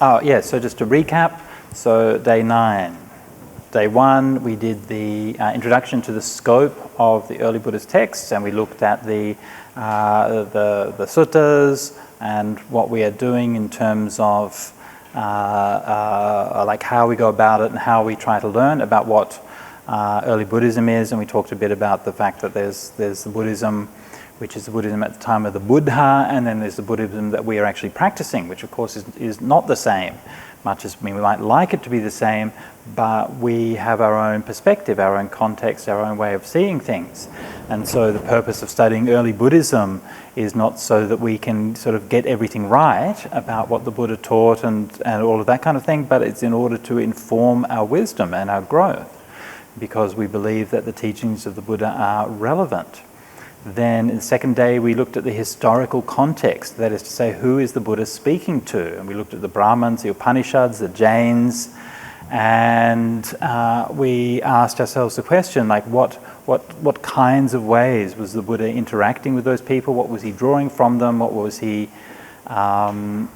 Oh, yeah, so just to recap, so day 9. Day 1, we did the introduction to the scope of the early Buddhist texts, and we looked at the suttas and what we are doing in terms of like how we go about it and how we try to learn about what early Buddhism is. And we talked a bit about the fact that there's the Buddhism which is the Buddhism at the time of the Buddha, and then there's the Buddhism that we are actually practicing, which of course is not the same, much as we might like it to be the same, but we have our own perspective, our own context, our own way of seeing things. And so the purpose of studying early Buddhism is not so that we can sort of get everything right about what the Buddha taught and all of that kind of thing, but it's in order to inform our wisdom and our growth, because we believe that the teachings of the Buddha are relevant. Then in the second day we looked at the historical context, that is to say, who is the Buddha speaking to? And we looked at the Brahmins, the Upanishads, the Jains, and we asked ourselves the question, like what kinds of ways was the Buddha interacting with those people? What was he drawing from them? What was he adapting?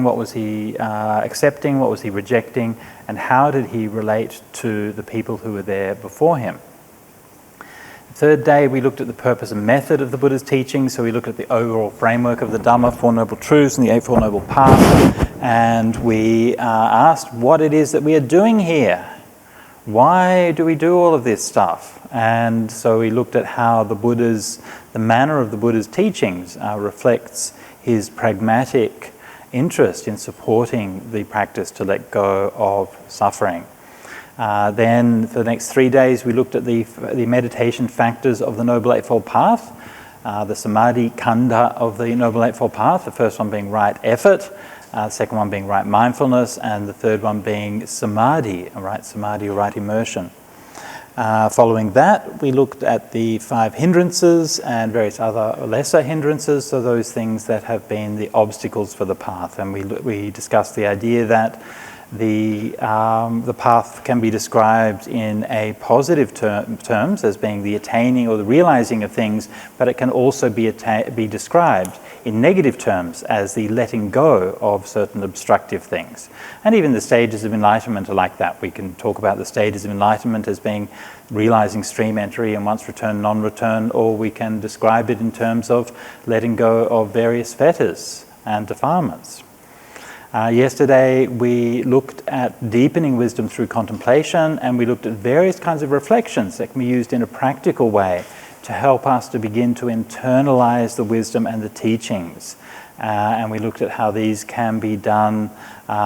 What was he accepting? What was he rejecting? And how did he relate to the people who were there before him? Third day, we looked at the purpose and method of the Buddha's teaching. So we looked at the overall framework of the Dhamma, Four Noble Truths and the Eightfold Noble Path. And we asked what it is that we are doing here. Why do we do all of this stuff? And so we looked at how the manner of the Buddha's teachings reflects his pragmatic interest in supporting the practice to let go of suffering. Then for the next 3 days we looked at the meditation factors of the Noble Eightfold Path, the Samadhi Khandha of the Noble Eightfold Path, the first one being right effort, the second one being right mindfulness, and the third one being samadhi, right samadhi or right immersion. Following that, we looked at the 5 hindrances and various other lesser hindrances, so those things that have been the obstacles for the path. And we discussed the idea that the path can be described in a positive terms as being the attaining or the realizing of things, but it can also be described in negative terms as the letting go of certain obstructive things. And even the stages of enlightenment are like that. We can talk about the stages of enlightenment as being realizing stream entry and once return, non-return, or we can describe it in terms of letting go of various fetters and defilements. Yesterday we looked at deepening wisdom through contemplation, and we looked at various kinds of reflections that can be used in a practical way to help us to begin to internalize the wisdom and the teachings. And we looked at how these can be done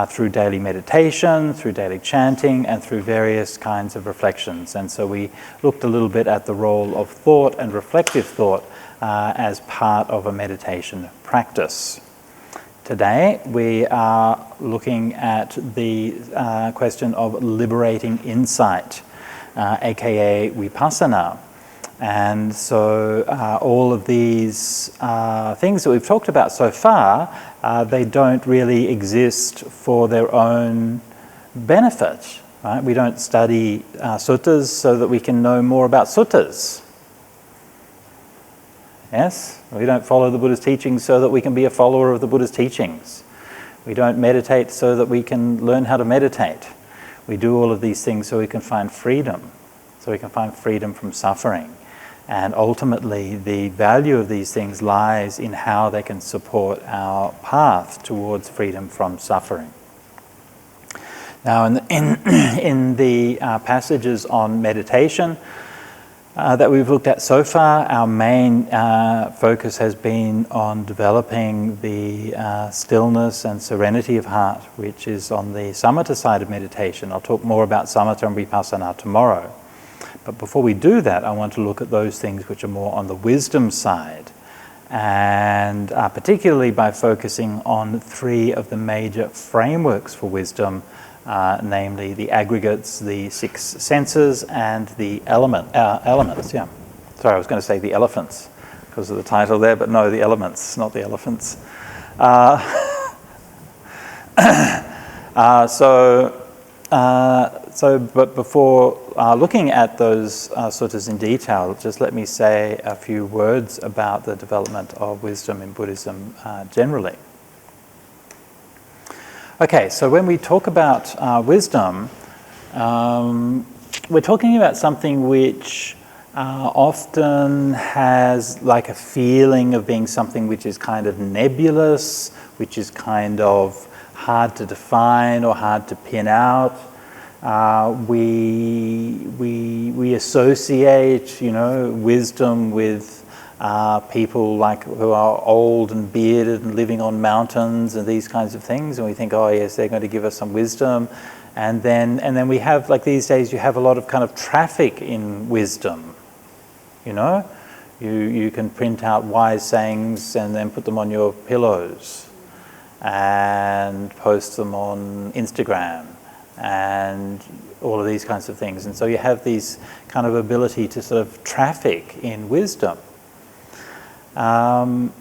through daily meditation, through daily chanting, and through various kinds of reflections. And so we looked a little bit at the role of thought and reflective thought as part of a meditation practice. Today we are looking at the question of liberating insight, aka vipassana. And so all of these things that we've talked about so far, they don't really exist for their own benefit. Right? We don't study suttas so that we can know more about suttas. Yes? We don't follow the Buddha's teachings so that we can be a follower of the Buddha's teachings. We don't meditate so that we can learn how to meditate. We do all of these things so we can find freedom, from suffering. And ultimately, the value of these things lies in how they can support our path towards freedom from suffering. Now, in the passages on meditation that we've looked at so far, our main focus has been on developing the stillness and serenity of heart, which is on the samatha side of meditation. I'll talk more about samatha and vipassana tomorrow. But before we do that, I want to look at those things which are more on the wisdom side, and particularly by focusing on 3 of the major frameworks for wisdom, namely the aggregates, the 6 senses, and the elements. Yeah, sorry, I was going to say the elephants because of the title there, but no, the elements, not the elephants. But before looking at those suttas in detail, just let me say a few words about the development of wisdom in Buddhism generally. Okay, so when we talk about wisdom, we're talking about something which often has like a feeling of being something which is kind of nebulous, which is kind of hard to define or hard to pin out. We associate, wisdom with people like who are old and bearded and living on mountains and these kinds of things, and we think, oh yes, they're going to give us some wisdom. And then we have, like these days, you have a lot of kind of traffic in wisdom. You can print out wise sayings and then put them on your pillows and post them on Instagram and all of these kinds of things. And so you have these kind of ability to sort of traffic in wisdom. One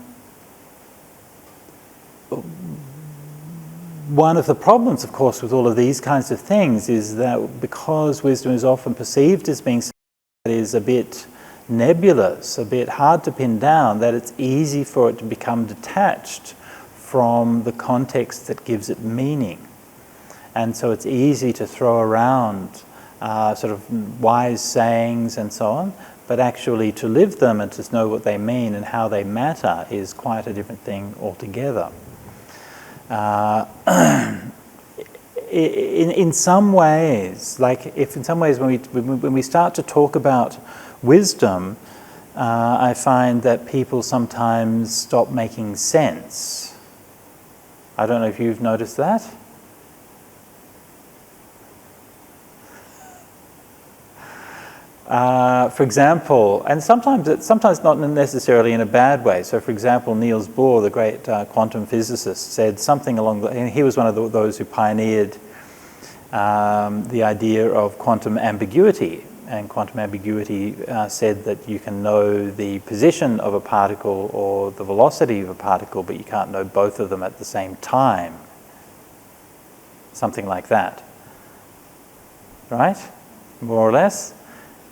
of the problems, of course, with all of these kinds of things is that because wisdom is often perceived as being something that is a bit nebulous, a bit hard to pin down, that it's easy for it to become detached from the context that gives it meaning. And so it's easy to throw around sort of wise sayings and so on, but actually to live them and to know what they mean and how they matter is quite a different thing altogether. In some ways, when we start to talk about wisdom, I find that people sometimes stop making sense. I don't know if you've noticed that. For example, and sometimes not necessarily in a bad way. So, for example, Niels Bohr, the great quantum physicist, said something and he was one of those who pioneered the idea of quantum ambiguity. And quantum ambiguity said that you can know the position of a particle or the velocity of a particle, but you can't know both of them at the same time. Something like that. Right? More or less.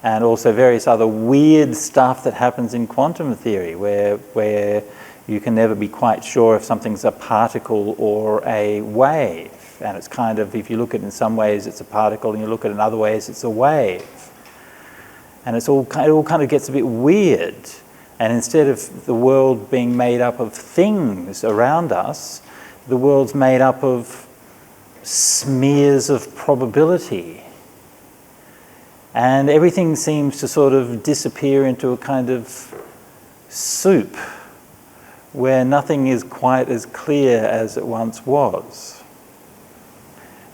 And also various other weird stuff that happens in quantum theory where you can never be quite sure if something's a particle or a wave. And it's kind of, if you look at it in some ways it's a particle and you look at it in other ways it's a wave. And it all kind of gets a bit weird. And instead of the world being made up of things around us, the world's made up of smears of probability. And everything seems to sort of disappear into a kind of soup where nothing is quite as clear as it once was.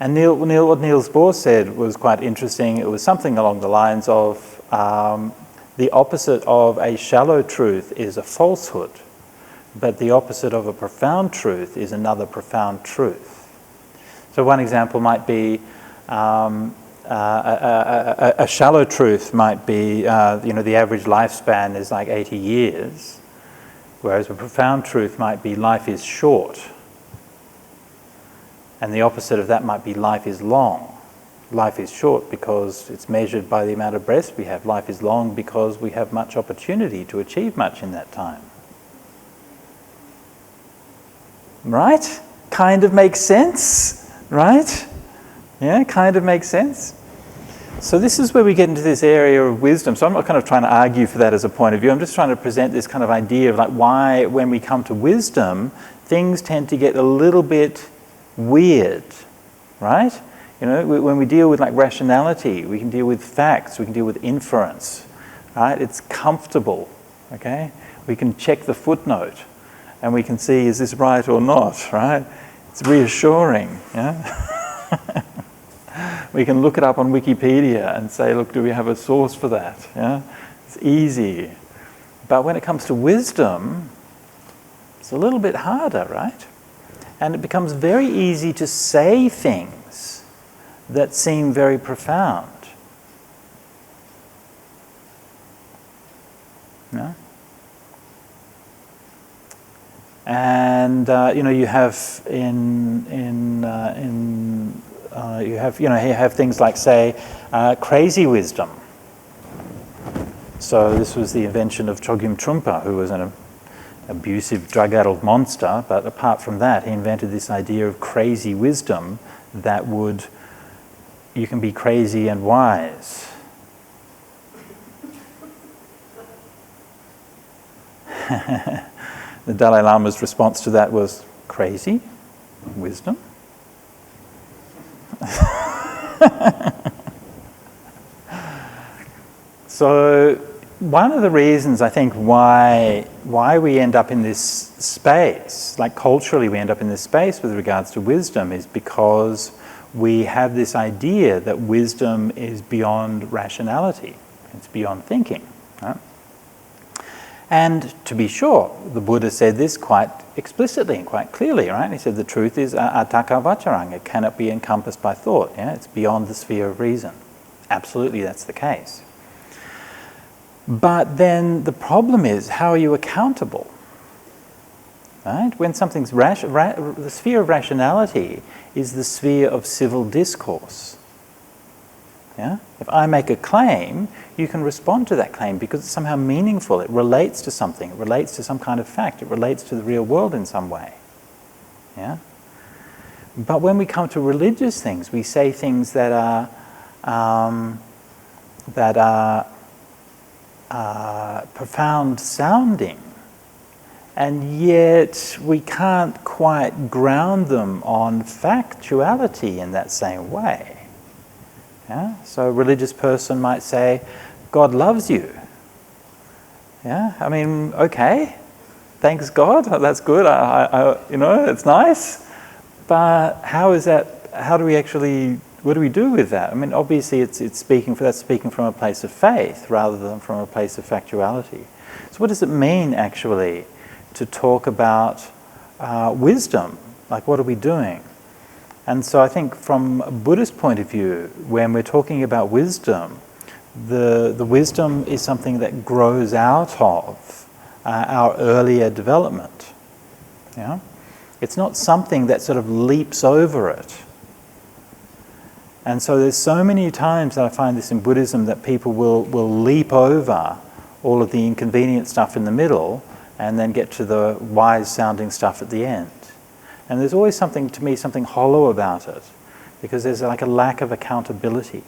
And what Niels Bohr said was quite interesting. It was something along the lines of the opposite of a shallow truth is a falsehood, but the opposite of a profound truth is another profound truth. So one example might be a shallow truth might be, the average lifespan is like 80 years, whereas a profound truth might be life is short. And the opposite of that might be life is long. Life is short because it's measured by the amount of breath we have. Life is long because we have much opportunity to achieve much in that time. Right? Kind of makes sense, right? Yeah, kind of makes sense. So this is where we get into this area of wisdom. So I'm not kind of trying to argue for that as a point of view. I'm just trying to present this kind of idea of like why, when we come to wisdom, things tend to get a little bit weird, right? When we deal with like rationality, we can deal with facts, we can deal with inference, right? It's comfortable, okay? We can check the footnote and we can see, is this right or not, right? It's reassuring, yeah? We can look it up on Wikipedia and say, look, do we have a source for that? Yeah? It's easy. But when it comes to wisdom, it's a little bit harder, right? And it becomes very easy to say things that seem very profound. Yeah? And you have you have things like, say, crazy wisdom. So this was the invention of Chogyam Trungpa, who was abusive, drug-addled monster, but apart from that, he invented this idea of crazy wisdom that you can be crazy and wise. The Dalai Lama's response to that was, crazy? Wisdom? So one of the reasons I think why we end up in this space, like culturally we end up in this space with regards to wisdom, is because we have this idea that wisdom is beyond rationality. It's beyond thinking. Right? And to be sure, the Buddha said this quite explicitly and quite clearly, right? He said the truth is ataka vacharang, it cannot be encompassed by thought. Yeah? It's beyond the sphere of reason. Absolutely, that's the case. But then the problem is, how are you accountable? Right? When something's the sphere of rationality is the sphere of civil discourse. Yeah? If I make a claim, you can respond to that claim because it's somehow meaningful. It relates to something. It relates to some kind of fact. It relates to the real world in some way. Yeah? But when we come to religious things, we say things that are profound sounding, and yet we can't quite ground them on factuality in that same way. Yeah? So a religious person might say, God loves you. Yeah, I mean, okay, thanks God, that's good. It's nice. But how is that? How do we actually? What do we do with that? I mean, obviously, that's speaking from a place of faith rather than from a place of factuality. So, what does it mean actually to talk about wisdom? Like, what are we doing? And so, I think from a Buddhist point of view, when we're talking about wisdom, the wisdom is something that grows out of our earlier development. Yeah? It's not something that sort of leaps over it. And so there's so many times that I find this in Buddhism that people will leap over all of the inconvenient stuff in the middle and then get to the wise-sounding stuff at the end. And there's always something hollow about it, because there's like a lack of accountability.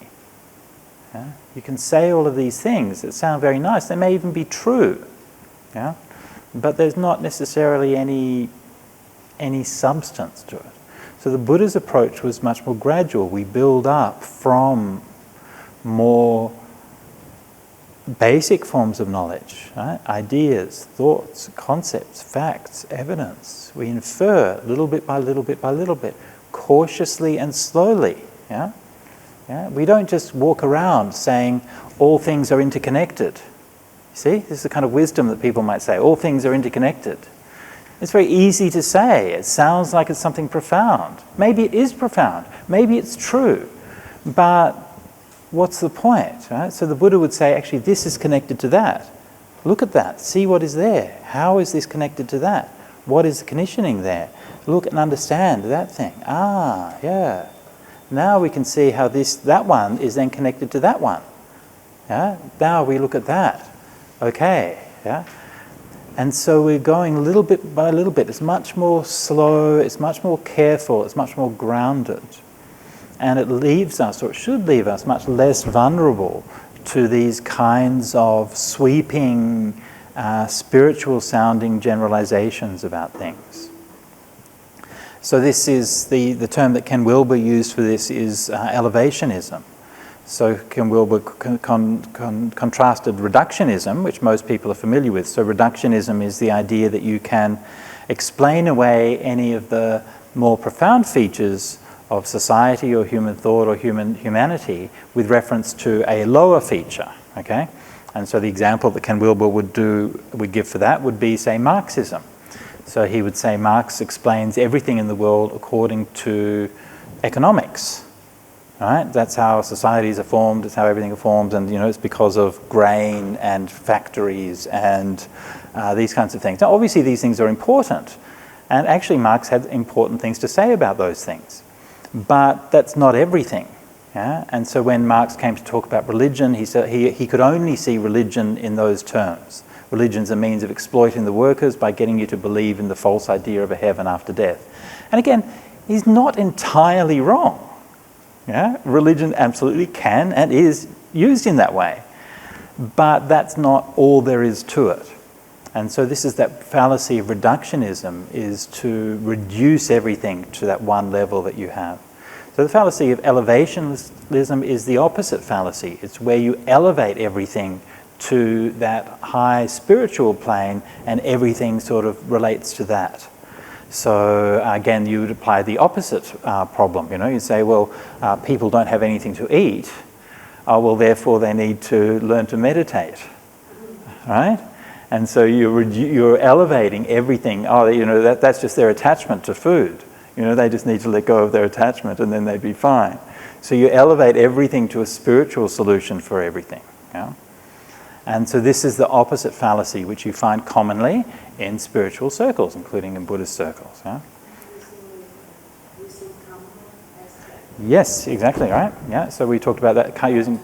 Yeah? You can say all of these things that sound very nice. They may even be true. Yeah? But there's not necessarily any substance to it. So the Buddha's approach was much more gradual. We build up from more basic forms of knowledge, right? Ideas, thoughts, concepts, facts, evidence. We infer little bit by little bit by little bit, cautiously and slowly. Yeah? Yeah? We don't just walk around saying all things are interconnected. You see, this is the kind of wisdom that people might say, all things are interconnected. It's very easy to say. It sounds like it's something profound. Maybe it is profound. Maybe it's true. But what's the point? Right? So the Buddha would say, actually, this is connected to that. Look at that. See what is there. How is this connected to that? What is the conditioning there? Look and understand that thing. Ah, yeah. Now we can see how that one is then connected to that one. Yeah? Now we look at that. Okay. Yeah. And so we're going little bit by little bit. It's much more slow, it's much more careful, it's much more grounded. And it leaves us, or it should leave us, much less vulnerable to these kinds of sweeping, spiritual-sounding generalizations about things. So this is the term that Ken Wilber used for this is elevationism. So Ken Wilber contrasted reductionism, which most people are familiar with. So reductionism is the idea that you can explain away any of the more profound features of society or human thought or humanity with reference to a lower feature. Okay, and so the example that Ken Wilber would give for that would be, say, Marxism. So he would say Marx explains everything in the world according to economics. Right? That's how societies are formed, it's how everything is formed, and it's because of grain and factories and these kinds of things. Now obviously these things are important, and actually Marx had important things to say about those things. But that's not everything. Yeah? And so when Marx came to talk about religion, he said he could only see religion in those terms. Religion's a means of exploiting the workers by getting you to believe in the false idea of a heaven after death. And again, he's not entirely wrong. Yeah? Religion absolutely can and is used in that way. But that's not all there is to it. And so this is that fallacy of reductionism, is to reduce everything to that one level that you have. So the fallacy of elevationism is the opposite fallacy. It's where you elevate everything to that high spiritual plane and everything sort of relates to that. So again, you would apply the opposite problem. You say, well, people don't have anything to eat. Oh, well, therefore they need to learn to meditate, right? And so you're elevating everything. Oh, that's just their attachment to food. They just need to let go of their attachment and then they'd be fine. So you elevate everything to a spiritual solution for everything. Yeah? And so this is the opposite fallacy, which you find commonly in spiritual circles, including in Buddhist circles. Yeah? Yes, exactly, right? Yeah. So we talked about that using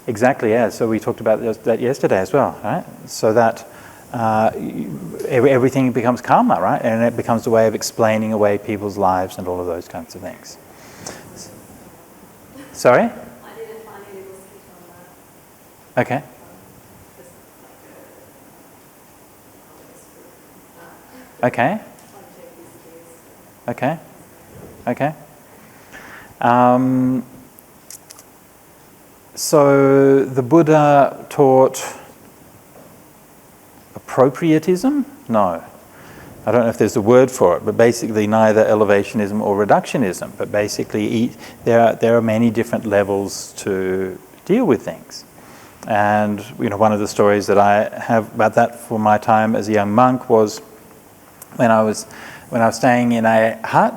exactly, yeah. So we talked about that yesterday as well, right? So that everything becomes karma, right? And it becomes a way of explaining away people's lives and all of those kinds of things. Sorry? I didn't find any speech on that. Okay. Okay. Okay. Okay. So the Buddha taught appropriatism? No. I don't know if there's a word for it, but basically neither elevationism or reductionism. But basically there are many different levels to deal with things. And one of the stories that I have about that for my time as a young monk was when I was staying in a hut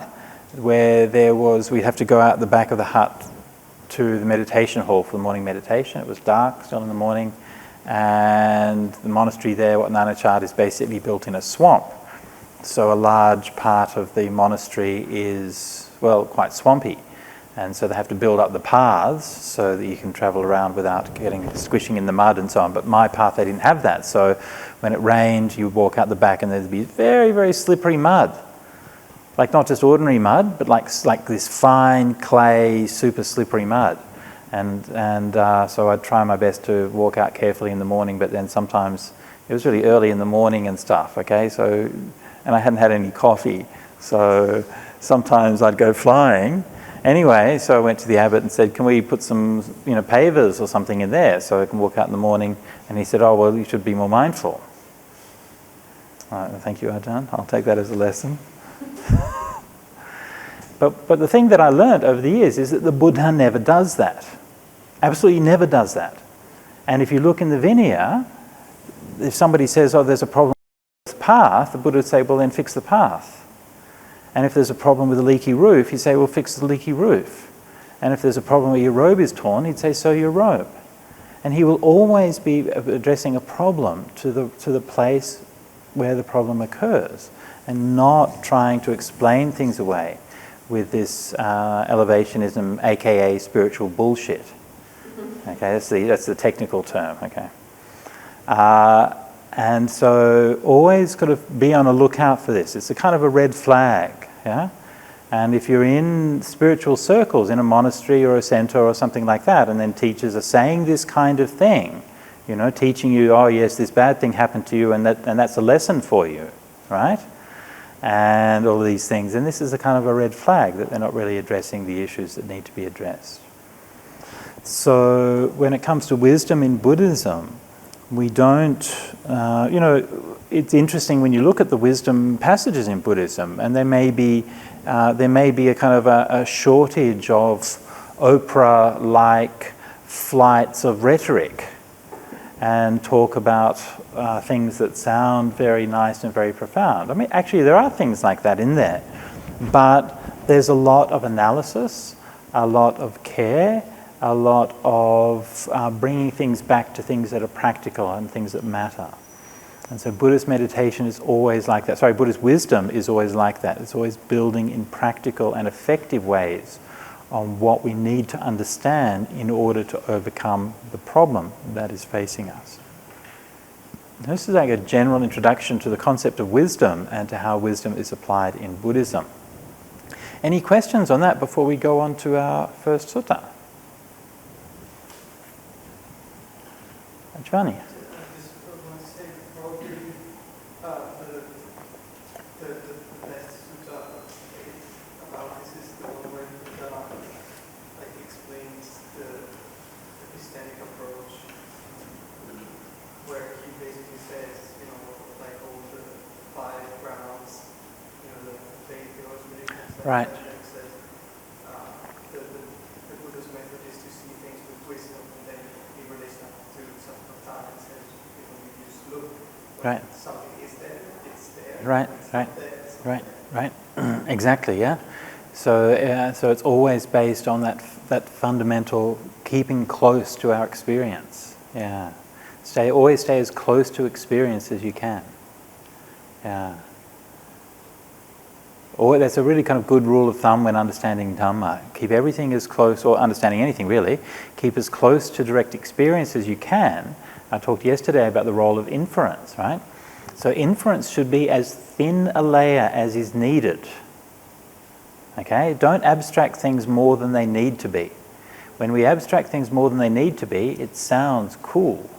where we'd have to go out the back of the hut to the meditation hall for the morning meditation. It was dark, still in the morning, and the monastery there, Wat Nanachart, is basically built in a swamp. So a large part of the monastery is, quite swampy. And so they have to build up the paths so that you can travel around without squishing in the mud and so on. But my path, they didn't have that. So when it rained, you would walk out the back and there'd be very, very slippery mud. Like not just ordinary mud, but like this fine clay, super slippery mud. And so I'd try my best to walk out carefully in the morning, but then sometimes it was really early in the morning and stuff, okay? So, and I hadn't had any coffee, so sometimes I'd go flying. Anyway, so I went to the abbot and said, can we put some, pavers or something in there so I can walk out in the morning? And he said, oh, well, you should be more mindful. All right, well, thank you, Ajahn. I'll take that as a lesson. But the thing that I learned over the years is that the Buddha never does that. Absolutely never does that. And if you look in the Vinaya, if somebody says, oh, there's a problem with the path, the Buddha would say, well, then fix the path. And if there's a problem with a leaky roof, he'd say, well, fix the leaky roof. And if there's a problem where your robe is torn, he'd say, sew your robe. And he will always be addressing a problem to the place where the problem occurs, and not trying to explain things away with this elevationism, aka spiritual bullshit. Okay, that's the technical term. Okay, and so always got to be on a lookout for this. It's a kind of a red flag. Yeah, and if you're in spiritual circles in a monastery or a center or something like that, and then teachers are saying this kind of thing, teaching you, oh yes, this bad thing happened to you, and that's a lesson for you, right? And all of these things. And this is a kind of a red flag that they're not really addressing the issues that need to be addressed. So when it comes to wisdom in Buddhism, we don't, it's interesting when you look at the wisdom passages in Buddhism, and there may be a kind of a shortage of Oprah-like flights of rhetoric and talk about things that sound very nice and very profound. I mean, actually, there are things like that in there, but there's a lot of analysis, a lot of care, a lot of bringing things back to things that are practical and things that matter. And so Buddhist meditation is always like that. Sorry, Buddhist wisdom is always like that. It's always building in practical and effective ways on what we need to understand in order to overcome the problem that is facing us. This is like a general introduction to the concept of wisdom and to how wisdom is applied in Buddhism. Any questions on that before we go on to our first sutta? Giovanni? The best sutta about this is the one where Buddha explains the epistemic approach, where he basically says, all the 5 grounds, the faith, theology, right. And says the Buddha's method is to see things with wisdom, and then he relates that to sankharas and says, you just look. Right. Something is there, it's there. Right, it's right, there, right. Exactly, yeah. So, so it's always based on that fundamental keeping close to our experience. Yeah. Always stay as close to experience as you can. Yeah. Or that's a really kind of good rule of thumb when understanding Dhamma. Keep everything as close, or understanding anything really, keep as close to direct experience as you can. I talked yesterday about the role of inference, right? So inference should be as thin a layer as is needed. Okay? Don't abstract things more than they need to be. When we abstract things more than they need to be, it sounds cool.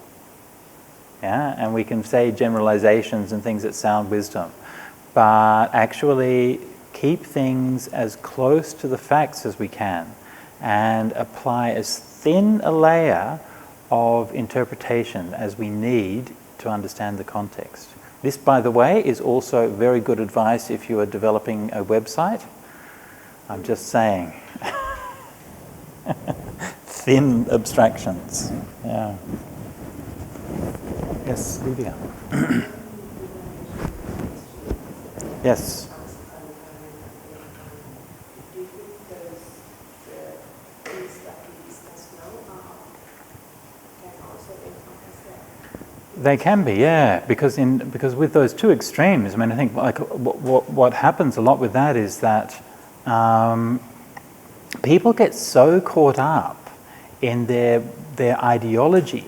Yeah? And we can say generalizations and things that sound wisdom. But actually keep things as close to the facts as we can and apply as thin a layer of interpretation as we need to understand the context. This, by the way, is also very good advice if you are developing a website. I'm just saying. Thin abstractions. Yeah. Yes, Lydia. Yes. They can be, yeah, because with those two extremes, I mean, I think like what happens a lot with that is that people get so caught up in their ideology,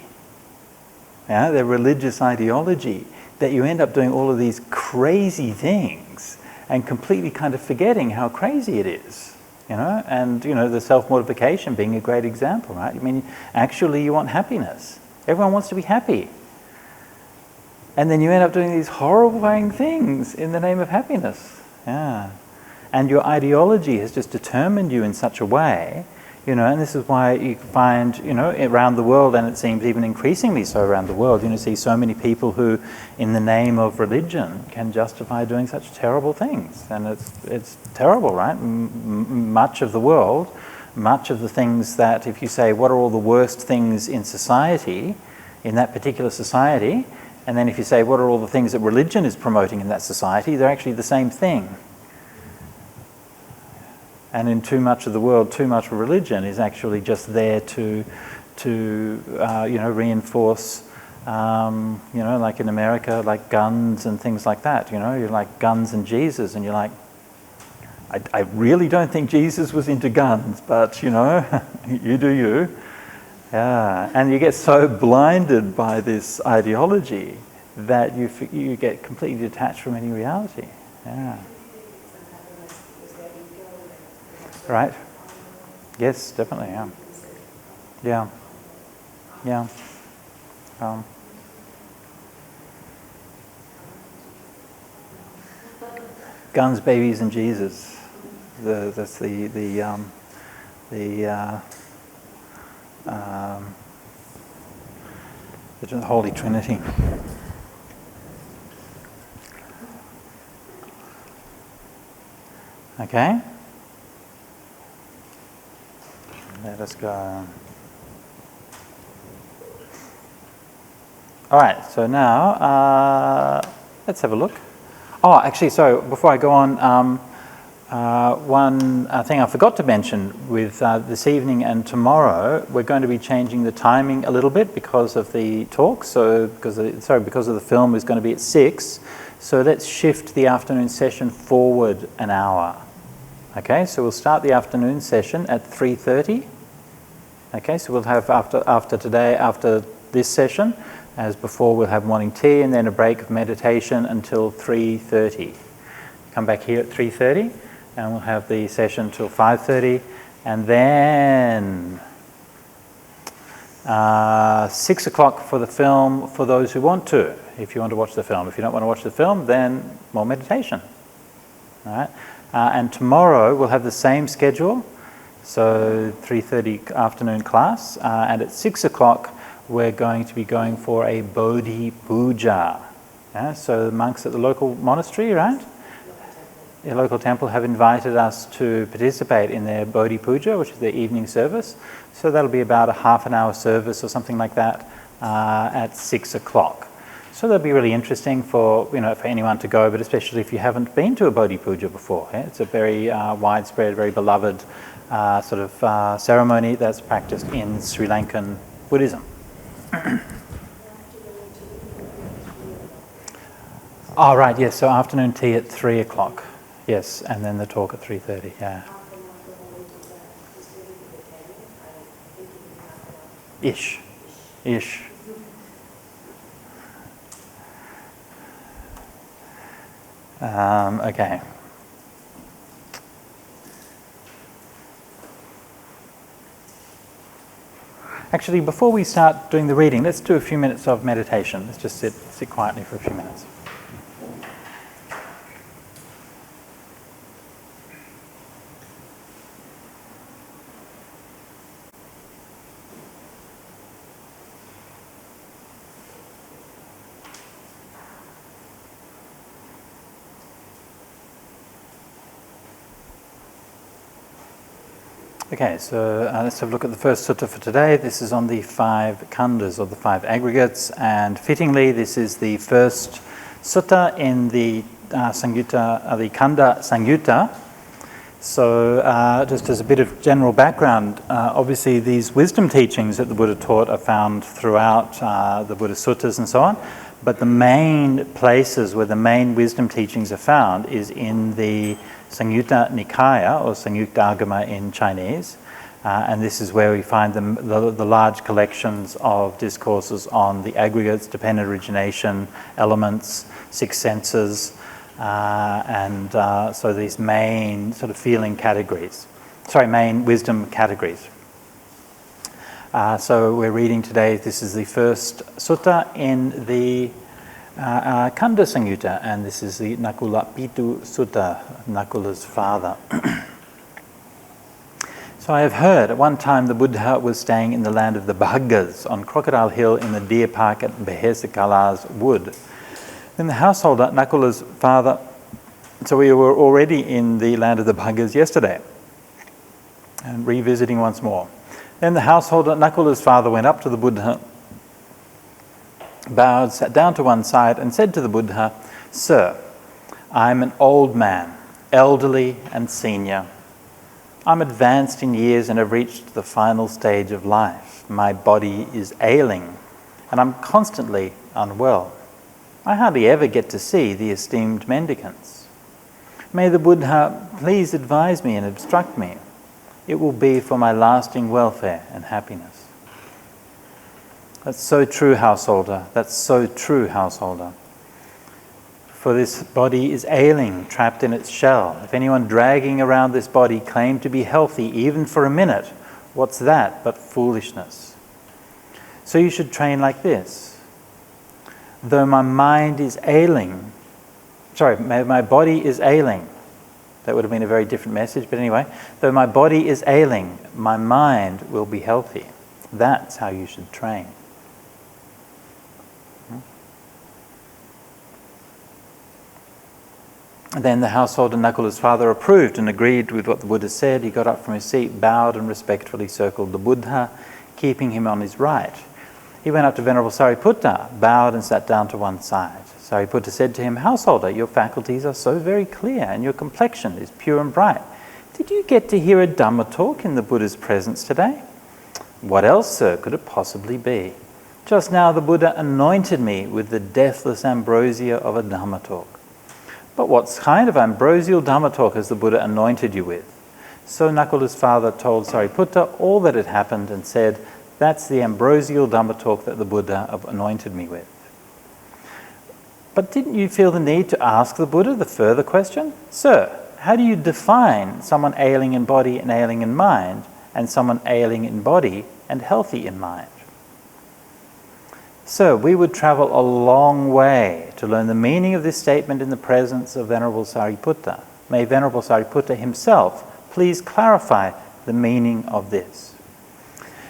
yeah, their religious ideology, that you end up doing all of these crazy things and completely kind of forgetting how crazy it is, and the self-mortification being a great example, right? I mean, actually you want happiness. Everyone wants to be happy. And then you end up doing these horrifying things in the name of happiness. Yeah. And your ideology has just determined you in such a way, and this is why you find, around the world, and it seems even increasingly so around the world, see so many people who, in the name of religion, can justify doing such terrible things. And it's terrible, right? Much of the world, much of the things that, if you say, what are all the worst things in society, in that particular society, and then if you say, what are all the things that religion is promoting in that society, they're actually the same thing. And in too much of the world, too much of religion is actually just there to reinforce, like in America, like guns and things like that. You're like guns and Jesus, and you're like, I really don't think Jesus was into guns, but you do you. Yeah, and you get so blinded by this ideology that you get completely detached from any reality. Yeah. Right. Yes, definitely. Yeah. Yeah. Yeah. Guns, babies, and Jesus. That's the Holy Trinity. Okay. Let us go. All right, so now let's have a look. Oh, actually, so before I go on, one thing I forgot to mention with this evening and tomorrow, we're going to be changing the timing a little bit because of the talk. So because of the film is going to be at 6. So let's shift the afternoon session forward an hour. Okay, so we'll start the afternoon session at 3:30. Okay, so we'll have after this session, As before, we'll have morning tea and then a break of meditation until 3:30. Come back here at 3:30 and we'll have the session till 5:30, and then 6 o'clock for the film for those who want to, if you want to watch the film. If you don't want to watch the film, then more meditation. All right? And tomorrow we'll have the same schedule, so 3:30 afternoon class, and at 6 o'clock we're going to be going for a Bodhi Puja. Yeah? So the monks at the local monastery, right? The local temple have invited us to participate in their Bodhi Puja, which is their evening service. So that'll be about a half an hour service or something like that at 6 o'clock. So that'll be really interesting for for anyone to go, but especially if you haven't been to a Bodhi Puja before. Yeah? It's a very widespread, very beloved sort of ceremony that's practiced in Sri Lankan Buddhism. Oh, right, yes, so afternoon tea at 3 o'clock. Yes, and then the talk at 3:30, yeah. Ish. Okay. Actually, before we start doing the reading, let's do a few minutes of meditation. Let's just sit quietly for a few minutes. Okay, so let's have a look at the first sutta for today. This is on the 5 khandhas, or the 5 aggregates, and fittingly this is the first sutta in the Samyutta, the Khandha Samyutta. So just as a bit of general background, obviously these wisdom teachings that the Buddha taught are found throughout the Buddhist suttas and so on, but the main places where the main wisdom teachings are found is in the Samyutta Nikaya, or Samyutta in Chinese, and this is where we find the large collections of discourses on the aggregates, dependent origination, elements, 6 senses, and so these main sort of main wisdom categories. So we're reading today, this is the first sutta in the Khandha Samyutta, and this is the Nakula-pitu sutta, Nakula's father. So I have heard at one time the Buddha was staying in the land of the Bhaggas on Crocodile Hill in the deer park at Behesakala's wood. Then the householder, Nakula's father, so we were already in the land of the Bhaggas yesterday, and revisiting once more. Then the householder, Nakula's father, went up to the Buddha, bowed, sat down to one side, and said to the Buddha, "Sir, I am an old man, elderly and senior. I'm advanced in years and have reached the final stage of life. My body is ailing, and I'm constantly unwell. I hardly ever get to see the esteemed mendicants. May the Buddha please advise me and instruct me. It will be for my lasting welfare and happiness." That's so true, householder. That's so true, householder. For this body is ailing, trapped in its shell. If anyone dragging around this body claimed to be healthy even for a minute, what's that but foolishness? So you should train like this. Though my mind is ailing, my body is ailing. That would have been a very different message, but anyway. Though my body is ailing, my mind will be healthy. That's how you should train. Then the householder, Nakula's father, approved and agreed with what the Buddha said. He got up from his seat, bowed and respectfully circled the Buddha, keeping him on his right. He went up to Venerable Sariputta, bowed and sat down to one side. Sariputta said to him, "Householder, your faculties are so very clear and your complexion is pure and bright. Did you get to hear a Dhamma talk in the Buddha's presence today?" "What else, sir, could it possibly be? Just now the Buddha anointed me with the deathless ambrosia of a Dhamma talk." "But what kind of ambrosial Dhamma talk has the Buddha anointed you with?" So Nakula's father told Sariputta all that had happened and said, That's the ambrosial Dhamma talk that the Buddha anointed me with. But didn't you feel the need to ask the Buddha the further question? Sir, how do you define someone ailing in body and ailing in mind, and someone ailing in body and healthy in mind? So we would travel a long way to learn the meaning of this statement in the presence of Venerable Sariputta. May Venerable Sariputta himself please clarify the meaning of this.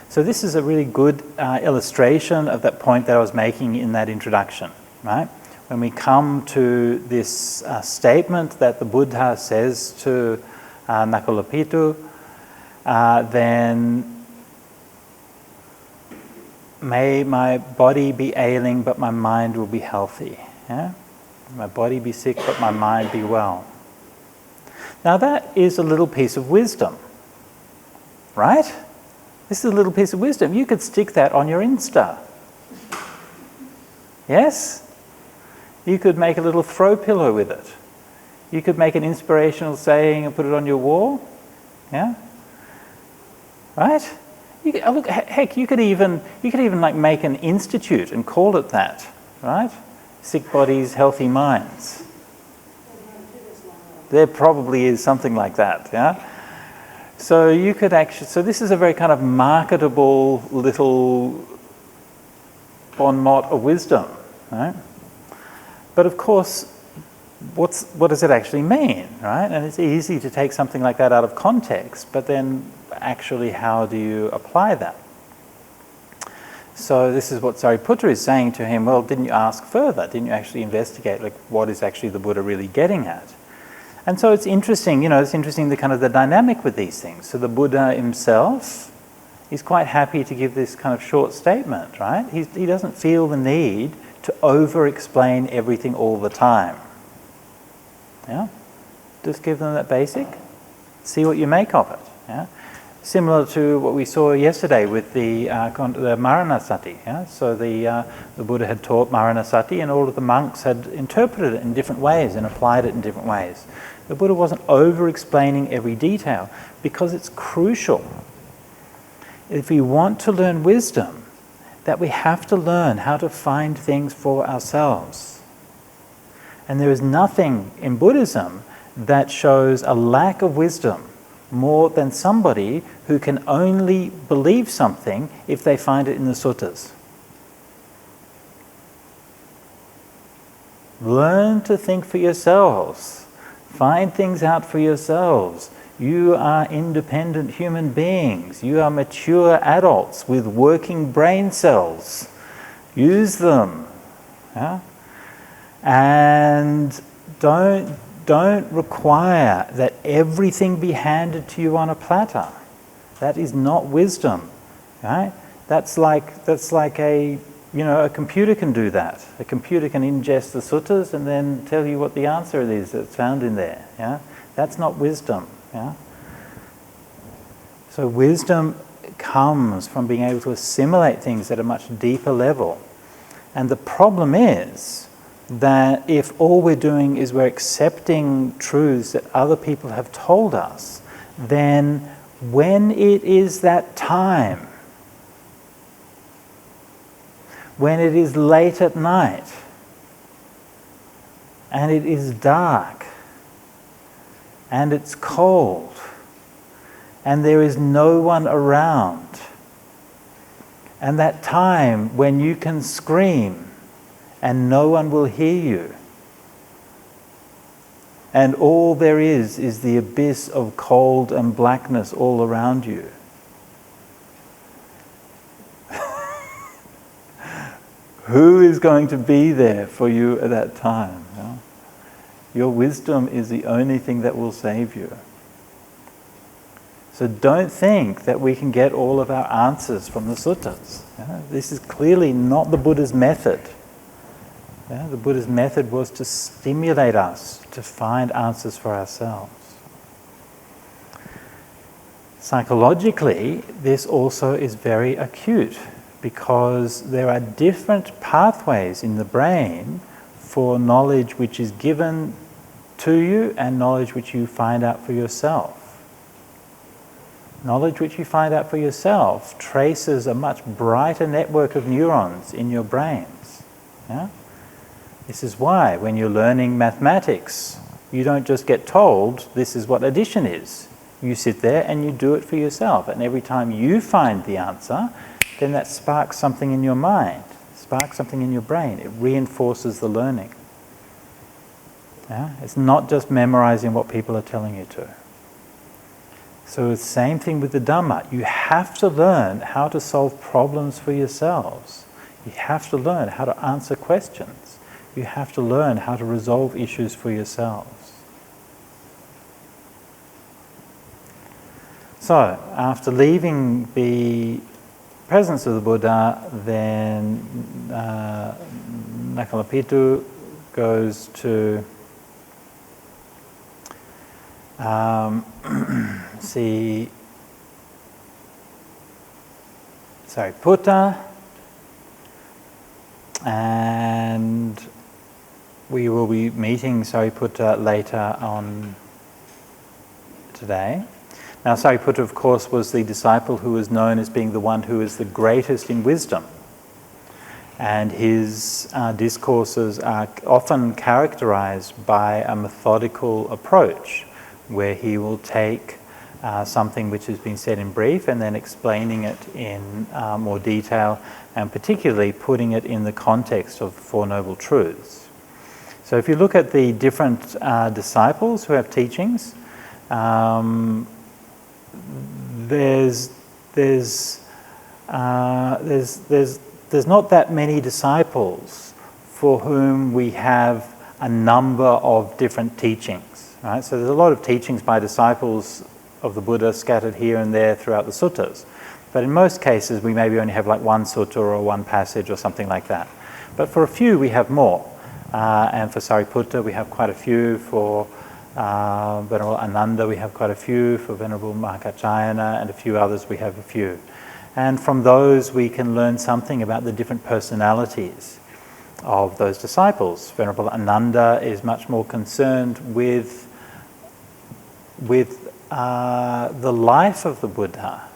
So this is a really good illustration of that point that I was making in that introduction, right? When we come to this statement that the Buddha says to Nakula-pitu, then may my body be ailing, but my mind will be healthy. Yeah? My body be sick, but my mind be well. Now that is a little piece of wisdom, right? This is a little piece of wisdom. You could stick that on your Insta. Yes? You could make a little throw pillow with it. You could make an inspirational saying and put it on your wall. Yeah? Right? Look, heck, you could even like make an institute and call it that, right? Sick bodies, healthy minds. There probably is something like that, yeah? So you could actually, so this is a very kind of marketable little bon mot of wisdom, right? But of course, what does it actually mean, right? And it's easy to take something like that out of context, but then actually how do you apply that? So this is what Sariputta is saying to him, well, didn't you ask further? Didn't you actually investigate, like, what is actually the Buddha really getting at? And so it's interesting, it's interesting the kind of the dynamic with these things. So the Buddha himself is quite happy to give this kind of short statement, right? He doesn't feel the need to over-explain everything all the time. Yeah? Just give them that basic, see what you make of it. Yeah? Similar to what we saw yesterday with the Maranasati. Yeah? So the Buddha had taught Maranasati, and all of the monks had interpreted it in different ways and applied it in different ways. The Buddha wasn't over-explaining every detail because it's crucial. If we want to learn wisdom, that we have to learn how to find things for ourselves. And there is nothing in Buddhism that shows a lack of wisdom more than somebody who can only believe something if they find it in the suttas. Learn to think for yourselves. Find things out for yourselves. You are independent human beings. You are mature adults with working brain cells. Use them. Yeah? And don't require that everything be handed to you on a platter. That is not wisdom. Right? That's like a computer can do that. A computer can ingest the suttas and then tell you what the answer is that's found in there. Yeah? That's not wisdom. Yeah? So wisdom comes from being able to assimilate things at a much deeper level. And the problem is that if all we're doing is we're accepting truths that other people have told us, then when it is that time, when it is late at night, and it is dark, and it's cold, and there is no one around, and that time when you can scream and no one will hear you, and all there is the abyss of cold and blackness all around you. Who is going to be there for you at that time? Yeah? Your wisdom is the only thing that will save you. So don't think that we can get all of our answers from the suttas. Yeah? This is clearly not the Buddha's method. Yeah? The Buddha's method was to stimulate us to find answers for ourselves. Psychologically, this also is very acute because there are different pathways in the brain for knowledge which is given to you and knowledge which you find out for yourself. Knowledge which you find out for yourself traces a much brighter network of neurons in your brains. Yeah? This is why when you're learning mathematics, you don't just get told this is what addition is. You sit there and you do it for yourself. And every time you find the answer, then that sparks something in your mind, sparks something in your brain. It reinforces the learning. Yeah? It's not just memorizing what people are telling you to. So the same thing with the Dhamma. You have to learn how to solve problems for yourselves. You have to learn how to answer questions. You have to learn how to resolve issues for yourselves. So, after leaving the presence of the Buddha, then Nakula-pitu goes to see Sariputta, and we will be meeting Sariputta later on today. Now, Sariputta, of course, was the disciple who was known as being the one who is the greatest in wisdom. And his discourses are often characterized by a methodical approach, where he will take something which has been said in brief and then explaining it in more detail, and particularly putting it in the context of the Four Noble Truths. So if you look at the different disciples who have teachings, there's not that many disciples for whom we have a number of different teachings, right? So there's a lot of teachings by disciples of the Buddha scattered here and there throughout the suttas. But in most cases, we maybe only have like one sutta or one passage or something like that. But for a few, we have more. And for Sariputta, we have quite a few. For Venerable Ananda, we have quite a few. For Venerable Mahakaccayana and a few others, we have a few. And from those, we can learn something about the different personalities of those disciples. Venerable Ananda is much more concerned with the life of the Buddha.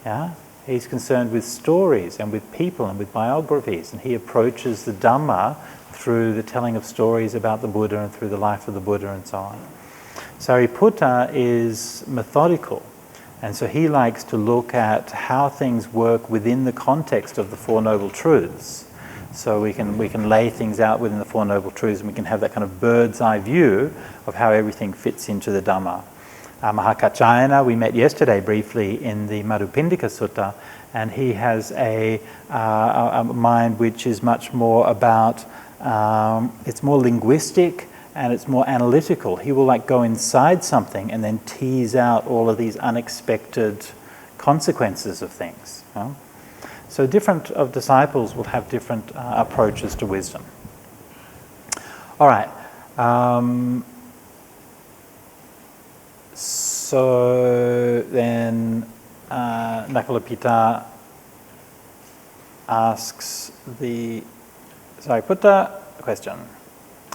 Yeah? He's concerned with stories and with people and with biographies, and he approaches the Dhamma through the telling of stories about the Buddha and through the life of the Buddha and so on. Sariputta is methodical, and so he likes to look at how things work within the context of the Four Noble Truths. So we can lay things out within the Four Noble Truths, and we can have that kind of bird's eye view of how everything fits into the Dhamma. Mahakaccayana, we met yesterday briefly in the Madhupindika Sutta, and he has a mind which is much more about, it's more linguistic and it's more analytical. He will like go inside something and then tease out all of these unexpected consequences of things. You know? So different of disciples will have different approaches to wisdom. All right. So then Nakula-pitu asks the Sariputta a question.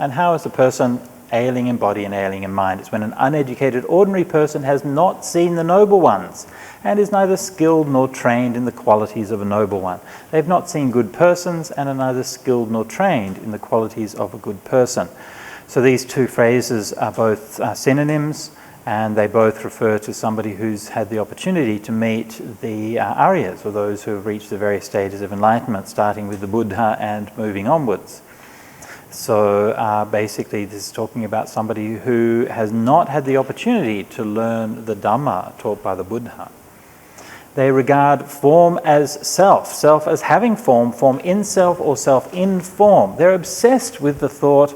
And how is a person ailing in body and ailing in mind? It's when an uneducated ordinary person has not seen the noble ones and is neither skilled nor trained in the qualities of a noble one. They've not seen good persons and are neither skilled nor trained in the qualities of a good person. So these two phrases are both synonyms, and they both refer to somebody who's had the opportunity to meet the Aryas, or those who have reached the various stages of enlightenment, starting with the Buddha and moving onwards. So basically this is talking about somebody who has not had the opportunity to learn the Dhamma taught by the Buddha. They regard form as self, self as having form, form in self or self in form. They're obsessed with the thought,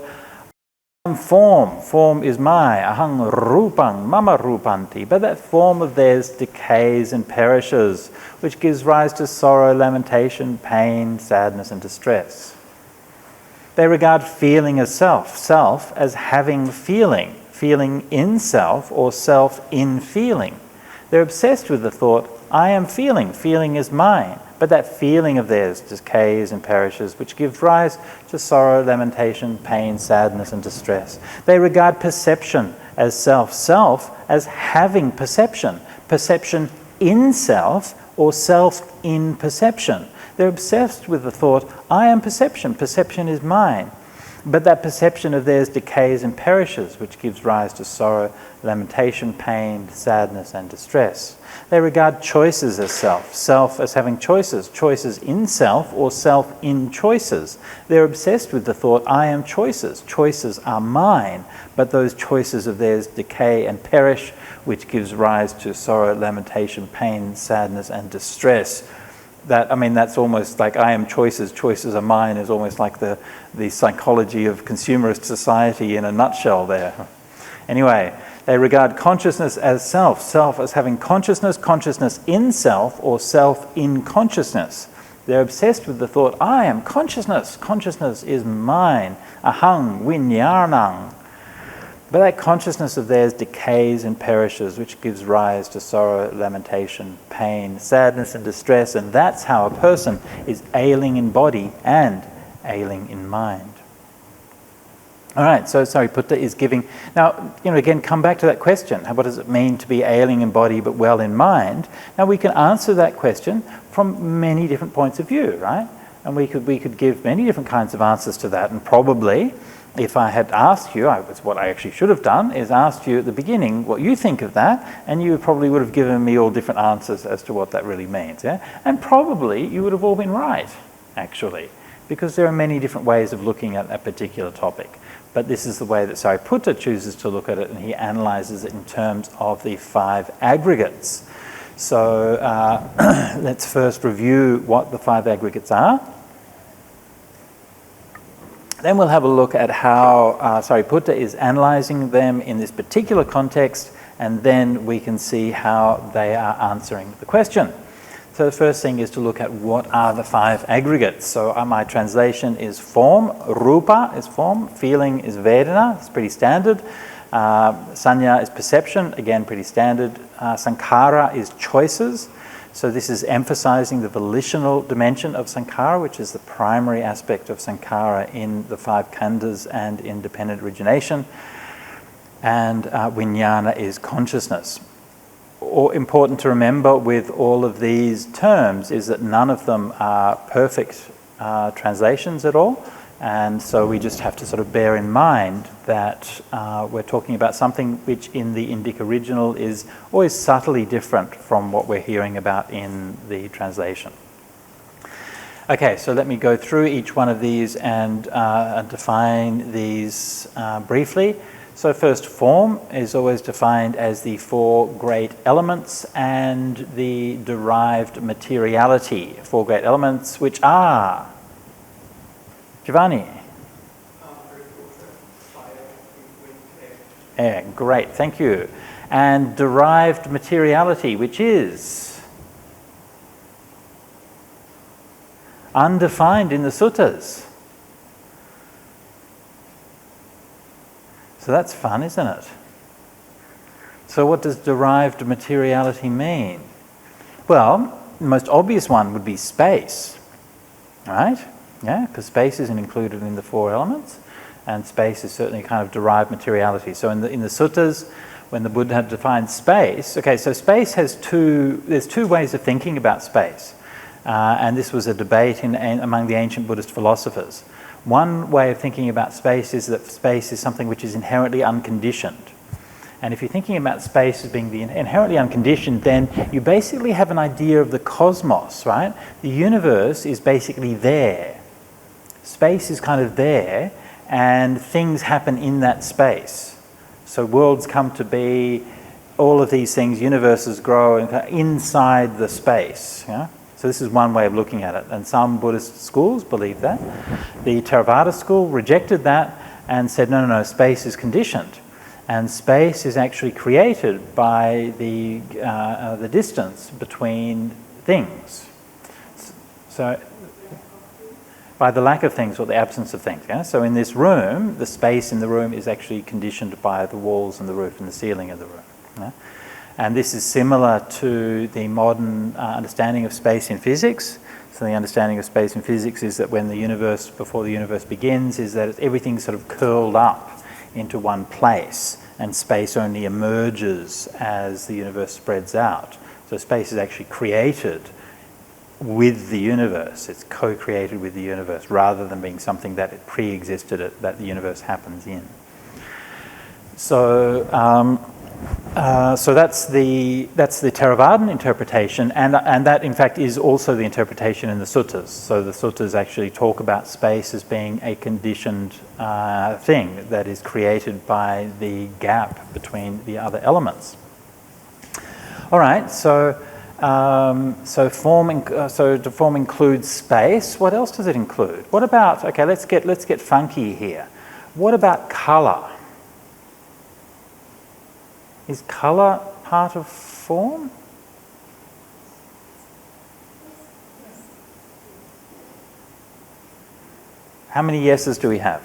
form, form is my, ahang rupang, mama rupanti. But that form of theirs decays and perishes, which gives rise to sorrow, lamentation, pain, sadness and distress. They regard feeling as self, self as having feeling, feeling in self or self in feeling. They're obsessed with the thought, I am feeling, feeling is mine. But that feeling of theirs decays and perishes, which gives rise to sorrow, lamentation, pain, sadness and distress. They regard perception as self, self as having perception. perception in self or self in perception. They're obsessed with the thought, I am perception, perception is mine. But that perception of theirs decays and perishes, which gives rise to sorrow, lamentation, pain, sadness, and distress. They regard choices as self, self as having choices, choices in self or self in choices. They're obsessed with the thought, I am choices, choices are mine, but those choices of theirs decay and perish, which gives rise to sorrow, lamentation, pain, sadness, and distress. That's almost like I am choices, choices are mine is almost like the psychology of consumerist society in a nutshell there. Anyway, they regard consciousness as self, self as having consciousness, consciousness in self or self in consciousness. They're obsessed with the thought, I am consciousness, consciousness is mine, ahang vinyanang. But that consciousness of theirs decays and perishes, which gives rise to sorrow, lamentation, pain, sadness, and distress. And that's how a person is ailing in body and ailing in mind. All right, so Sariputta is giving... Now, again, come back to that question. What does it mean to be ailing in body but well in mind? Now, we can answer that question from many different points of view, right? And we could give many different kinds of answers to that, and probably... If I had asked you, what I actually should have done is asked you at the beginning what you think of that, and you probably would have given me all different answers as to what that really means. Yeah? And probably you would have all been right, actually, because there are many different ways of looking at a particular topic. But this is the way that Sariputta chooses to look at it, and he analyzes it in terms of the 5 aggregates. So let's first review what the 5 aggregates are. Then we'll have a look at how Sariputta is analysing them in this particular context, and then we can see how they are answering the question. So the first thing is to look at what are the 5 aggregates. So my translation is form, rupa is form, feeling is vedana, it's pretty standard. Sanya is perception, again pretty standard. Sankhara is choices. So this is emphasizing the volitional dimension of sankhara, which is the primary aspect of sankhara in the 5 khandhas and in dependent origination. And vijnana is consciousness. Important to remember with all of these terms is that none of them are perfect translations at all. And so we just have to sort of bear in mind that we're talking about something which in the Indic original is always subtly different from what we're hearing about in the translation. Okay, so let me go through each one of these and define these briefly. So first, form is always defined as the 4 great elements and the derived materiality. 4 great elements which are... Giovanni? Yeah, great, thank you. And derived materiality, which is undefined in the suttas. So that's fun, isn't it? So what does derived materiality mean? Well, the most obvious one would be space, right? Yeah, because space isn't included in the 4 elements, and space is certainly kind of derived materiality. So in the suttas, when the Buddha had defined space, okay, so space has there's 2 ways of thinking about space, and this was a debate among the ancient Buddhist philosophers. One way of thinking about space is that space is something which is inherently unconditioned. And if you're thinking about space as being the inherently unconditioned, then you basically have an idea of the cosmos, right? The universe is basically there. Space is kind of there, and things happen in that space. So worlds come to be, all of these things, universes grow inside the space. Yeah? So this is one way of looking at it, and some Buddhist schools believe that. The Theravada school rejected that and said, no, space is conditioned. And space is actually created by the distance between things. So by the lack of things or the absence of things. Yeah? So in this room, the space in the room is actually conditioned by the walls and the roof and the ceiling of the room. Yeah? And this is similar to the modern understanding of space in physics. So the understanding of space in physics is that before the universe begins, is that everything's sort of curled up into one place. and space only emerges as the universe spreads out. So space is actually created with the universe. It's co-created with the universe rather than being something that it pre-existed that the universe happens in. So that's the Theravadan interpretation, and that in fact is also the interpretation in the suttas. So the suttas actually talk about space as being a conditioned thing that is created by the gap between the other elements. All right, so form includes space. What else does it include? What about, okay, let's get funky here. What about colour? Is colour part of form? How many yeses do we have?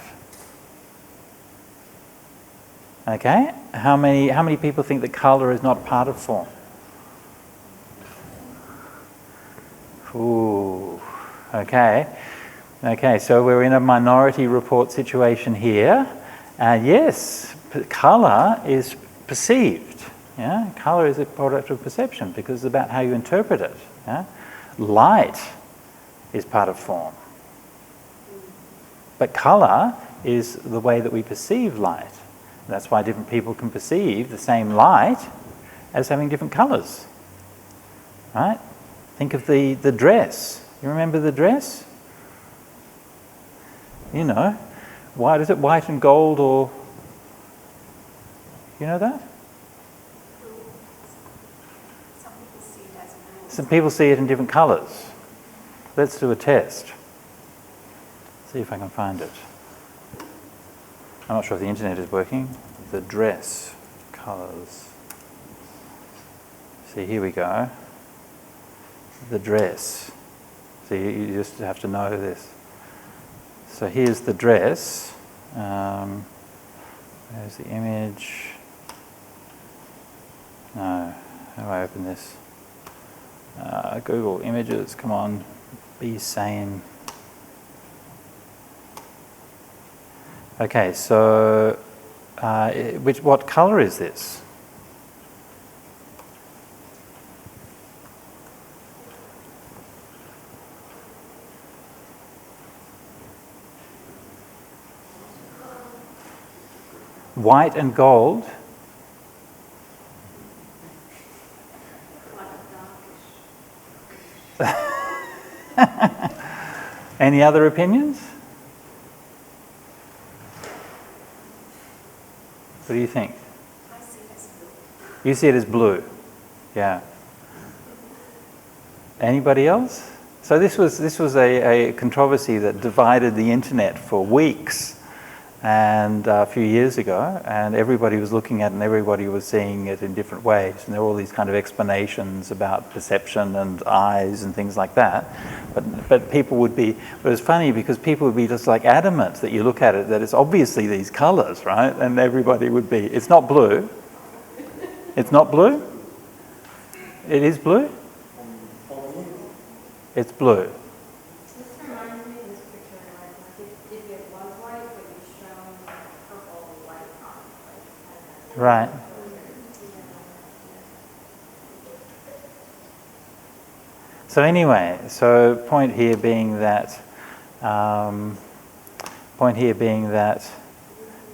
Okay, how many people think that colour is not part of form? Ooh, okay. Okay, so we're in a minority report situation here. Yes, colour is perceived. Yeah? Colour is a product of perception because it's about how you interpret it. Yeah? Light is part of form. But colour is the way that we perceive light. That's why different people can perceive the same light as having different colours. Right? Think of the dress. You remember the dress? You know, white, is it white and gold, or you know that? Some people see it in different colours. Let's do a test. See if I can find it. I'm not sure if the internet is working. The dress colours. See, here we go. The dress. So you just have to know this. So here's the dress. There's the image. No, how do I open this? Google Images, come on, be sane. Okay, so what colour is this? White and gold. Any other opinions? What do you think? I see it as blue. You see it as blue. Yeah. Anybody else? So this was a controversy that divided the internet for weeks, and a few years ago, and everybody was looking at it and everybody was seeing it in different ways, and there were all these kind of explanations about perception and eyes and things like that. But people would be, it was funny because people would be just like adamant that you look at it, that it's obviously these colours, right? And everybody would be, it's not blue. It's not blue? It is blue? It's blue. This reminds me of this picture, like if it was white, but you shown purple light on it. Right. So anyway, so point here being that,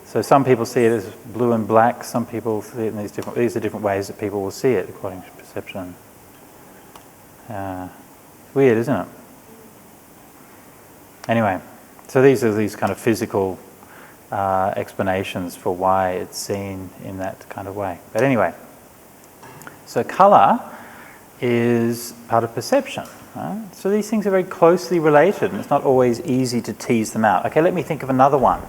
so some people see it as blue and black, some people see it in these are different ways that people will see it according to perception. It's weird, isn't it? Anyway, so these are these kind of physical explanations for why it's seen in that kind of way. But anyway, so colour is part of perception. Right? So these things are very closely related, and it's not always easy to tease them out. Okay, let me think of another one.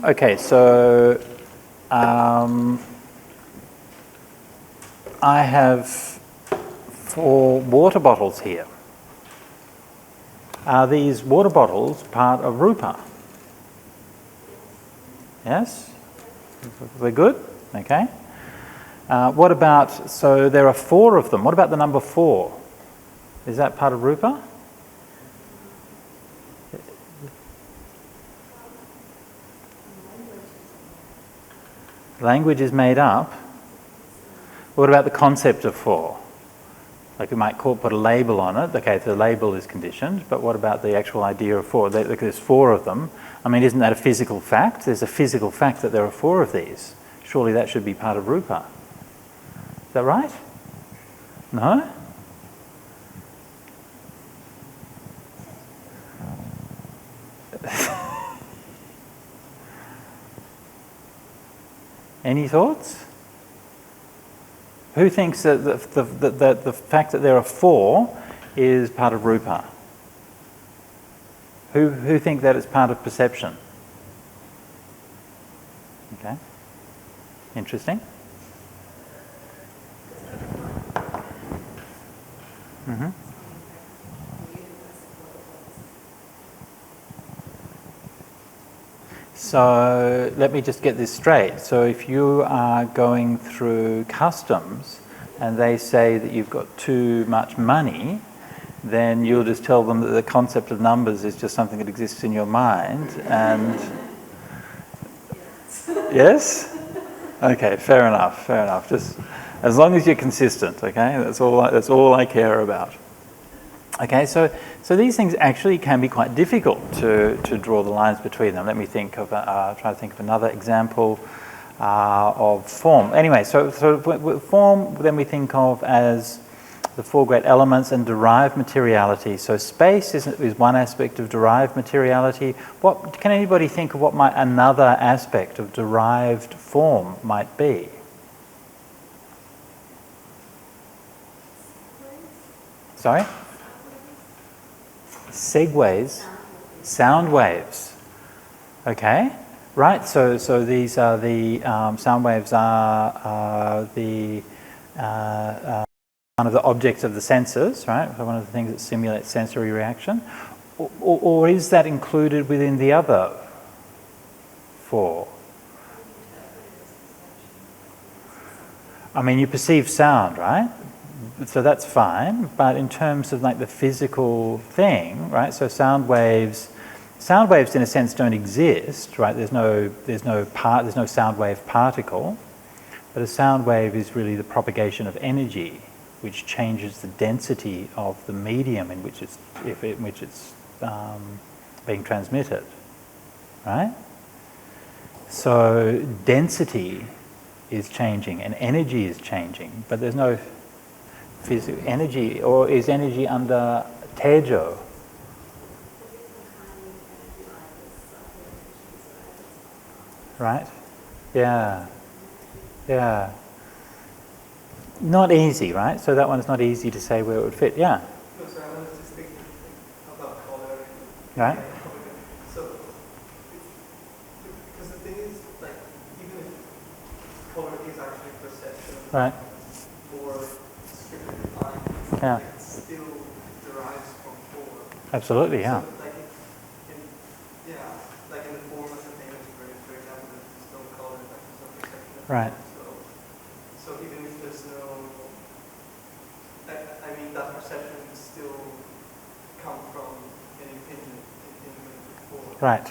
Okay, so I have 4 water bottles here. Are these water bottles part of rupa? Yes? We're good? Okay. What about, so there are 4 of them. What about the number 4? Is that part of rupa? Language is made up. What about the concept of four? Like we might put a label on it. Okay, the label is conditioned, but what about the actual idea of four? There's four of them. I mean, isn't that a physical fact? There's a physical fact that there are four of these. Surely that should be part of rupa. Is that right? No? Any thoughts? Who thinks that the fact that there are four is part of rupa? Who think that it's part of perception? Okay. Interesting. Mm-hmm. So let me just get this straight. So if you are going through customs and they say that you've got too much money, then you'll just tell them that the concept of numbers is just something that exists in your mind. And yes? Okay, fair enough, fair enough. Just as long as you're consistent, okay? That's all I care about. Okay, so these things actually can be quite difficult to draw the lines between them. Let me think of try to think of another example of form. Anyway, so form then we think of as the four great elements and derived materiality. So space is one aspect of derived materiality. What can anybody think of what another aspect of derived form might be? Sorry? Segways, sound waves. Okay, right. So these are the sound waves are the one of the objects of the senses, right? So one of the things that simulates sensory reaction, or is that included within the other four? I mean, you perceive sound, right? So that's fine, but in terms of like the physical thing, right? So sound waves in a sense don't exist, right? There's no sound wave particle, but a sound wave is really the propagation of energy, which changes the density of the medium in which it's being transmitted, right? So density is changing and energy is changing, but there's no physical energy, or is energy under tejo? Right? Yeah. Yeah. Not easy, right? So that one's not easy to say where it would fit. Yeah. No, so I was just thinking about color. Right. So, because the thing is, like, even if color is actually perception, Right. or strictly defined, Yeah. it still derives from form. Absolutely, yeah. So, like in the form of the thing, for example, there's no color, like there's no perception. Right. So even if there's no, I mean, that perception would still come from an opinion before. Right.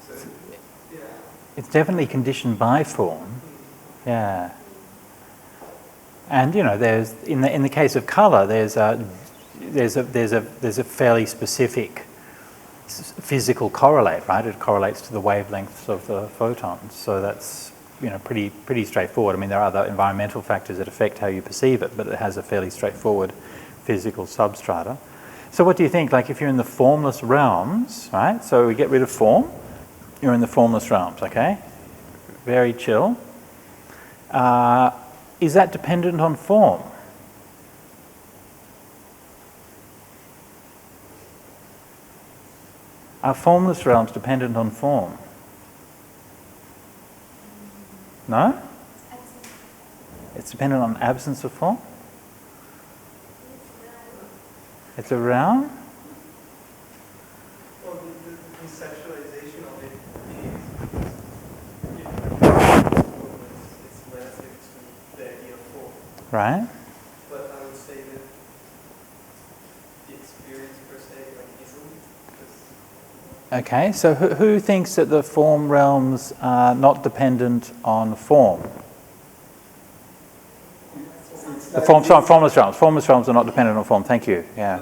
So yeah. It's definitely conditioned by form. Yeah. And there's in the case of color, there's a fairly specific physical correlate, right? It correlates to the wavelengths of the photons. So that's pretty straightforward. I mean, there are other environmental factors that affect how you perceive it, but it has a fairly straightforward physical substrata. So what do you think? Like if you're in the formless realms, right? So we get rid of form. You're in the formless realms, okay? Very chill. Is that dependent on form? Are formless realms dependent on form? No? It's dependent on absence of form? It's a realm? Well, the conceptualization of it is, it's relative to the idea of form. Right? But I would say that the experience per se, like, isn't. Okay, so who thinks that the form realms are not dependent on form? Formless realms. Formless realms are not dependent on form. Thank you. Yeah,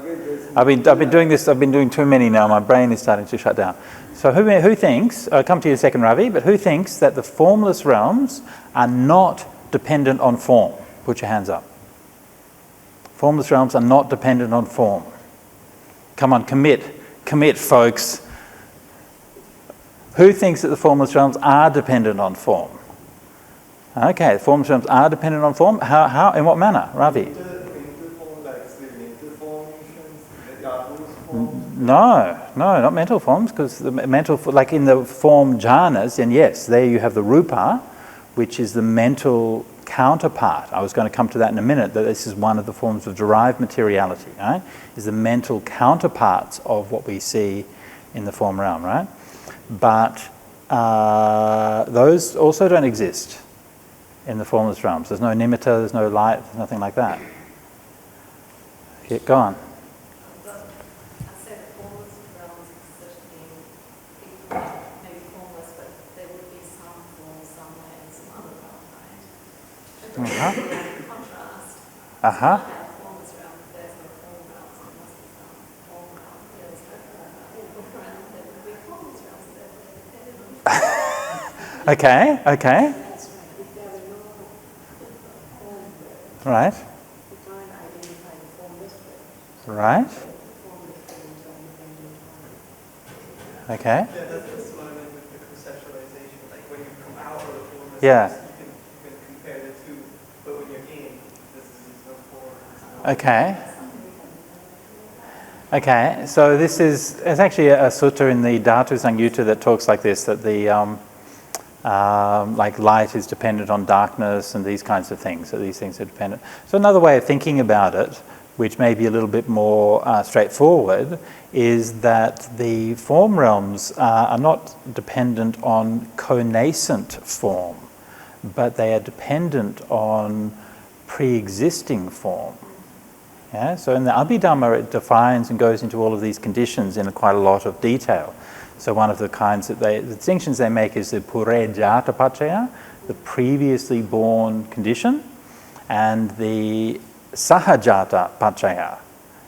I've been doing this. I've been doing too many now. My brain is starting to shut down. So who thinks? I'll come to you in a second, Ravi. But who thinks that the formless realms are not dependent on form? Put your hands up. Formless realms are not dependent on form. Come on, commit, folks. Who thinks that the formless realms are dependent on form? Okay, the formless realms are dependent on form. How? In what manner, Ravi? No, not mental forms, because the mental, like in the form jhanas, and yes, there you have the rupa, which is the mental counterpart. I was going to come to that in a minute, that this is one of the forms of derived materiality, right? Is the mental counterparts of what we see in the form realm, right? But those also don't exist in the formless realms. There's no nimitta, there's no light, there's nothing like that. Okay, go on. Okay. Right. Okay. Yeah, that's what I meant with the conceptualization. Like when you come out of the formless, Yeah. you can compare the two, but when you're in, this is no form. Okay, so there's actually a sutta in the Dhatu Samyutta that talks like this, that the like light is dependent on darkness and these kinds of things, so these things are dependent. So another way of thinking about it, which may be a little bit more straightforward, is that the form realms are not dependent on connascent form, but they are dependent on pre-existing form. Yeah? So in the Abhidhamma it defines and goes into all of these conditions in quite a lot of detail. So one of the kinds that the distinctions they make is the pure jata paccaya, the previously born condition, and the sahajata paccaya,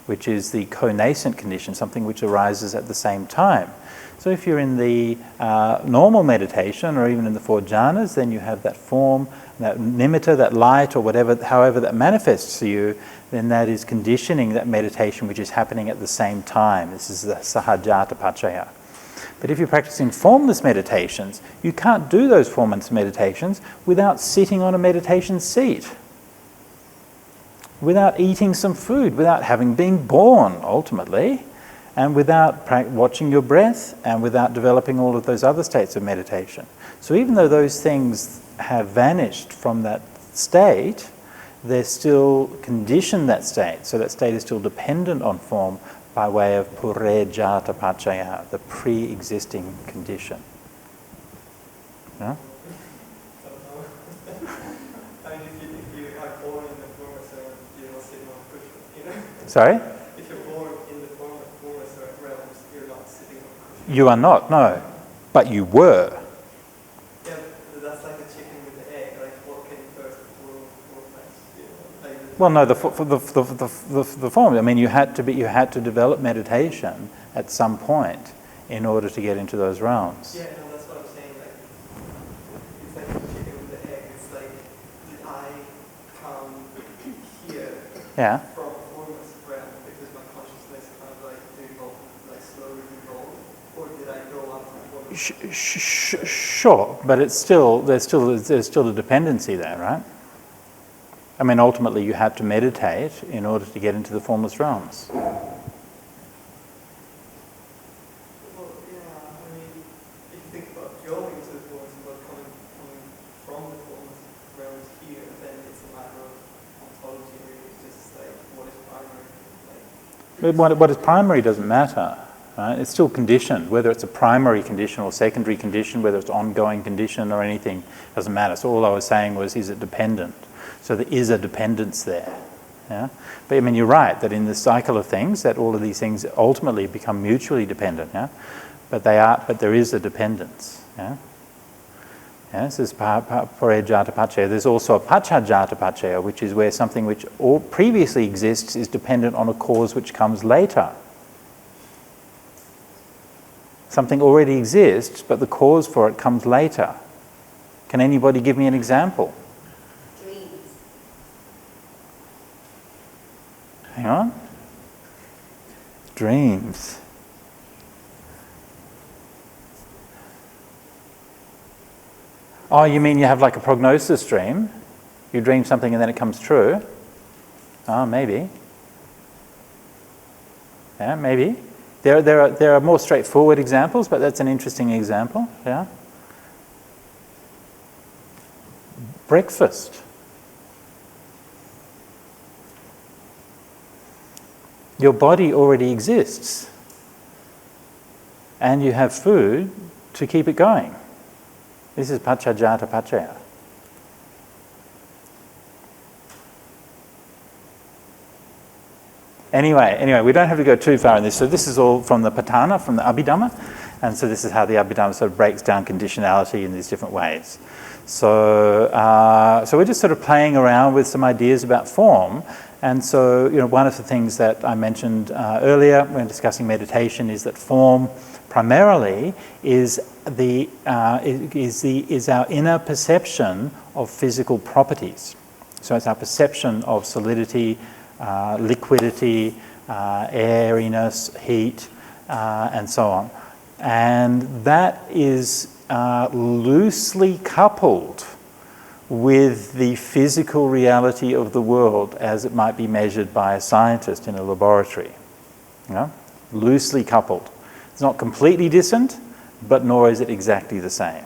which is the connascent condition, something which arises at the same time. So if you're in the normal meditation, or even in the four jhanas, then you have that form, that nimitta, that light, or whatever, however that manifests to you, then that is conditioning that meditation which is happening at the same time. This is the sahajata paccaya. But if you're practicing formless meditations, you can't do those formless meditations without sitting on a meditation seat, without eating some food, without having been born, ultimately, and without watching your breath, and without developing all of those other states of meditation. So even though those things have vanished from that state, they're still conditioned that state. So that state is still dependent on form by way of pure jata paccaya, the pre-existing condition. Yeah? Sorry? If you're born in the formless realms, you're not sitting on a cushion. You are not, no. But you were. Yeah, that's like a chicken with the egg. Like, what came first, formless? Well, no, the form. I mean, you had to develop meditation at some point in order to get into those realms. Yeah, no, that's what I'm saying. Like, it's like a chicken with the egg. It's like, did I come here? Yeah. Sure, but it's there's still a dependency there, right? I mean, ultimately, you have to meditate in order to get into the formless realms. Well, yeah, I mean, if you think about going to the formless, but coming from the formless realms here, then it's a matter of ontology. Really, it's just like what is primary. Like, What is primary doesn't matter. Right? It's still conditioned, whether it's a primary condition or secondary condition, whether it's ongoing condition or anything, doesn't matter. So all I was saying was, is it dependent? So there is a dependence there. Yeah? But I mean, you're right, that in the cycle of things, that all of these things ultimately become mutually dependent. Yeah? but there is a dependence. Yeah? Yeah, this is parejjhata paccaya. There's also a paccajjhata paccaya, which is where something which previously exists is dependent on a cause which comes later. Something already exists, but the cause for it comes later. Can anybody give me an example? Dreams. Hang on. Dreams. Oh, you mean you have like a prognosis dream? You dream something and then it comes true? Oh, maybe. Yeah, maybe. There are more straightforward examples, but that's an interesting example. Yeah. Breakfast. Your body already exists, and you have food to keep it going. This is paccajjhata paccaya. Anyway, we don't have to go too far in this. So this is all from the Patana, from the Abhidhamma, and so this is how the Abhidhamma sort of breaks down conditionality in these different ways. So we're just sort of playing around with some ideas about form. And so, one of the things that I mentioned earlier when discussing meditation is that form primarily is our inner perception of physical properties. So it's our perception of solidity, liquidity, airiness, heat, and so on. And that is loosely coupled with the physical reality of the world as it might be measured by a scientist in a laboratory. Loosely coupled. It's not completely distant, but nor is it exactly the same.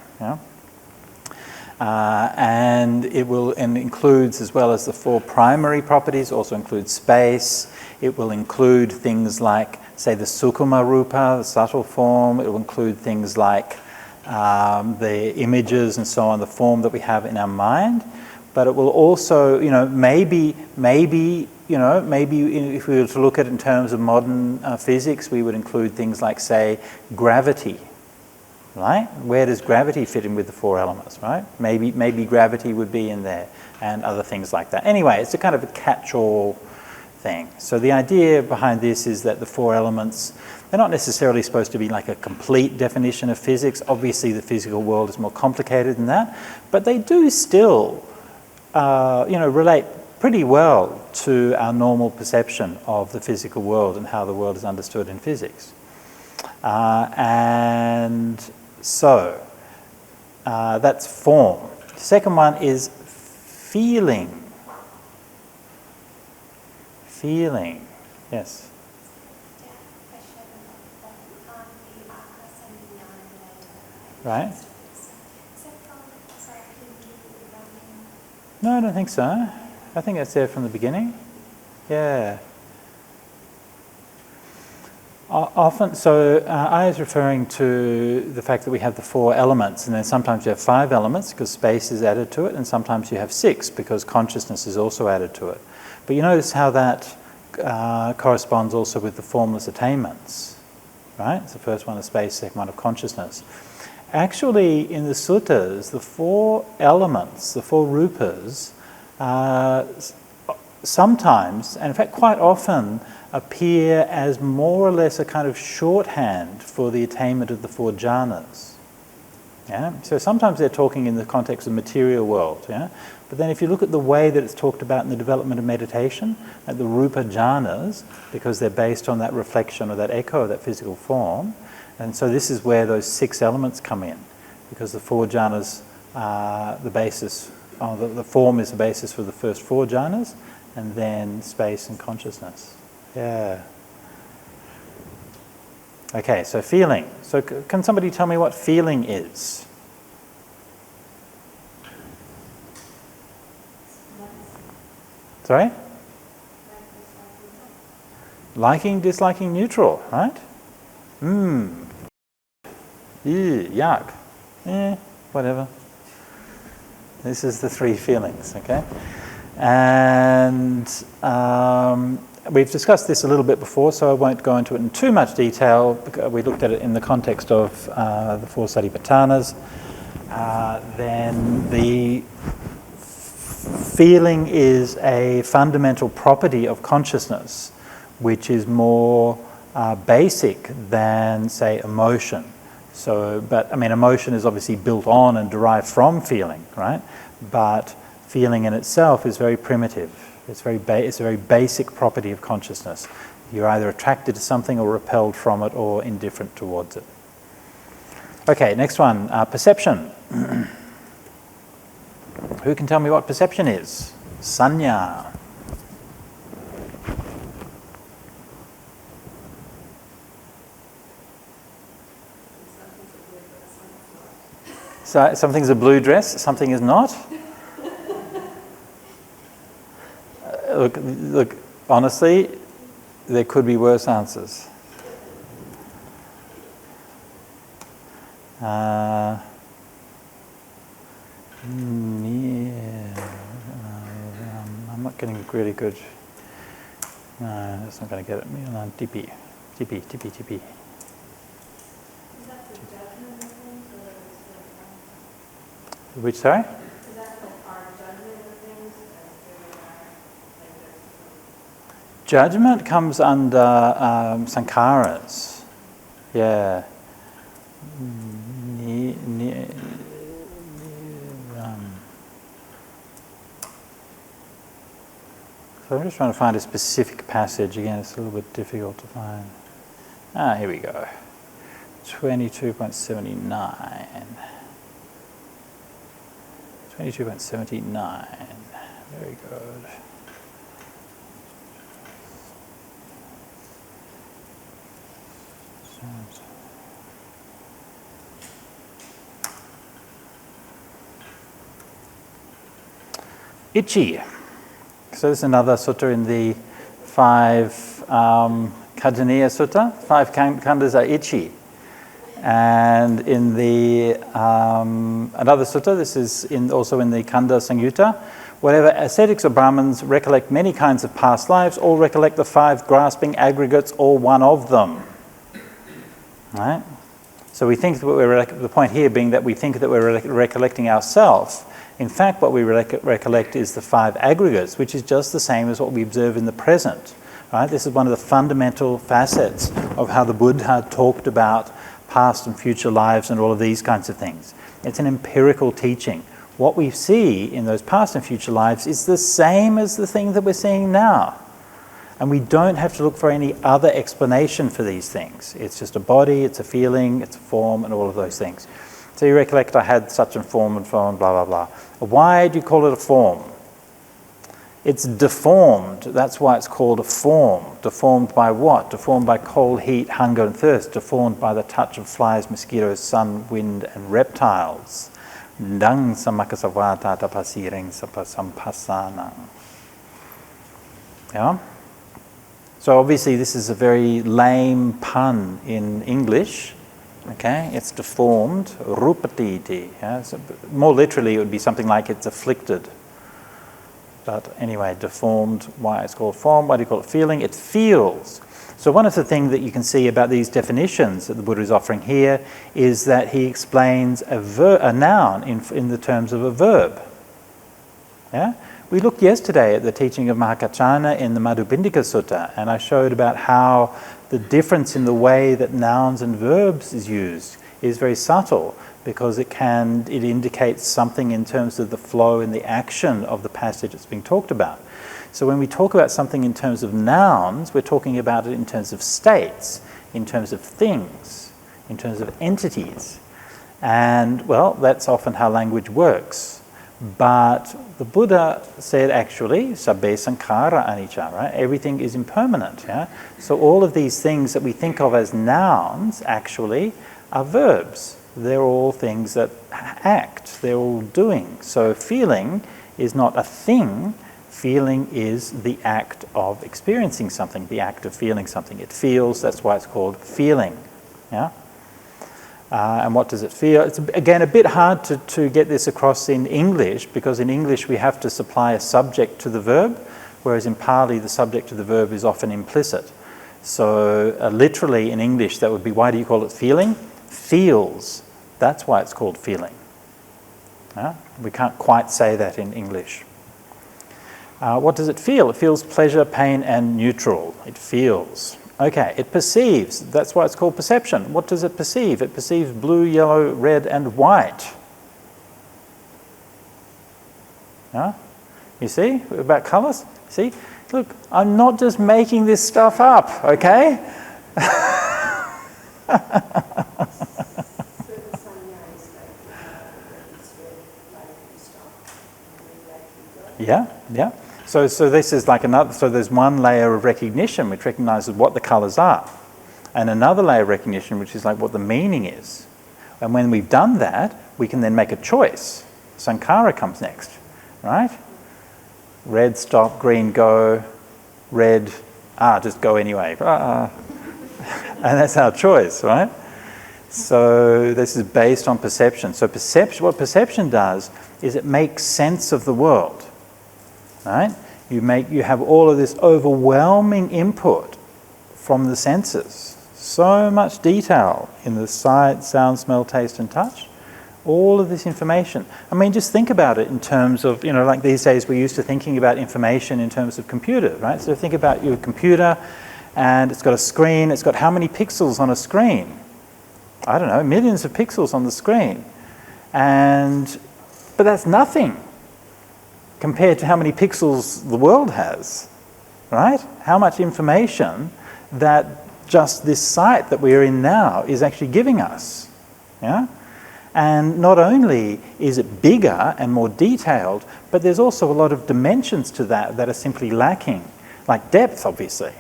And it includes, as well as the four primary properties, also includes space. It will include things like, say, the sukkhuma rupa, the subtle form. It will include things like the images and so on, the form that we have in our mind. But it will also, maybe if we were to look at it in terms of modern physics, we would include things like, say, gravity. Right? Where does gravity fit in with the four elements, right? Maybe gravity would be in there, and other things like that. Anyway, it's a kind of a catch-all thing. So the idea behind this is that the four elements, they're not necessarily supposed to be like a complete definition of physics. Obviously, the physical world is more complicated than that, but they do still, relate pretty well to our normal perception of the physical world and how the world is understood in physics. And so, that's form. The second one is feeling. Feeling, yes. Right? No, I don't think so. I think that's there from the beginning. Yeah. Often, so I was referring to the fact that we have the four elements, and then sometimes you have 5 elements because space is added to it, and sometimes you have 6 because consciousness is also added to it. But you notice how that corresponds also with the formless attainments, right? So the first one is space, second one of consciousness. Actually, in the suttas, the 4 elements, the 4 rupas, sometimes, and in fact quite often, appear as more or less a kind of shorthand for the attainment of the 4 jhanas. Yeah? So sometimes they're talking in the context of the material world. Yeah? But then if you look at the way that it's talked about in the development of meditation, at the rupa jhanas, because they're based on that reflection or that echo of that physical form, and so this is where those 6 elements come in, because the 4 jhanas are the basis, the form is the basis for the first 4 jhanas, and then space and consciousness. Yeah. Okay, so feeling. So can somebody tell me what feeling is? Sorry? Liking, disliking, neutral, right? Yuck. Whatever. This is the 3 feelings, okay? And we've discussed this a little bit before, so I won't go into it in too much detail. We looked at it in the context of the four satipatthanas. Then the feeling is a fundamental property of consciousness, which is more basic than, say, emotion. So, but I mean, emotion is obviously built on and derived from feeling, right? But feeling in itself is very primitive. It's a very basic property of consciousness. You're either attracted to something or repelled from it or indifferent towards it. Okay, next one, perception. Who can tell me what perception is? Sanya. So something's a blue dress, something is not? Look, honestly, there could be worse answers. I'm not getting really good. No, that's not going to get it. Tipi. Which, sorry? Is that like our judgment of things? Judgment comes under sankharas. Yeah. So I'm just trying to find a specific passage. Again, it's a little bit difficult to find. Here we go. 22.79. 22.79. Very good. Ichi. So this is another sutta in the 5 Kajaniya Sutta. 5 khandhas are ichi. And in the another sutta, this is also in the Khandha Samyutta, whatever ascetics or Brahmins recollect many kinds of past lives, all recollect the 5 grasping aggregates, or one of them. Right? So we think that the point here being that we think that we're recollecting ourselves. In fact, what we recollect is the 5 aggregates, which is just the same as what we observe in the present. Right? This is one of the fundamental facets of how the Buddha talked about past and future lives and all of these kinds of things. It's an empirical teaching. What we see in those past and future lives is the same as the thing that we're seeing now. And we don't have to look for any other explanation for these things. It's just a body, it's a feeling, it's a form, and all of those things. So you recollect I had such a form, blah, blah, blah. Why do you call it a form? It's deformed. That's why it's called a form. Deformed by what? Deformed by cold, heat, hunger, and thirst. Deformed by the touch of flies, mosquitoes, sun, wind, and reptiles. Dang samakasavata tapasireng sampasanang. Yeah? So obviously this is a very lame pun in English. Okay, it's deformed, rupatiti. Yeah? So more literally, it would be something like it's afflicted. But anyway, deformed, why it's called form, why do you call it feeling? It feels. So one of the things that you can see about these definitions that the Buddha is offering here is that he explains a noun in the terms of a verb. Yeah? We looked yesterday at the teaching of Mahakaccana in the Madhupindika Sutta, and I showed about how the difference in the way that nouns and verbs is used is very subtle, because it indicates something in terms of the flow and the action of the passage that's being talked about. So when we talk about something in terms of nouns, we're talking about it in terms of states, in terms of things, in terms of entities. And, well, that's often how language works. But the Buddha said, actually, sabbe sankhara anicca, right? Everything is impermanent, yeah? So all of these things that we think of as nouns, actually, are verbs. They're all things that act. They're all doing. So feeling is not a thing. Feeling is the act of experiencing something, the act of feeling something. It feels, that's why it's called feeling, yeah? And what does it feel? It's, again, a bit hard to get this across in English, because in English we have to supply a subject to the verb, whereas in Pali the subject of the verb is often implicit. So literally in English that would be, why do you call it feeling? Feels. That's why it's called feeling. We can't quite say that in English. What does it feel? It feels pleasure, pain, and neutral. It feels. Okay, it perceives. That's why it's called perception. What does it perceive? It perceives blue, yellow, red, and white. You see, about colours? See? Look, I'm not just making this stuff up, okay? Yeah. So this is like another, so there's one layer of recognition which recognises what the colours are, and another layer of recognition which is like what the meaning is. And when we've done that, we can then make a choice. Sankhara comes next, right? Red, stop, green, go, red, just go anyway. And that's our choice, right? So this is based on perception. So what perception does is it makes sense of the world. Right? You have all of this overwhelming input from the senses. So much detail in the sight, sound, smell, taste, and touch. All of this information. I mean, just think about it in terms of, like these days we're used to thinking about information in terms of computer, right? So think about your computer and it's got a screen. It's got how many pixels on a screen? I don't know, millions of pixels on the screen. But that's nothing compared to how many pixels the world has, right? How much information that just this site that we're in now is actually giving us, yeah? And not only is it bigger and more detailed, but there's also a lot of dimensions to that are simply lacking, like depth, obviously,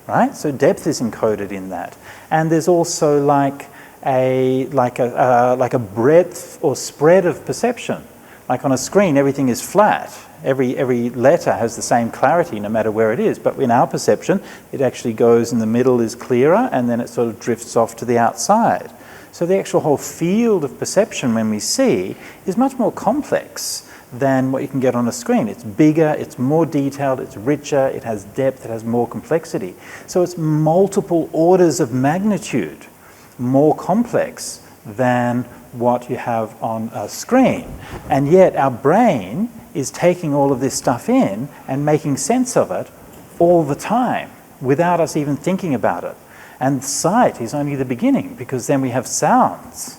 right? So depth is encoded in that. And there's also like a breadth or spread of perception. Like on a screen, everything is flat. Every letter has the same clarity no matter where it is. But in our perception, it actually goes in the middle is clearer and then it sort of drifts off to the outside. So the actual whole field of perception when we see is much more complex than what you can get on a screen. It's bigger, it's more detailed, it's richer, it has depth, it has more complexity. So it's multiple orders of magnitude more complex than what you have on a screen. And yet our brain is taking all of this stuff in and making sense of it all the time without us even thinking about it. And sight is only the beginning, because then we have sounds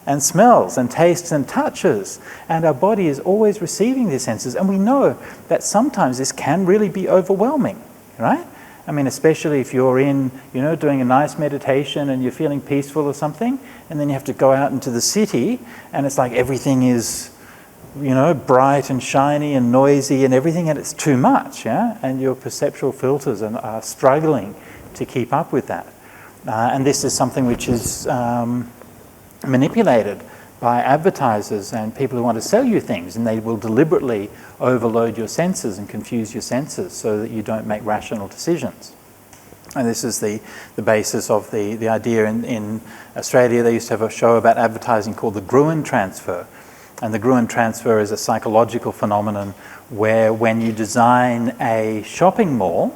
and smells and tastes and touches, and our body is always receiving these senses, and we know that sometimes this can really be overwhelming, right? I mean, especially if you're in, doing a nice meditation and you're feeling peaceful or something, and then you have to go out into the city and it's like everything is, bright and shiny and noisy and everything, and it's too much, yeah? And your perceptual filters are struggling to keep up with that. And this is something which is manipulated by advertisers and people who want to sell you things, and they will deliberately overload your senses and confuse your senses so that you don't make rational decisions. And this is the basis of the idea. In Australia, they used to have a show about advertising called the Gruen transfer. And the Gruen transfer is a psychological phenomenon where when you design a shopping mall,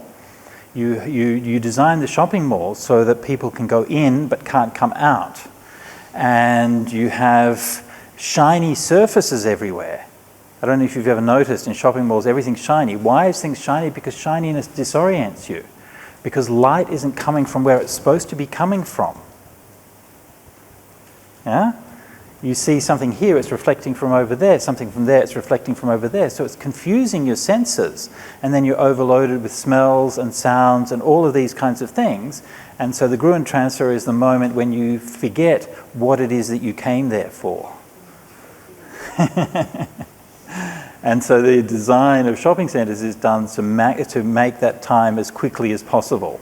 you design the shopping mall so that people can go in but can't come out. And you have shiny surfaces everywhere. I don't know if you've ever noticed in shopping malls, everything's shiny. Why is things shiny? Because shininess disorients you. Because light isn't coming from where it's supposed to be coming from. Yeah? You see something here, it's reflecting from over there. Something from there, it's reflecting from over there. So it's confusing your senses. And then you're overloaded with smells and sounds and all of these kinds of things. And so the Gruen transfer is the moment when you forget what it is that you came there for. And so the design of shopping centres is done to make that time as quickly as possible.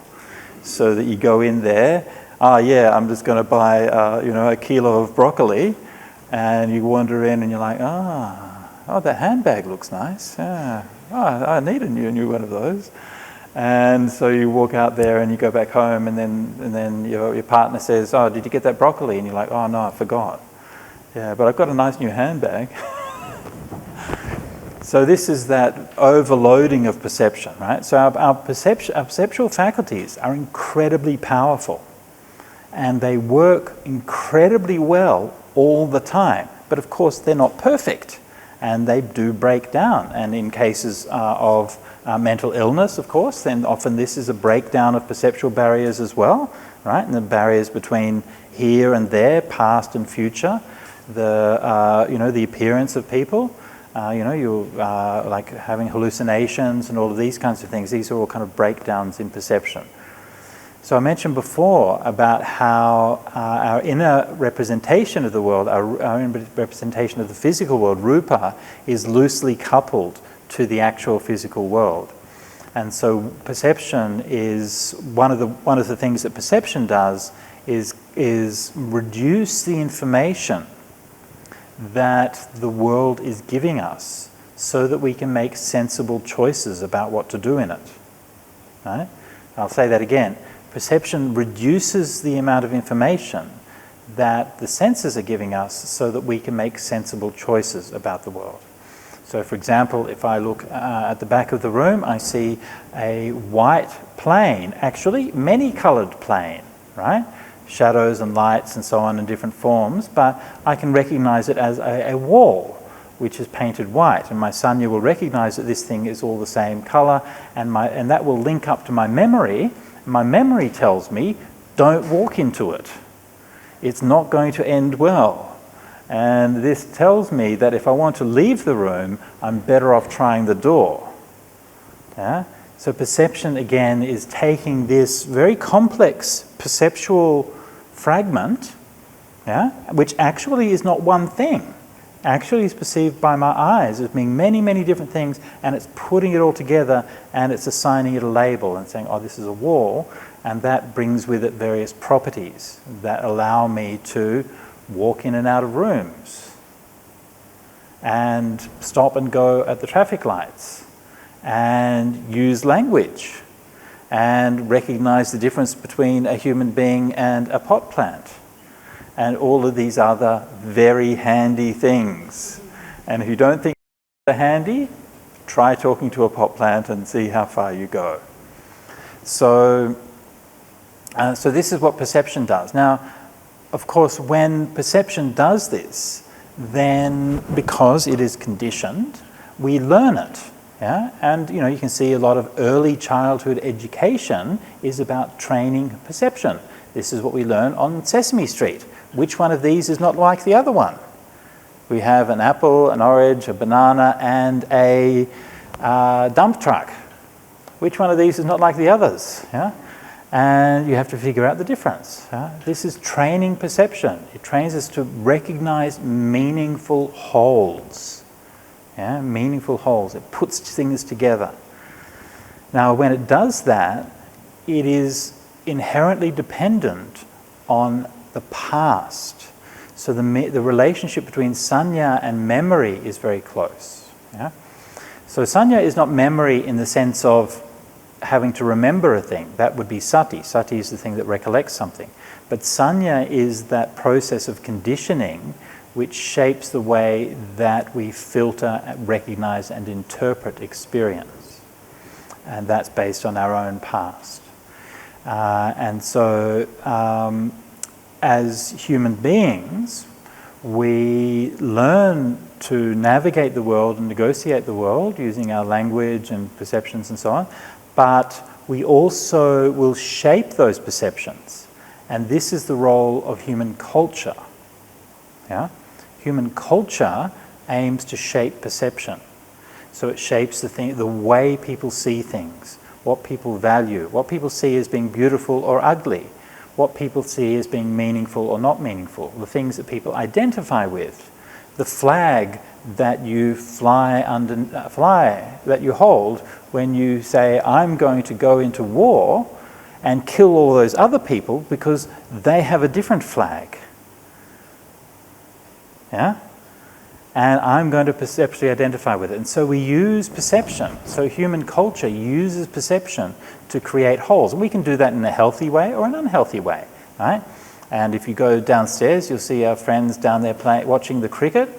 So that you go in there, I'm just going to buy a kilo of broccoli, and you wander in and you're like, that handbag looks nice. Yeah. I need a new one of those. And so you walk out there and you go back home, and then your partner says, did you get that broccoli? And you're like, no, I forgot. Yeah, but I've got a nice new handbag. So this is that overloading of perception, right? So our perceptual faculties are incredibly powerful, and they work incredibly well all the time. But of course, they're not perfect, and they do break down. And in cases of mental illness, of course, then often this is a breakdown of perceptual barriers as well, right? And the barriers between here and there, past and future, the appearance of people. You're like having hallucinations and all of these kinds of things. These are all kind of breakdowns in perception. So I mentioned before about how our inner representation of the world, our inner representation of the physical world, rupa, is loosely coupled to the actual physical world. And so perception is one of the things that perception does is reduce the information that the world is giving us so that we can make sensible choices about what to do in it. Right? I'll say that again. Perception reduces the amount of information that the senses are giving us so that we can make sensible choices about the world. So for example, if I look at the back of the room, I see a white plane, actually many-coloured plane, right? Shadows and lights and so on in different forms, but I can recognize it as a wall which is painted white, and my sanya will recognize that this thing is all the same color, and that will link up to my memory. My memory tells me, don't walk into it. It's not going to end well. And this tells me that if I want to leave the room, I'm better off trying the door. Yeah? So perception, again, is taking this very complex perceptual fragment, yeah, which actually is not one thing. Actually is perceived by my eyes as being many, many different things, and it's putting it all together and it's assigning it a label and saying, oh, this is a wall, and that brings with it various properties that allow me to walk in and out of rooms and stop and go at the traffic lights and use language and recognize the difference between a human being and a pot plant and all of these other very handy things. And if you don't think they're handy, try talking to a pot plant and see how far you go. So this is what perception does. Now, of course, when perception does this, then because it is conditioned, we learn it. Yeah? And you can see a lot of early childhood education is about training perception. This is what we learn on Sesame Street. Which one of these is not like the other one? We have an apple, an orange, a banana, and a dump truck. Which one of these is not like the others? Yeah? And you have to figure out the difference. Yeah? This is training perception. It trains us to recognize meaningful wholes. Yeah, meaningful wholes. It puts things together. Now, when it does that, it is inherently dependent on the past. So the relationship between sanya and memory is very close. Yeah? So sanya is not memory in the sense of having to remember a thing. That would be sati. Sati is the thing that recollects something. But sanya is that process of conditioning which shapes the way that we filter, recognize, and interpret experience. And that's based on our own past. And so, as human beings, we learn to navigate the world and negotiate the world using our language and perceptions and so on, but we also will shape those perceptions. And this is the role of human culture. Yeah? Human culture aims to shape perception. So it shapes the way people see things, what people value, what people see as being beautiful or ugly, what people see as being meaningful or not meaningful, the things that people identify with, the flag that you that you hold when you say, I'm going to go into war and kill all those other people because they have a different flag. Yeah? And I'm going to perceptually identify with it. And so we use perception. So human culture uses perception to create wholes. And we can do that in a healthy way or an unhealthy way, right? And if you go downstairs, you'll see our friends down there watching the cricket.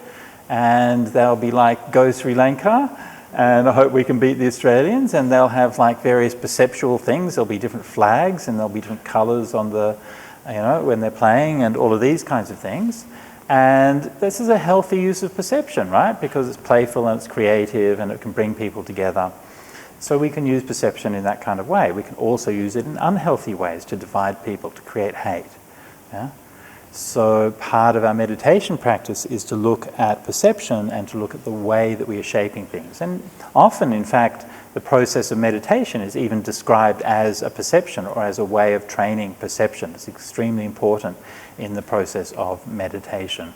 and they'll be like, go Sri Lanka, and I hope we can beat the Australians, and they'll have like various perceptual things. There'll be different flags, and there'll be different colours on the, when they're playing, and all of these kinds of things. And this is a healthy use of perception, right? Because it's playful and it's creative and it can bring people together. So we can use perception in that kind of way. We can also use it in unhealthy ways to divide people, to create hate. Yeah? So part of our meditation practice is to look at perception and to look at the way that we are shaping things. And often, in fact, the process of meditation is even described as a perception or as a way of training perception. It's extremely important in the process of meditation.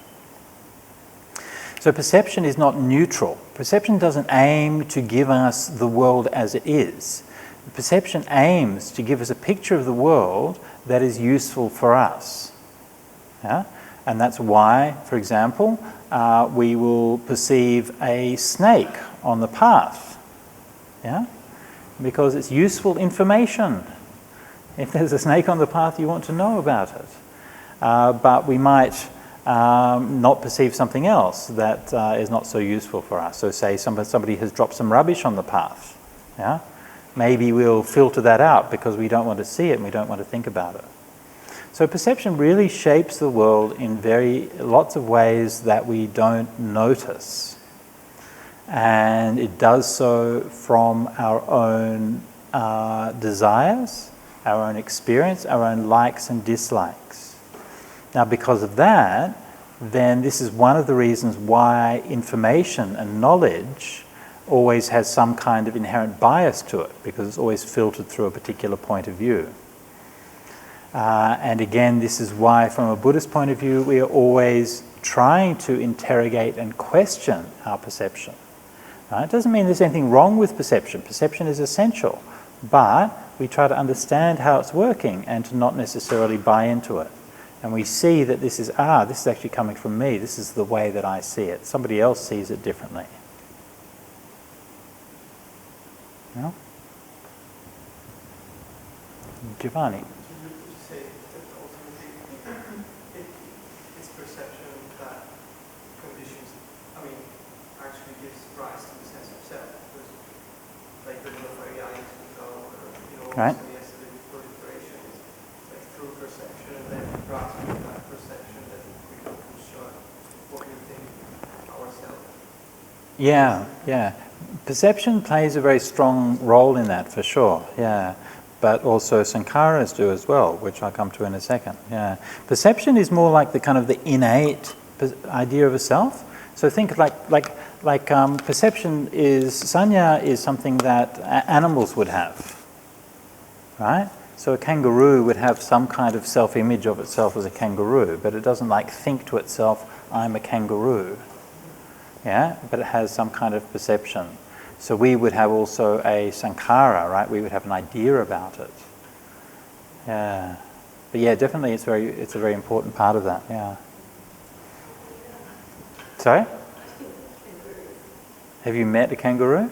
So perception is not neutral. Perception doesn't aim to give us the world as it is. Perception aims to give us a picture of the world that is useful for us. Yeah? And that's why, for example, we will perceive a snake on the path. Yeah? Because it's useful information. If there's a snake on the path, you want to know about it. But we might not perceive something else that is not so useful for us. So say somebody has dropped some rubbish on the path. Yeah? Maybe we'll filter that out because we don't want to see it and we don't want to think about it. So perception really shapes the world in lots of ways that we don't notice. And it does so from our own desires, our own experience, our own likes and dislikes. Now, because of that, then this is one of the reasons why information and knowledge always has some kind of inherent bias to it, because it's always filtered through a particular point of view. And again, this is why, from a Buddhist point of view, we are always trying to interrogate and question our perception. Right? It doesn't mean there's anything wrong with perception. Perception is essential, but we try to understand how it's working and to not necessarily buy into it. And we see that this is actually coming from me. This is the way that I see it. Somebody else sees it differently. No? Giovanni. It's perception that conditions, actually gives rise to the sense of self. Because, like the reality Right. yesterday with proliferation, it's like through perception and then grasping that perception that we can construct what we think ourselves. Yeah. Perception plays a very strong role in that, for sure. Yeah. But also sankharas do as well, which I'll come to in a second. Yeah. Perception is more like the kind of the innate idea of a self. So think like perception is, sanya is something that animals would have, right? So a kangaroo would have some kind of self-image of itself as a kangaroo, but it doesn't think to itself, I'm a kangaroo. Yeah, but it has some kind of perception. So we would have also a sankhara, right? We would have an idea about it. Yeah. But yeah, definitely it's a very important part of that, yeah. Sorry? Have you met a kangaroo?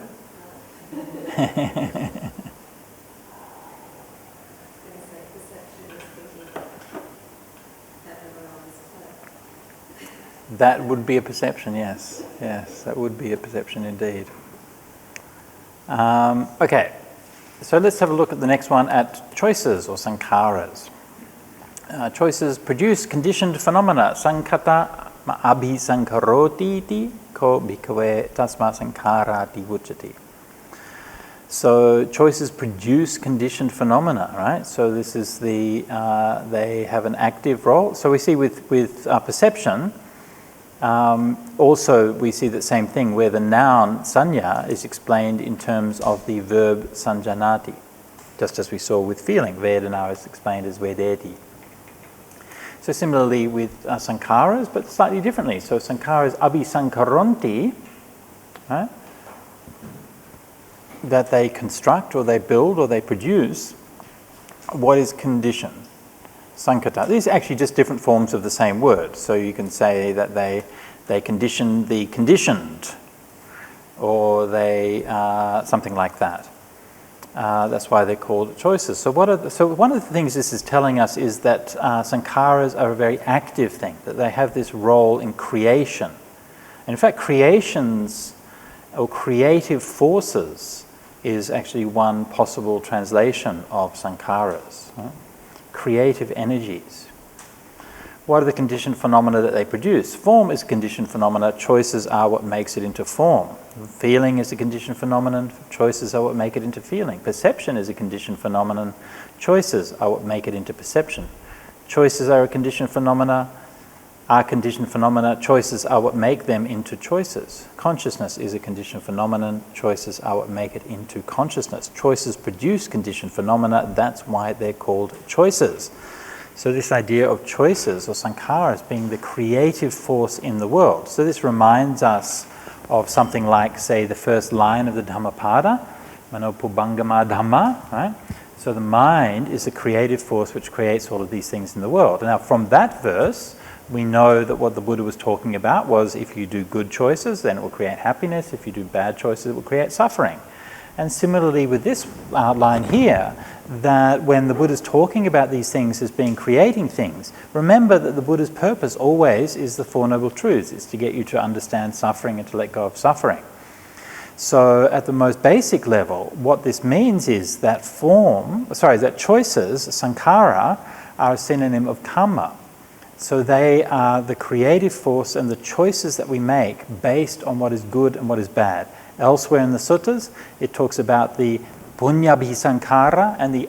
That would be a perception, yes. Yes, that would be a perception indeed. Okay, so let's have a look at the next one at choices or sankharas. Choices produce conditioned phenomena. Sankhata abhisankharoti iti ko bhikkhave tasma sankharati vucchati. So choices produce conditioned phenomena, right? So this is they have an active role. So we see with perception, also we see the same thing where the noun sanya is explained in terms of the verb sanjanati, just as we saw with feeling. Vedana is explained as vedeti. So similarly with sankharas, but slightly differently. So sankharas abhisankharonti, right? That they construct or they build or they produce what is conditioned. Sankhata. These are actually just different forms of the same word. So you can say that they condition the conditioned, or they something like that. That's why they're called choices. So one of the things this is telling us is that sankharas are a very active thing, that they have this role in creation And in fact, creations or creative forces is actually one possible translation of sankharas. Right? Creative energies. What are the conditioned phenomena that they produce? Form is conditioned phenomena. Choices are what makes it into form. Feeling is a conditioned phenomenon. Choices are what make it into feeling. Perception is a conditioned phenomenon. Choices are what make it into perception. Choices are a conditioned phenomena. Are conditioned phenomena. Choices are what make them into choices. Consciousness is a conditioned phenomenon. Choices are what make it into consciousness. Choices produce conditioned phenomena. That's why they're called choices. So this idea of choices or sankharas being the creative force in the world. So this reminds us of something like, say, the first line of the Dhammapada, Manopubangama Dhamma, right? So the mind is a creative force which creates all of these things in the world. Now from that verse, we know that what the Buddha was talking about was if you do good choices, then it will create happiness. If you do bad choices, it will create suffering. And similarly with this line here, that when the Buddha's talking about these things as being creating things, remember that the Buddha's purpose always is the Four Noble Truths. It's to get you to understand suffering and to let go of suffering. So at the most basic level, what this means is that choices, sankhara, are a synonym of karma. So they are the creative force and the choices that we make based on what is good and what is bad. Elsewhere in the suttas, it talks about the punyabhisankhara and the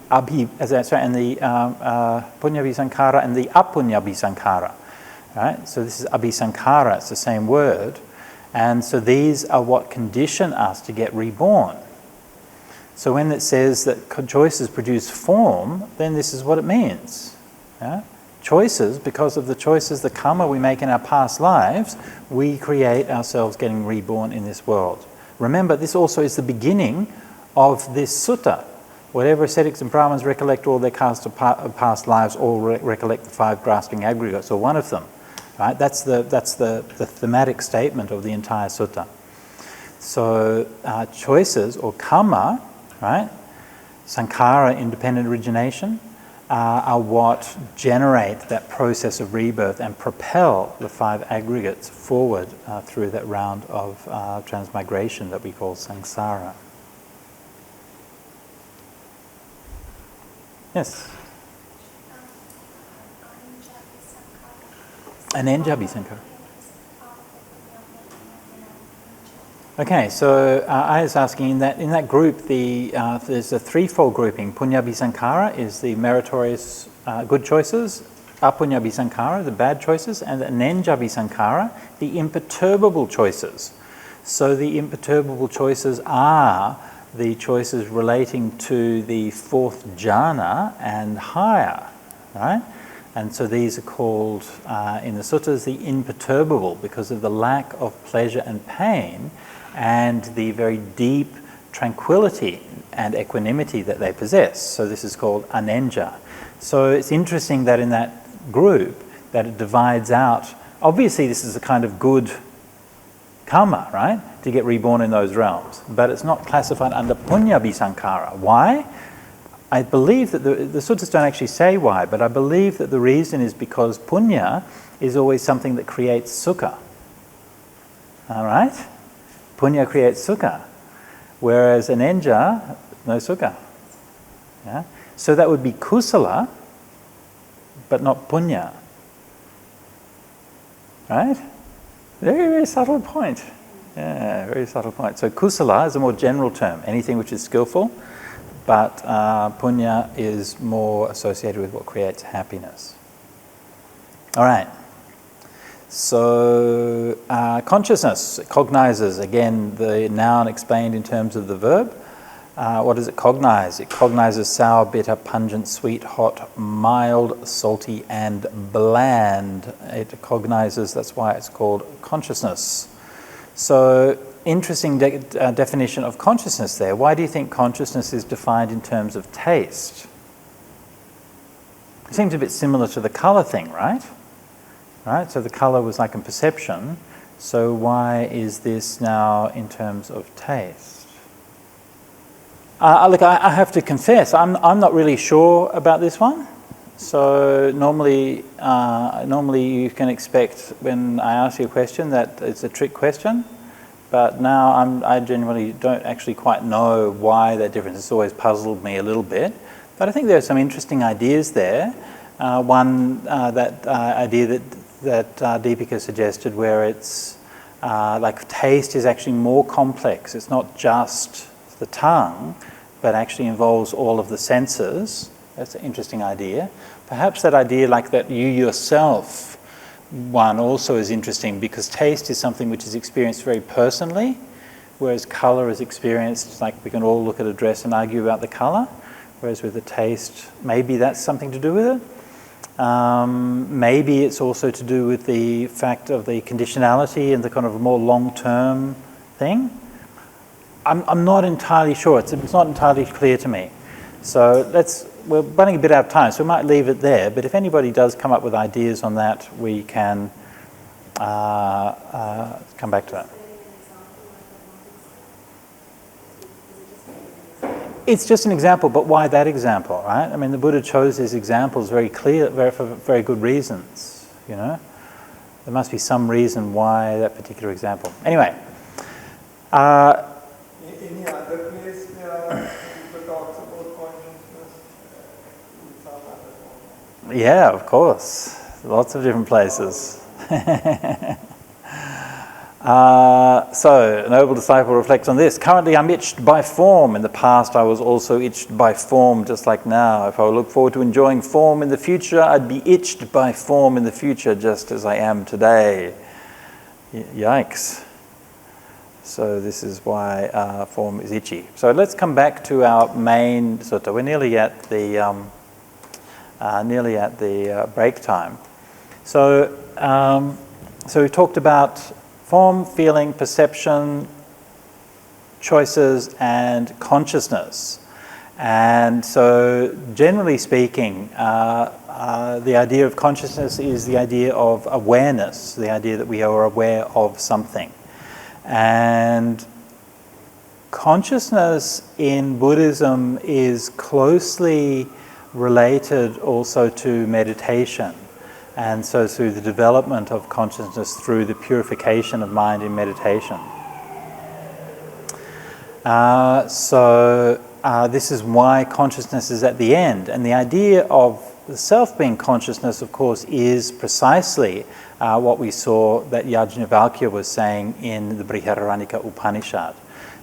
punyabhisankhara and the apunyabhisankhara. Right? So this is abhisankhara, it's the same word. And so these are what condition us to get reborn. So when it says that choices produce form, then this is what it means. Yeah? Choices, because of the choices, the karma we make in our past lives, we create ourselves getting reborn in this world. Remember, this also is the beginning of this sutta. Whatever ascetics and brahmins recollect all their past lives, all recollect the 5 grasping aggregates, or one of them. Right? That's the thematic statement of the entire sutta. So choices or karma, right? Sankhara, independent origination, are what generate that process of rebirth and propel the 5 aggregates forward through that round of transmigration that we call samsara. Yes? Anenjabi sankhara. Okay, so I was asking in that group, there's a threefold grouping. Punyabhisankhara is the meritorious good choices, apunyabhisankhara, the bad choices, and anenjabhisankhara, the imperturbable choices. So the imperturbable choices are the choices relating to the 4th jhana and higher, right? And so these are called, in the suttas, the imperturbable because of the lack of pleasure and pain and the very deep tranquility and equanimity that they possess. So this is called anenja. So it's interesting that in that group that it divides out. Obviously this is a kind of good karma, right? To get reborn in those realms. But it's not classified under punyabhisankhara. Why? I believe that the suttas don't actually say why, but I believe that the reason is because punya is always something that creates sukha. All right? Punya creates sukha, whereas anenja, no sukha. Yeah? So that would be kusala, but not punya. Right? Very, very subtle point. Yeah, very subtle point. So kusala is a more general term, anything which is skillful, but punya is more associated with what creates happiness. All right. So consciousness cognizes, again, the noun explained in terms of the verb. What does it cognize? It cognizes sour, bitter, pungent, sweet, hot, mild, salty, and bland. It cognizes, that's why it's called consciousness. So interesting definition of consciousness there. Why do you think consciousness is defined in terms of taste? It seems a bit similar to the color thing, right? Right? So the color was like a perception. So why is this now in terms of taste? Look, I have to confess, I'm not really sure about this one. So normally you can expect when I ask you a question that it's a trick question, but now I genuinely don't actually quite know why that difference. It's always puzzled me a little bit, but I think there are some interesting ideas there. One that idea that Deepika suggested, where it's like taste is actually more complex. It's not just the tongue, but actually involves all of the senses. That's an interesting idea. Perhaps that idea like that you yourself one also is interesting, because taste is something which is experienced very personally, whereas colour is experienced, like we can all look at a dress and argue about the colour, whereas with the taste, maybe that's something to do with it. Maybe it's also to do with the fact of the conditionality and the kind of more long-term thing. I'm not entirely sure. It's not entirely clear to me. So we're running a bit out of time, so we might leave it there. But if anybody does come up with ideas on that, we can come back to that. It's just an example, but why that example, right? I mean, the Buddha chose his examples very clear, for very good reasons, you know? There must be some reason why that particular example. Anyway. Any other place where people talks about consciousness? Yeah, of course. Lots of different places. So, a noble disciple reflects on this. Currently I'm itched by form. In the past I was also itched by form, just like now. If I look forward to enjoying form in the future, I'd be itched by form in the future, just as I am today. Yikes. So this is why form is itchy. So let's come back to our main sutta. We're nearly at the break time. So we talked about form, feeling, perception, choices, and consciousness. And so, generally speaking, the idea of consciousness is the idea of awareness, the idea that we are aware of something. And consciousness in Buddhism is closely related also to meditation. And so through the development of consciousness, through the purification of mind in meditation. This is why consciousness is at the end. And the idea of the self being consciousness, of course, is precisely what we saw that Yajnavalkya was saying in the Brihadaranyaka Upanishad.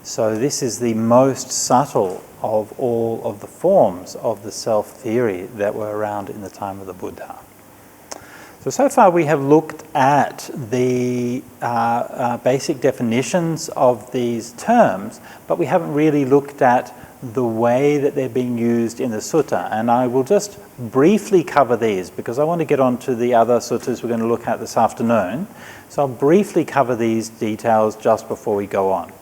So this is the most subtle of all of the forms of the self theory that were around in the time of the Buddha. So far we have looked at the basic definitions of these terms, but we haven't really looked at the way that they're being used in the sutta. And I will just briefly cover these, because I want to get on to the other suttas we're going to look at this afternoon. So I'll briefly cover these details just before we go on.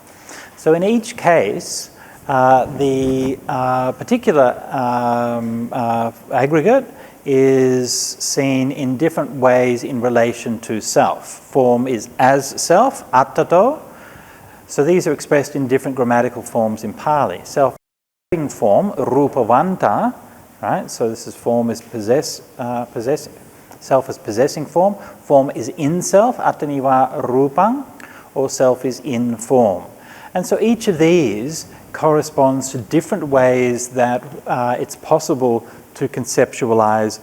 So in each case, the particular aggregate is seen in different ways in relation to self. Form is as self, attato. So these are expressed in different grammatical forms in Pali. Self form, rupavanta, right? So this is form is self is possessing form. Form is in self, attaniva rupang, or self is in form. And so each of these corresponds to different ways that it's possible to conceptualize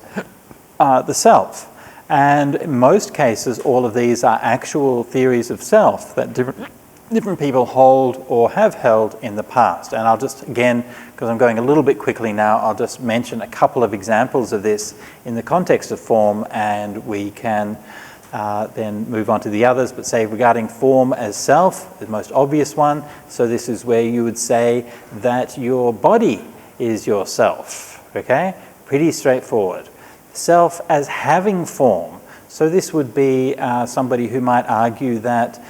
the self. And in most cases, all of these are actual theories of self that different people hold or have held in the past. And I'll just, again, because I'm going a little bit quickly now, I'll just mention a couple of examples of this in the context of form, and we can then move on to the others. But say regarding form as self, the most obvious one. So this is where you would say that your body is yourself. Okay, pretty straightforward. Self as having form. So this would be somebody who might argue that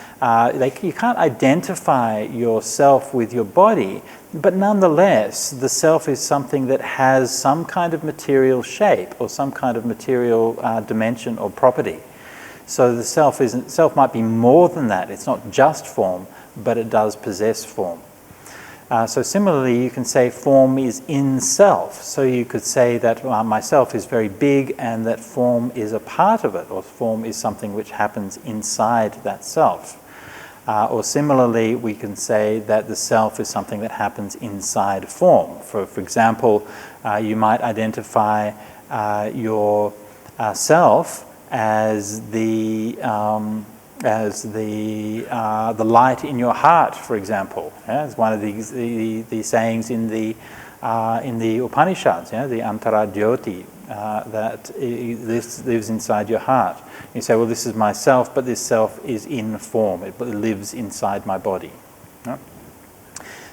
you can't identify yourself with your body, but nonetheless, the self is something that has some kind of material shape or some kind of material dimension or property. So the self might be more than that. It's not just form, but it does possess form. So similarly, you can say form is in self. So you could say that myself is very big and that form is a part of it, or form is something which happens inside that self. Or similarly, we can say that the self is something that happens inside form. For example, you might identify your self as the light in your heart, for example. Yeah? It's one of the sayings in the Upanishads, yeah? The Antara Jyoti, that this lives inside your heart. You say, well, this is myself, but this self is in form. It lives inside my body. Yeah?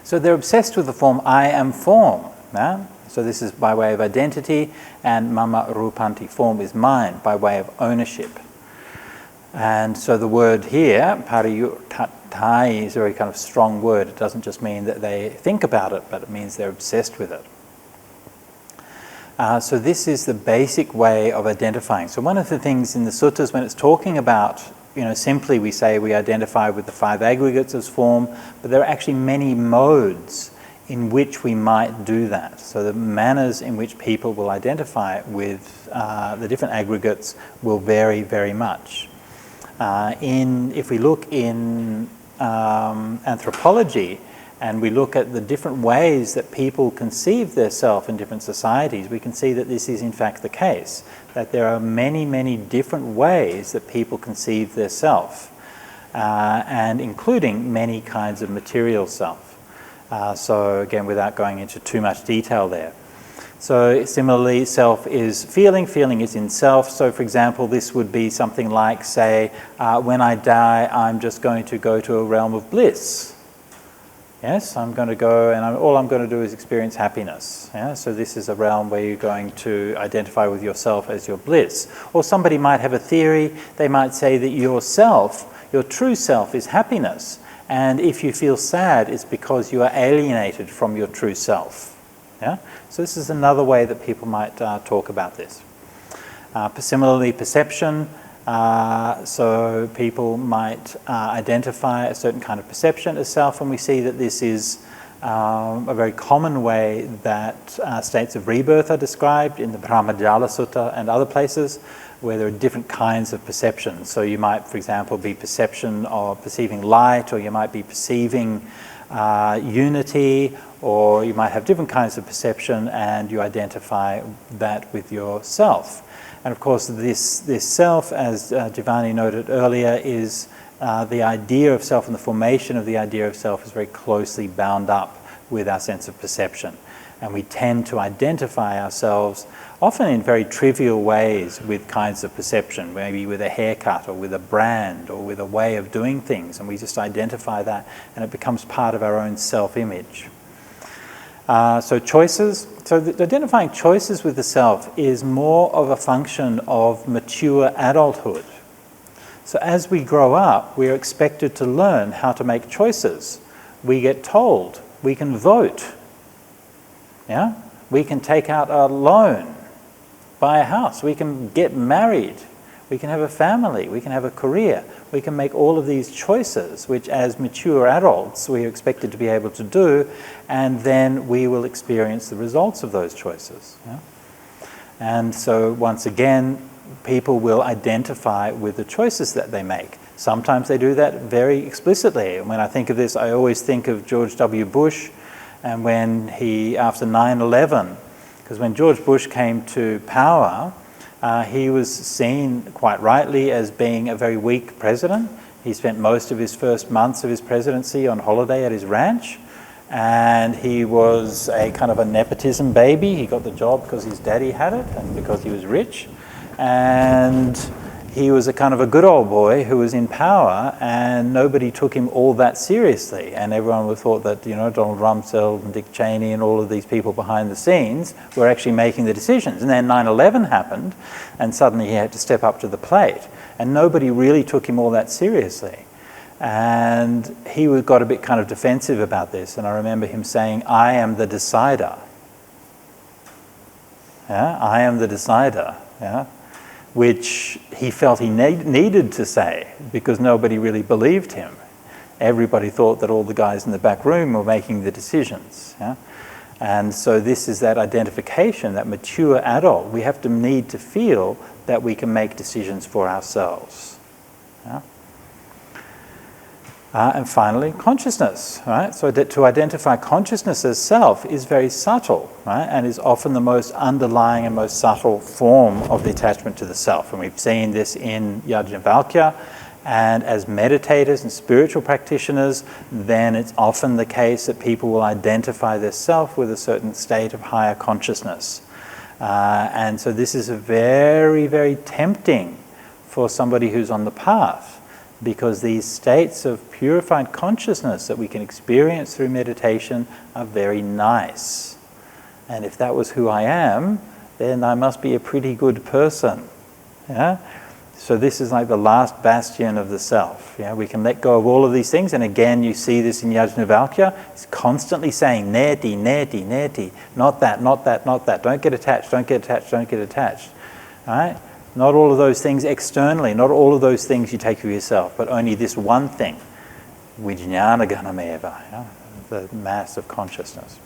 So they're obsessed with the form, I am form. Yeah? So this is by way of identity, and mama rupanti, form is mine, by way of ownership. And so the word here, pariyuttai, is a very kind of strong word. It doesn't just mean that they think about it, but it means they're obsessed with it. So this is the basic way of identifying. So one of the things in the suttas, when it's talking about, simply we say we identify with the 5 aggregates as form, but there are actually many modes in which we might do that. So the manners in which people will identify with the different aggregates will vary very much. If we look in anthropology and we look at the different ways that people conceive their self in different societies, we can see that this is in fact the case, that there are many, many different ways that people conceive their self, and including many kinds of material self. So again, without going into too much detail there. So similarly, self is feeling, feeling is in self. So for example, this would be something like, say, when I die, I'm just going to go to a realm of bliss. Yes, I'm going to go and all I'm going to do is experience happiness. Yeah? So this is a realm where you're going to identify with yourself as your bliss. Or somebody might have a theory, they might say that yourself, your true self is happiness. And if you feel sad, it's because you are alienated from your true self. Yeah? So this is another way that people might talk about this. Similarly, perception. So people might identify a certain kind of perception as self, and we see that this is a very common way that states of rebirth are described in the Brahmajala Sutta and other places, where there are different kinds of perceptions. So you might, for example, be perception of perceiving light, or you might be perceiving unity, or you might have different kinds of perception, and you identify that with yourself. And of course, this self, as Giovanni noted earlier, is the idea of self, and the formation of the idea of self is very closely bound up with our sense of perception. And we tend to identify ourselves, often in very trivial ways, with kinds of perception, maybe with a haircut, or with a brand, or with a way of doing things, and we just identify that, and it becomes part of our own self-image. So choices. So identifying choices with the self is more of a function of mature adulthood. So as we grow up, we are expected to learn how to make choices. We get told we can vote. Yeah? We can take out a loan, buy a house, we can get married, we can have a family, we can have a career. We can make all of these choices, which as mature adults we are expected to be able to do, and then we will experience the results of those choices. Yeah? And so once again, people will identify with the choices that they make. Sometimes they do that very explicitly. And when I think of this, I always think of George W. Bush, and when he, after 9/11, because when George Bush came to power, he was seen quite rightly as being a very weak president. He spent most of his first months of his presidency on holiday at his ranch, and he was a kind of a nepotism baby. He got the job because his daddy had it and because he was rich, and he was a kind of a good old boy who was in power, and nobody took him all that seriously. And everyone would thought that, Donald Rumsfeld and Dick Cheney and all of these people behind the scenes were actually making the decisions. And then 9/11 happened, and suddenly he had to step up to the plate. And nobody really took him all that seriously. And he got a bit kind of defensive about this. And I remember him saying, "I am the decider." Yeah, I am the decider. Yeah. Which he felt he needed to say because nobody really believed him. everybody thought that all the guys in the back room were making the decisions. Yeah? And so this is that identification, that mature adult. We have to need to feel that we can make decisions for ourselves. Yeah? And finally, consciousness. Right? So to identify consciousness as self is very subtle, right? And is often the most underlying and most subtle form of the attachment to the self. And we've seen this in Yajnavalkya. And as meditators and spiritual practitioners, then it's often the case that people will identify their self with a certain state of higher consciousness. And so this is very, very tempting for somebody who's on the path, because these states of purified consciousness that we can experience through meditation are very nice. And if that was who I am, then I must be a pretty good person. Yeah? So this is like the last bastion of the self. Yeah? We can let go of all of these things, and again you see this in Yajnavalkya. It's constantly saying, neti, neti, neti, not that, not that, not that. Don't get attached, don't get attached, don't get attached. All right? Not all of those things externally, not all of those things you take for yourself, but only this one thing, vijnana ganameva, yeah? The mass of consciousness.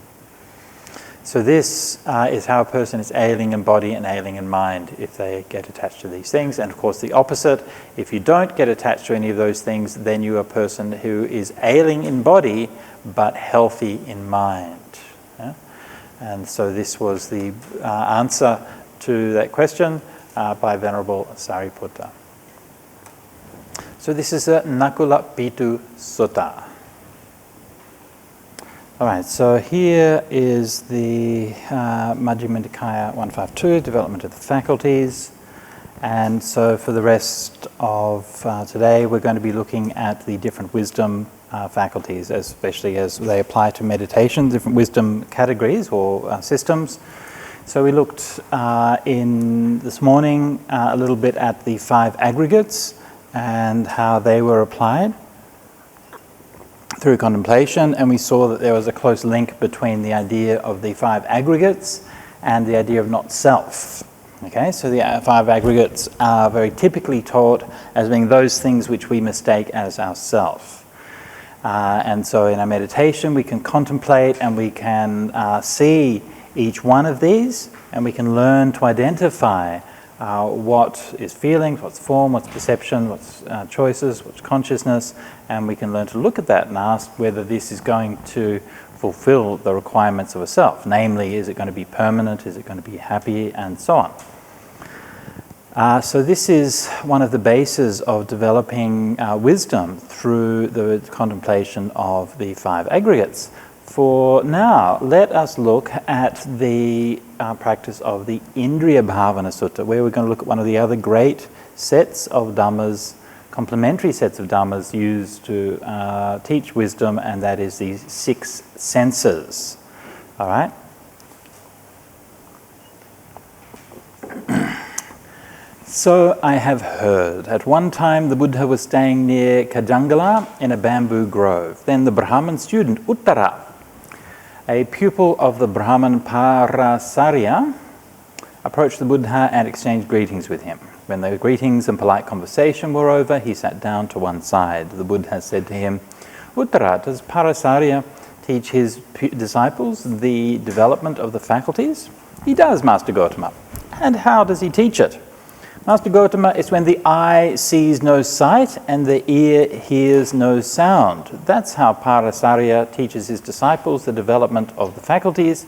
So this is how a person is ailing in body and ailing in mind if they get attached to these things. And of course the opposite, if you don't get attached to any of those things, then you're a person who is ailing in body but healthy in mind. Yeah? And so this was the answer to that question by Venerable Sariputta. So this is a Nakula-pitu sutta. All right, so here is the Majjhima Nikaya 152, Development of the Faculties. And so for the rest of today, we're going to be looking at the different wisdom faculties, especially as they apply to meditation, different wisdom categories or systems. So we looked in this morning a little bit at the 5 aggregates and how they were applied through contemplation, and we saw that there was a close link between the idea of the 5 aggregates and the idea of not self. Okay, so the 5 aggregates are very typically taught as being those things which we mistake as ourself. And so in our meditation we can contemplate and we can see each one of these, and we can learn to identify what is feeling, what's form, what's perception, what's choices, what's consciousness, and we can learn to look at that and ask whether this is going to fulfill the requirements of a self. Namely, is it going to be permanent, is it going to be happy, and so on. So this is one of the bases of developing wisdom through the contemplation of the 5 aggregates. For now, let us look at the practice of the Indriya Bhavana Sutta, where we're going to look at one of the other great sets of dhammas, complementary sets of dhammas used to teach wisdom, and that is the 6 senses. All right? So I have heard, at one time the Buddha was staying near Kajangala in a bamboo grove. Then the Brahman student, Uttara, a pupil of the Brahman Parasarya, approached the Buddha and exchanged greetings with him. When the greetings and polite conversation were over, he sat down to one side. The Buddha said to him, Uttara, does Parasarya teach his disciples the development of the faculties? He does, Master Gautama. And how does he teach it? Master Gautama, it's when the eye sees no sight and the ear hears no sound. That's how Parasarya teaches his disciples the development of the faculties.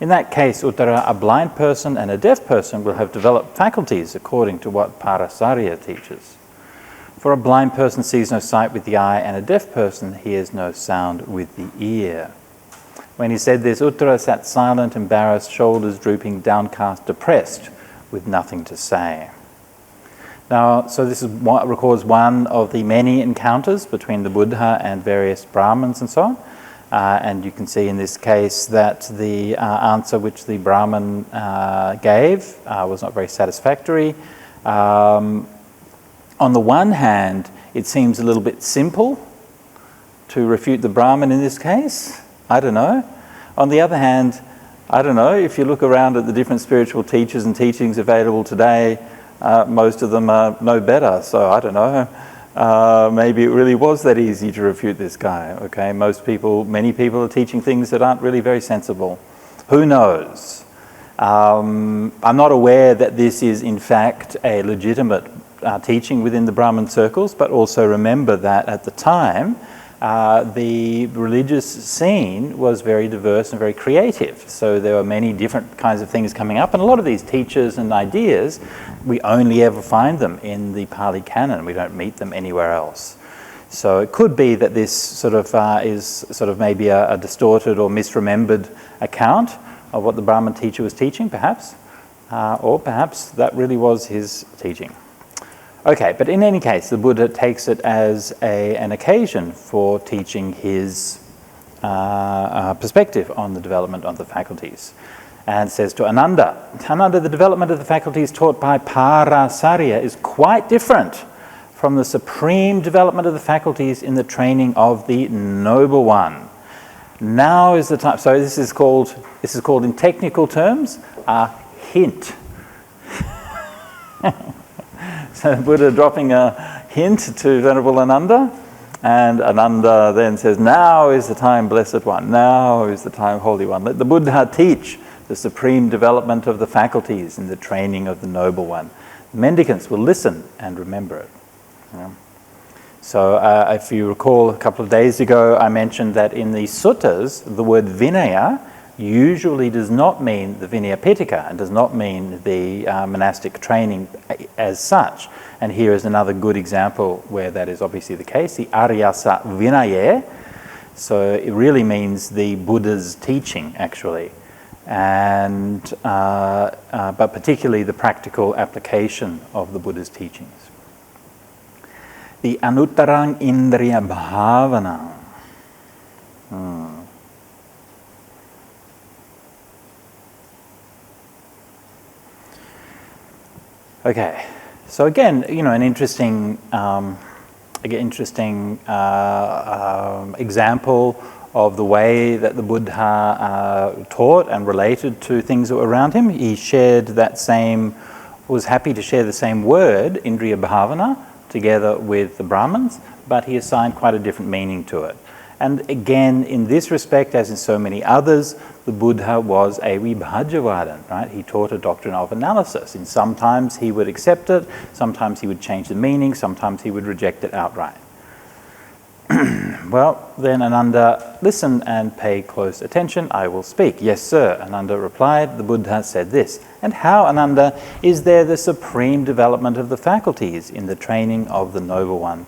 In that case, Uttara, a blind person and a deaf person will have developed faculties according to what Parasarya teaches. For a blind person sees no sight with the eye and a deaf person hears no sound with the ear. When he said this, Uttara sat silent, embarrassed, shoulders drooping, downcast, depressed, with nothing to say. Now, so this is what records one of the many encounters between the Buddha and various Brahmins and so on. And you can see in this case that the answer which the Brahmin gave was not very satisfactory. On the one hand, it seems a little bit simple to refute the Brahmin in this case. I don't know. On the other hand, I don't know, if you look around at the different spiritual teachers and teachings available today, most of them are no better, so I don't know. maybe it really was that easy to refute this guy. Okay, many people are teaching things that aren't really very sensible. Who knows? I'm not aware that this is in fact a legitimate teaching within the Brahmin circles, but also remember that at the time the religious scene was very diverse and very creative. So there were many different kinds of things coming up, and a lot of these teachers and ideas, we only ever find them in the Pali Canon. We don't meet them anywhere else. So it could be that this sort of is sort of maybe a distorted or misremembered account of what the Brahmin teacher was teaching, perhaps, or perhaps that really was his teaching. Okay, but in any case, the Buddha takes it as an occasion for teaching his perspective on the development of the faculties, and says to Ananda, the development of the faculties taught by Parasarya is quite different from the supreme development of the faculties in the training of the Noble One. Now is the time. So this is called in technical terms a hint. So the Buddha dropping a hint to Venerable Ananda, and Ananda then says, now is the time, Blessed One, now is the time, Holy One. Let the Buddha teach the supreme development of the faculties in the training of the Noble One. The mendicants will listen and remember it. So if you recall a couple of days ago, I mentioned that in the suttas, the word Vinaya usually does not mean the Vinaya Pitaka and does not mean the monastic training as such. And here is another good example where that is obviously the case, the Aryasa Vinaya. So it really means the Buddha's teaching, actually, and but particularly the practical application of the Buddha's teachings. The Anuttarang Indriya Bhavana. Okay, so again, an interesting, example of the way that the Buddha taught and related to things that were around him. He was happy to share the same word, Indriya Bhavana, together with the Brahmins, but he assigned quite a different meaning to it. And again, in this respect, as in so many others, the Buddha was a Vibhajavadan, right? He taught a doctrine of analysis. And sometimes he would accept it, sometimes he would change the meaning, sometimes he would reject it outright. Well, then Ananda, listen and pay close attention, I will speak. Yes, sir, Ananda replied. The Buddha said this. And how, Ananda, is there the supreme development of the faculties in the training of the Noble One?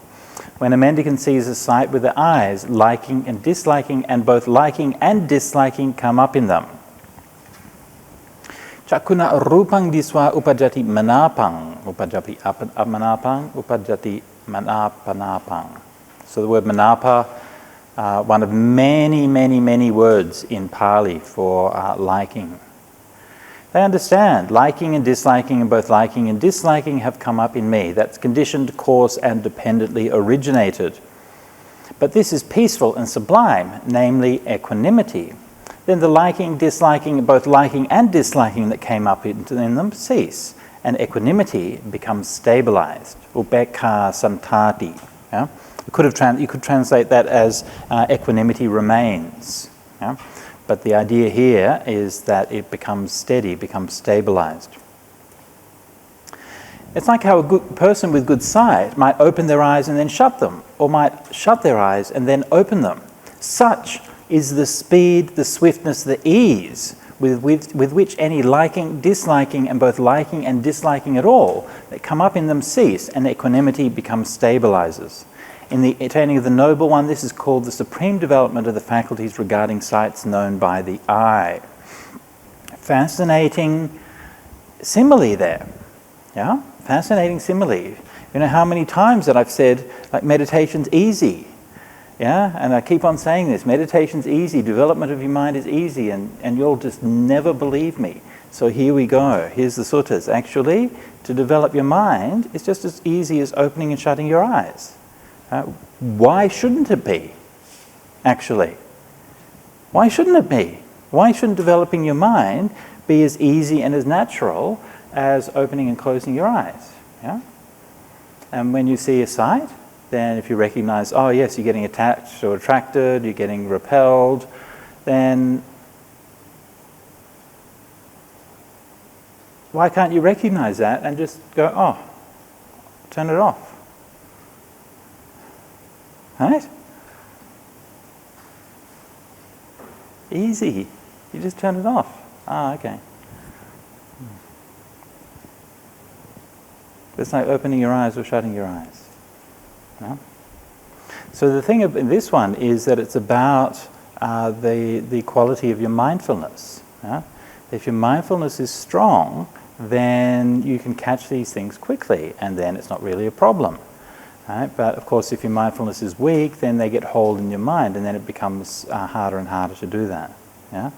When a mendicant sees a sight with the eyes, liking and disliking, and both liking and disliking come up in them. Chakuna rupang diswa upajati manapang, upajati manapang, upajati manapanapang. So the word manapa, one of many, many, many words in Pali for liking. They understand liking and disliking, and both liking and disliking have come up in me. That's conditioned, coarse, and dependently originated. But this is peaceful and sublime, namely equanimity. Then the liking, disliking, both liking and disliking that came up in them cease, and equanimity becomes stabilized. Upekha santati. Yeah? You could translate that as equanimity remains. Yeah? But the idea here is that it becomes steady, becomes stabilized. It's like how a good person with good sight might open their eyes and then shut them, or might shut their eyes and then open them. Such is the speed, the swiftness, the ease with which any liking, disliking, and both liking and disliking at all that come up in them cease, and equanimity becomes stabilizes. In the training of the Noble One, this is called the supreme development of the faculties regarding sights known by the eye. Fascinating simile there. Yeah? Fascinating simile. You know how many times that I've said, like, meditation's easy. Yeah? And I keep on saying this, meditation's easy, development of your mind is easy, and you'll just never believe me. So here we go. Here's the suttas. Actually, to develop your mind is just as easy as opening and shutting your eyes. Why shouldn't it be, actually? Why shouldn't it be? Why shouldn't developing your mind be as easy and as natural as opening and closing your eyes? Yeah? And when you see a sight, then if you recognize, oh yes, you're getting attached or attracted, you're getting repelled, then why can't you recognize that and just go, oh, turn it off? Right? Easy. You just turn it off. Ah, okay. It's like opening your eyes or shutting your eyes. No? So the thing in this one is that it's about the quality of your mindfulness. Yeah? If your mindfulness is strong, then you can catch these things quickly, and then it's not really a problem. Right? But of course, if your mindfulness is weak, then they get hold in your mind, and then it becomes harder and harder to do that. Yeah.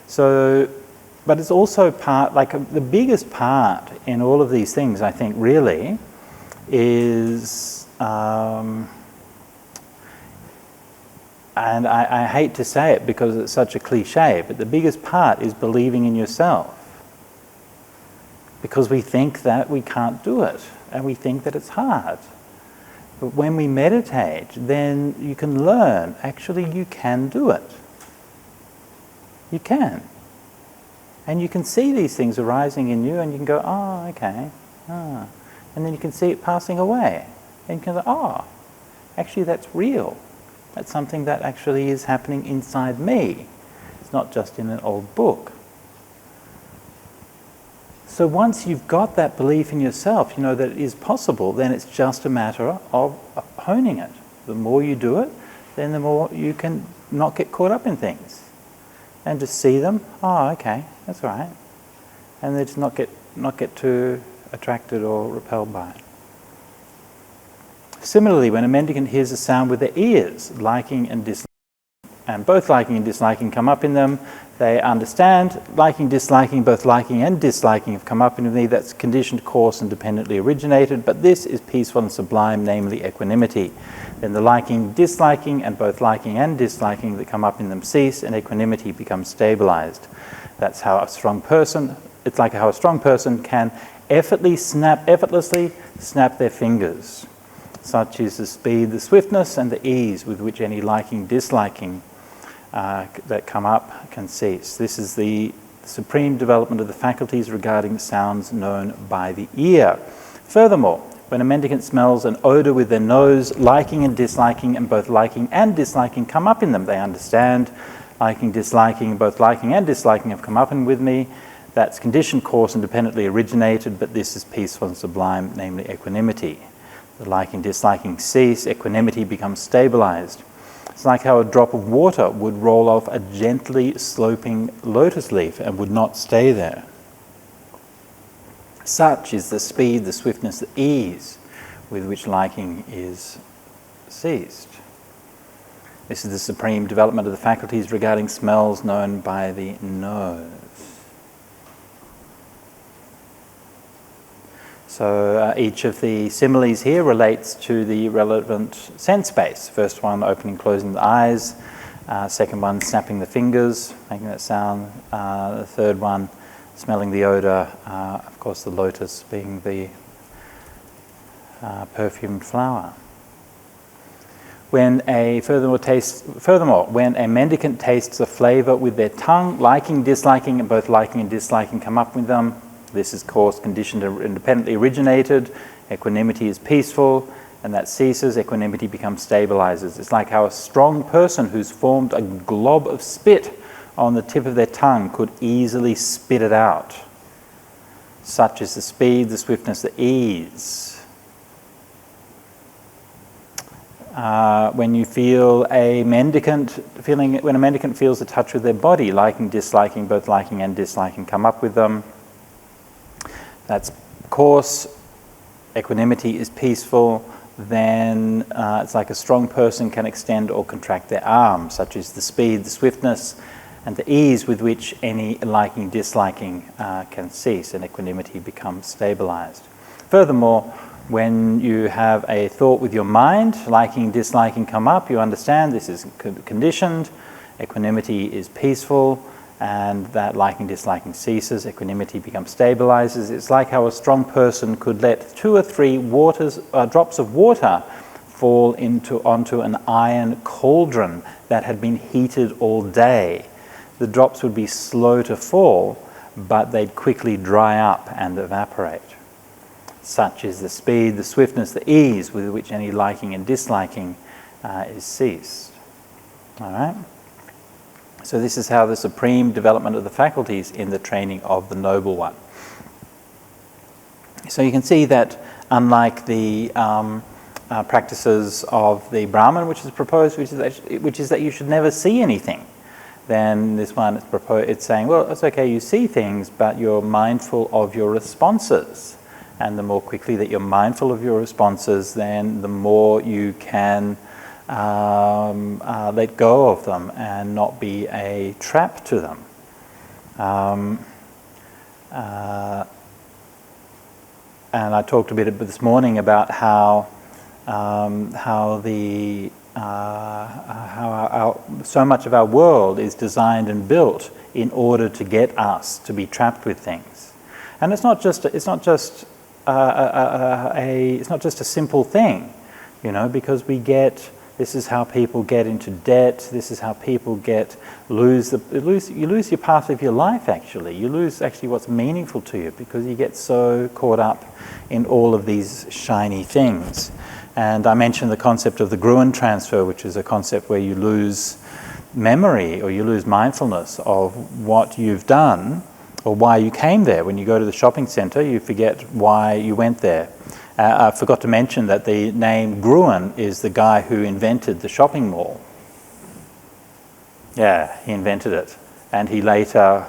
So, but it's also part, like the biggest part in all of these things, I think, really, is, and I hate to say it because it's such a cliche, but the biggest part is believing in yourself. Because we think that we can't do it, and we think that it's hard. But when we meditate, then you can learn, actually you can do it. You can. And you can see these things arising in you, and you can go, oh, okay. Ah. And then you can see it passing away. And you can go, oh, actually that's real. That's something that actually is happening inside me. It's not just in an old book. So once you've got that belief in yourself, you know that it is possible, then it's just a matter of honing it. The more you do it, then the more you can not get caught up in things. And just see them, oh, okay, that's all right. And then just not get too attracted or repelled by it. Similarly, when a mendicant hears a sound with their ears, liking and disliking, and both liking and disliking come up in them, they understand, liking, disliking, both liking and disliking have come up in me, that's conditioned, coarse and dependently originated, but this is peaceful and sublime, namely equanimity. Then the liking, disliking, and both liking and disliking that come up in them cease, and equanimity becomes stabilized. That's how a strong person, it's like how a strong person can effortlessly snap their fingers. Such is the speed, the swiftness, and the ease with which any liking, disliking that come up can cease. This is the supreme development of the faculties regarding sounds known by the ear. Furthermore, when a mendicant smells an odor with their nose, liking and disliking, and both liking and disliking come up in them. They understand, liking, disliking, both liking and disliking have come up in with me. That's conditioned, coarse, and dependently originated, but this is peaceful and sublime, namely equanimity. The liking, disliking cease, equanimity becomes stabilized. It's like how a drop of water would roll off a gently sloping lotus leaf and would not stay there. Such is the speed, the swiftness, the ease with which liking is ceased. This is the supreme development of the faculties regarding smells known by the nose. So each of the similes here relates to the relevant sense space. First one, opening, closing the eyes. Second one, snapping the fingers, making that sound. The third one, smelling the odor. Of course, the lotus being the perfumed flower. Furthermore, when a mendicant tastes a flavor with their tongue, liking, disliking, and both liking and disliking come up with them. This is coarse, conditioned, and independently originated. Equanimity is peaceful, and that ceases. Equanimity becomes stabilizes. It's like how a strong person who's formed a glob of spit on the tip of their tongue could easily spit it out. Such is the speed, the swiftness, the ease. When you feel when a mendicant feels a touch with their body, liking, disliking, both liking and disliking come up with them. That's coarse, equanimity is peaceful, then it's like a strong person can extend or contract their arms, such as the speed, the swiftness, and the ease with which any liking, disliking can cease, and equanimity becomes stabilized. Furthermore, when you have a thought with your mind, liking, disliking come up, you understand this is conditioned, equanimity is peaceful, and that liking, disliking ceases, equanimity becomes stabilizes. It's like how a strong person could let 2 or 3 drops of water fall onto an iron cauldron that had been heated all day. The drops would be slow to fall, but they'd quickly dry up and evaporate. Such is the speed, the swiftness, the ease with which any liking and disliking is ceased. All right? So this is how the supreme development of the faculties in the training of the noble one. So you can see that unlike the practices of the Brahman, which is proposed, which is that you should never see anything, then this one it's saying, well, it's okay, you see things, but you're mindful of your responses. And the more quickly that you're mindful of your responses, then the more you can let go of them and not be a trap to them. And I talked a bit this morning about how so much of our world is designed and built in order to get us to be trapped with things, and it's not just a simple thing, because this is how people get into debt. This is how people you lose your path of your life. Actually, you lose what's meaningful to you because you get so caught up in all of these shiny things. And I mentioned the concept of the Gruen transfer, which is a concept where you lose memory or you lose mindfulness of what you've done or why you came there. When you go to the shopping centre, you forget why you went there. I forgot to mention that the name Gruen is the guy who invented the shopping mall. Yeah, he invented it. And he later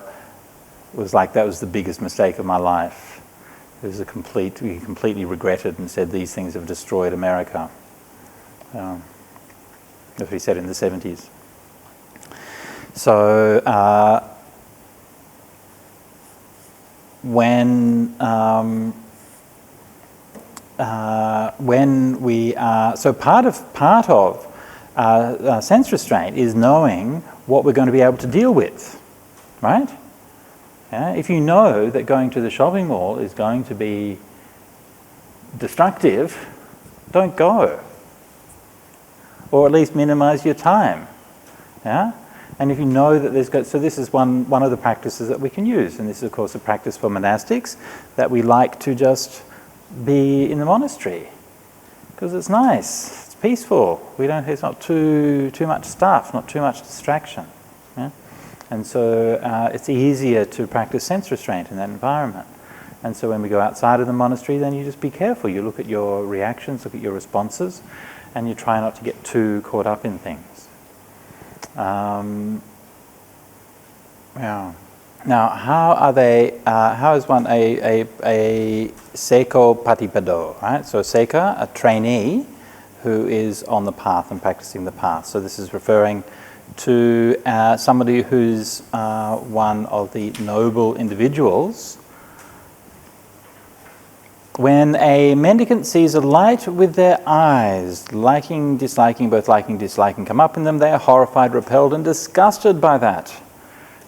was like, that was the biggest mistake of my life. It was he completely regretted and said these things have destroyed America. That's what he said in the 70s. So when we are, so part of sense restraint is knowing what we're going to be able to deal with, right? Yeah? If you know that going to the shopping mall is going to be destructive, don't go, or at least minimize your time. Yeah. And if you know that so this is one of the practices that we can use, and this is of course a practice for monastics, that we like to just be in the monastery because it's nice, it's peaceful. It's not too much stuff, not too much distraction. Yeah? And so it's easier to practice sense restraint in that environment. And so when we go outside of the monastery, then you just be careful. You look at your reactions, look at your responses, and you try not to get too caught up in things. Yeah. Now, how is one a seko patipado, right? So seka, a trainee who is on the path and practicing the path. So this is referring to somebody who's one of the noble individuals. When a mendicant sees a light with their eyes, liking, disliking, both liking, disliking come up in them, they are horrified, repelled, and disgusted by that.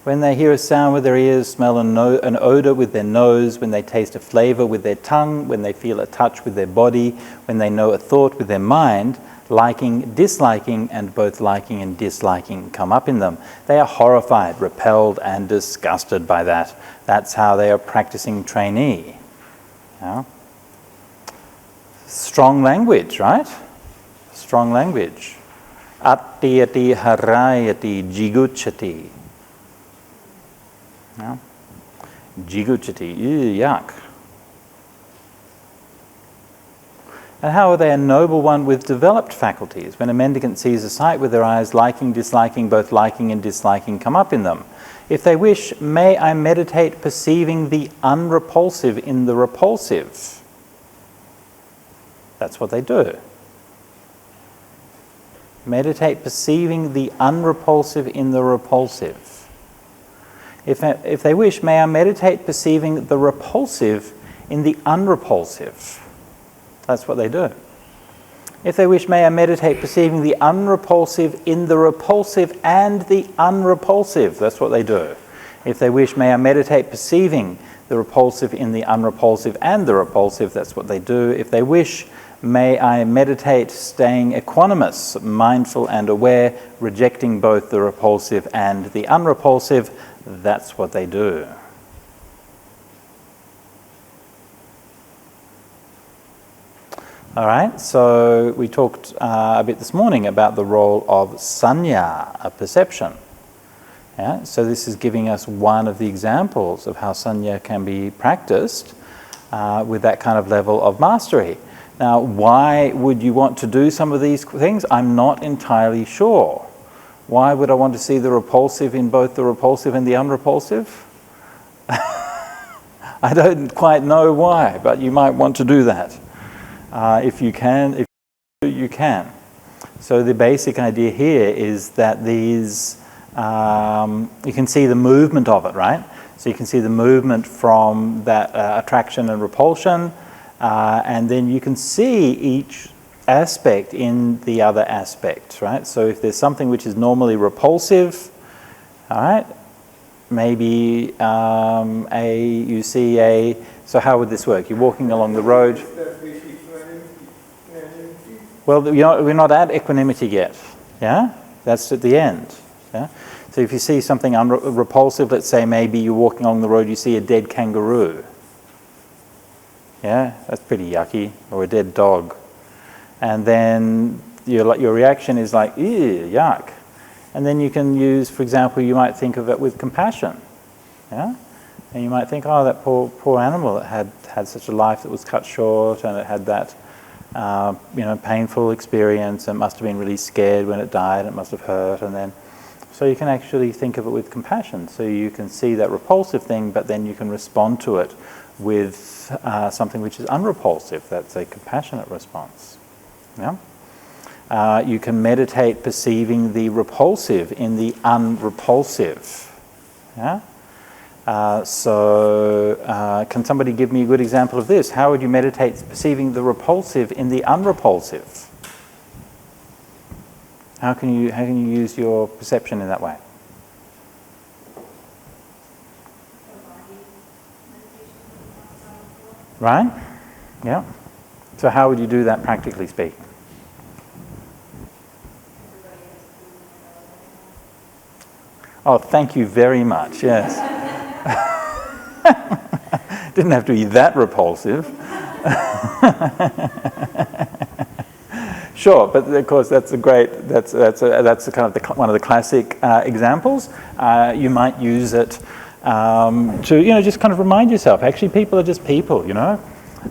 When they hear a sound with their ears, smell an odor with their nose, when they taste a flavor with their tongue, when they feel a touch with their body, when they know a thought with their mind, liking, disliking, and both liking and disliking come up in them. They are horrified, repelled, and disgusted by that. That's how they are practicing trainee. Yeah. Strong language, right? Strong language. Attiyati harayati jiguchati. Yeah. Jiguchati, yuck. And how are they a noble one with developed faculties? When a mendicant sees a sight with their eyes, liking, disliking, both liking and disliking come up in them. If they wish, may I meditate perceiving the unrepulsive in the repulsive. That's what they do. Meditate perceiving the unrepulsive in the repulsive. If they wish, may I meditate perceiving the repulsive in the unrepulsive. That's what they do. If they wish, may I meditate perceiving the unrepulsive in the repulsive and the unrepulsive. That's what they do. If they wish, may I meditate perceiving the repulsive in the unrepulsive and the repulsive. That's what they do. If they wish, May I meditate staying equanimous, mindful and aware, rejecting both the repulsive and the unrepulsive. That's what they do. All right, so we talked a bit this morning about the role of sanya, a perception. Yeah? So this is giving us one of the examples of how sanya can be practiced with that kind of level of mastery. Now, why would you want to do some of these things? I'm not entirely sure. Why would I want to see the repulsive in both the repulsive and the unrepulsive? I don't quite know why, but you might want to do that. If you can, you can. So the basic idea here is that these, you can see the movement of it, right? So you can see the movement from that attraction and repulsion, and then you can see each aspect in the other aspect, right? So if there's something which is normally repulsive, all right, maybe you see a, so how would this work? You're walking along the road. Well, we're not at equanimity yet, yeah? That's at the end, yeah? So if you see something repulsive, let's say maybe you're walking along the road, you see a dead kangaroo. Yeah, that's pretty yucky, or a dead dog. And then your reaction is like, ew, yuck. And then you can use, for example, you might think of it with compassion, yeah? And you might think, oh, that poor animal that had such a life that was cut short, and it had that painful experience, and must have been really scared when it died, and it must have hurt, and then, so you can actually think of it with compassion. So you can see that repulsive thing, but then you can respond to it with something which is unrepulsive. That's a compassionate response. Yeah? You can meditate perceiving the repulsive in the unrepulsive. Yeah? Can somebody give me a good example of this? How would you meditate perceiving the repulsive in the unrepulsive? How can you use your perception in that way? Right? Yeah. So how would you do that practically speaking? Oh, thank you very much. Yes. Didn't have to be that repulsive. Sure, but of course that's a great. That's a kind of one of the classic examples. You might use it to just kind of remind yourself. Actually, people are just people,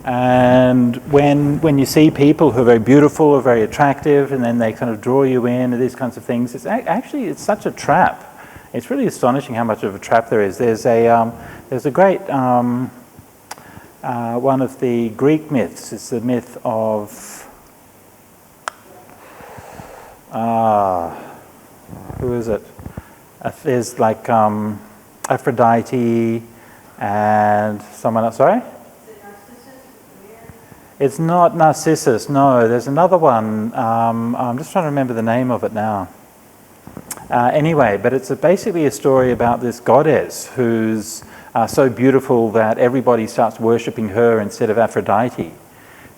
And when you see people who are very beautiful or very attractive, and then they kind of draw you in, and these kinds of things, it's such a trap. It's really astonishing how much of a trap there is. There's a great one of the Greek myths. It's the myth of who is it? There's like Aphrodite and someone else. Sorry. It's not Narcissus. No, there's another one. I'm just trying to remember the name of it now. Anyway, but it's basically a story about this goddess who's so beautiful that everybody starts worshipping her instead of Aphrodite.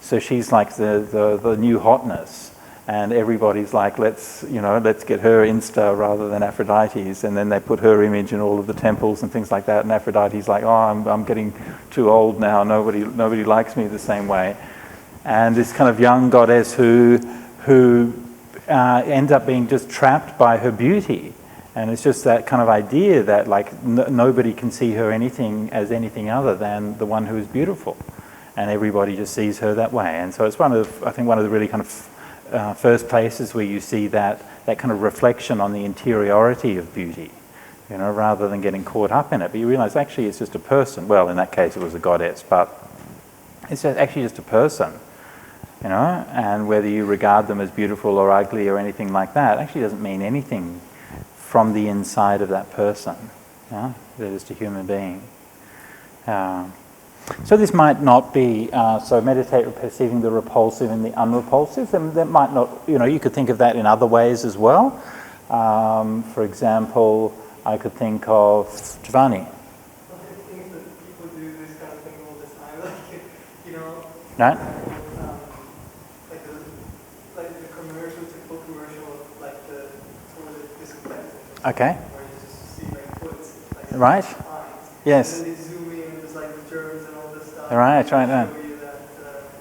So she's like the new hotness, and everybody's like, let's get her Insta rather than Aphrodite's, and then they put her image in all of the temples and things like that. And Aphrodite's like, oh, I'm getting too old now. Nobody likes me the same way. And this kind of young goddess who ends up being just trapped by her beauty. And it's just that kind of idea that like nobody can see her as anything other than the one who is beautiful, and everybody just sees her that way. And so it's one of the really kind of first places where you see that kind of reflection on the interiority of beauty, rather than getting caught up in it. But you realize actually it's just a person. Well, in that case it was a goddess, but it's actually just a person. And whether you regard them as beautiful or ugly or anything like that actually doesn't mean anything from the inside of that person. They're just a human being. So this might not be, so meditate perceiving the repulsive and the unrepulsive, and that might not, you could think of that in other ways as well. For example, I could think of Giovanni. Things that people do this kind of thing all the time, like, Right? Okay. where you just see like hoods, like Right. lines. Yes. And then they zoom in, there's like the germs and all this stuff. Right, and right, they right. show you that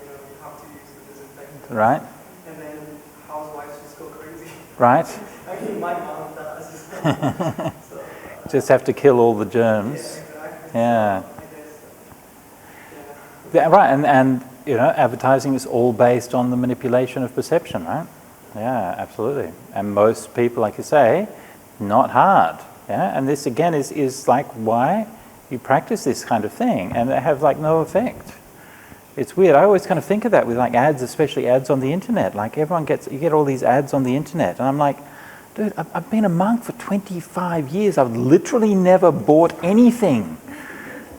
you have to use the disinfectant. Right. And then housewives just go crazy. Right. I mean, my mom does. So, Just have to kill all the yeah, germs. exactly. Yeah. So, I guess, Yeah, right, and advertising is all based on the manipulation of perception, right? Yeah, absolutely. And most people, like you say, not hard. Yeah, and this again is like why you practice this kind of thing, and they have like no effect. It's weird. I always kind of think of that with like ads, especially ads on the internet. Like you get all these ads on the internet, and I'm like, dude, I've been a monk for 25 years. I've literally never bought anything.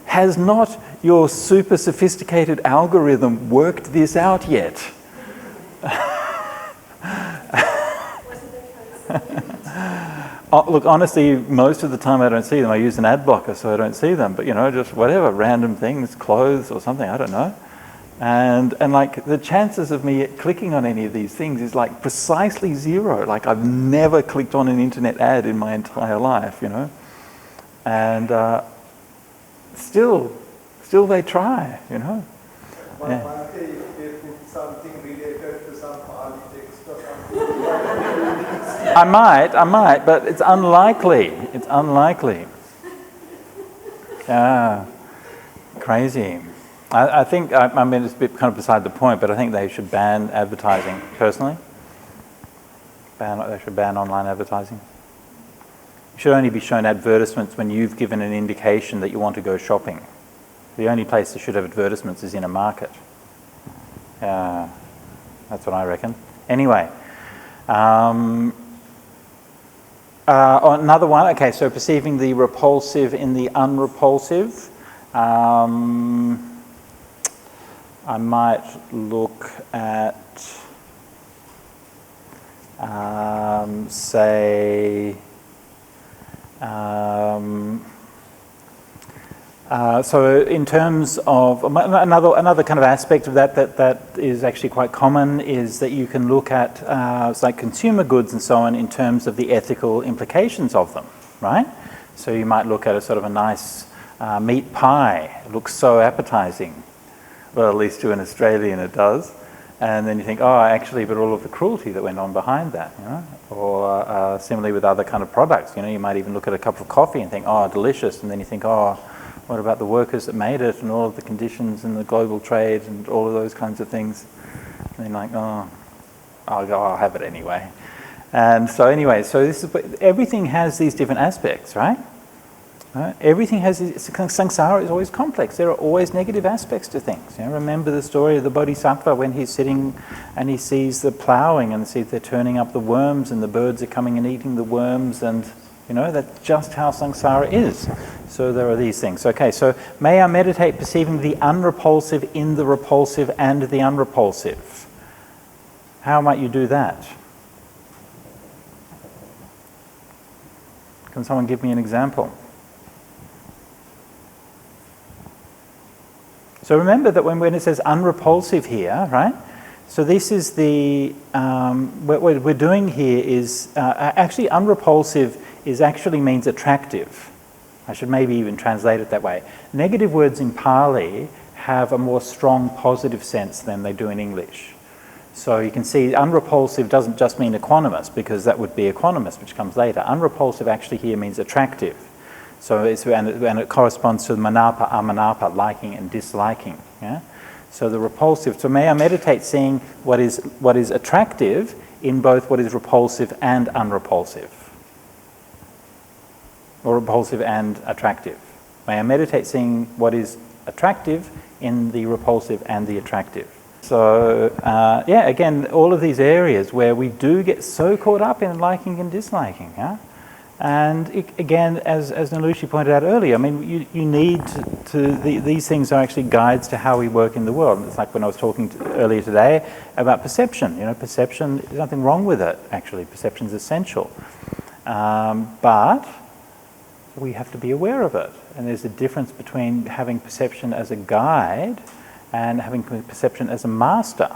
Has not your super sophisticated algorithm worked this out yet? Look, honestly, most of the time I don't see them. I use an ad blocker so I don't see them. But just whatever, random things, clothes or something, I don't know. And like the chances of me clicking on any of these things is like precisely zero. Like I've never clicked on an internet ad in my entire life, And still they try, Yeah. Bhante, if they put something related to some politics or something. I might, but it's unlikely. It's unlikely. Yeah, crazy. I think, I mean, it's a bit kind of beside the point, but I think they should ban advertising, personally. They should ban online advertising. You should only be shown advertisements when you've given an indication that you want to go shopping. The only place that should have advertisements is in a market. That's what I reckon. Anyway, another one. Okay, so perceiving the repulsive in the unrepulsive. I might look at, say, so in terms of another kind of aspect of that is actually quite common is that you can look at it's like consumer goods and so on in terms of the ethical implications of them, right? So you might look at a sort of a nice meat pie. It looks so appetizing. Well, at least to an Australian it does. And then you think, oh, actually, but all of the cruelty that went on behind that, Or similarly with other kind of products, you might even look at a cup of coffee and think, oh, delicious. And then you think, oh, what about the workers that made it and all of the conditions and the global trade and all of those kinds of things? And then like, oh, I'll have it anyway. And so anyway, everything has these different aspects, right? Everything has, samsara is always complex. There are always negative aspects to things. Remember the story of the bodhisattva when he's sitting and he sees the ploughing and sees they're turning up the worms and the birds are coming and eating the worms, and that's just how samsara is. So there are these things. Okay, so may I meditate perceiving the unrepulsive in the repulsive and the unrepulsive. How might you do that? Can someone give me an example? So remember that when it says unrepulsive here, right? So this is what we're doing here is, actually unrepulsive actually means attractive. I should maybe even translate it that way. Negative words in Pali have a more strong positive sense than they do in English. So you can see unrepulsive doesn't just mean equanimous, because that would be equanimous, which comes later. Unrepulsive actually here means attractive. So and it corresponds to manapa, amanapa, liking and disliking. Yeah? So the repulsive. So may I meditate seeing what is attractive in both what is repulsive and unrepulsive, or repulsive and attractive. May I meditate seeing what is attractive in the repulsive and the attractive. So again, all of these areas where we do get so caught up in liking and disliking. Yeah? And again, as Nalushi pointed out earlier, I mean, you need these things are actually guides to how we work in the world. It's like when I was talking earlier today about perception. Perception, there's nothing wrong with it, actually. Perception is essential. But we have to be aware of it. And there's a difference between having perception as a guide and having perception as a master.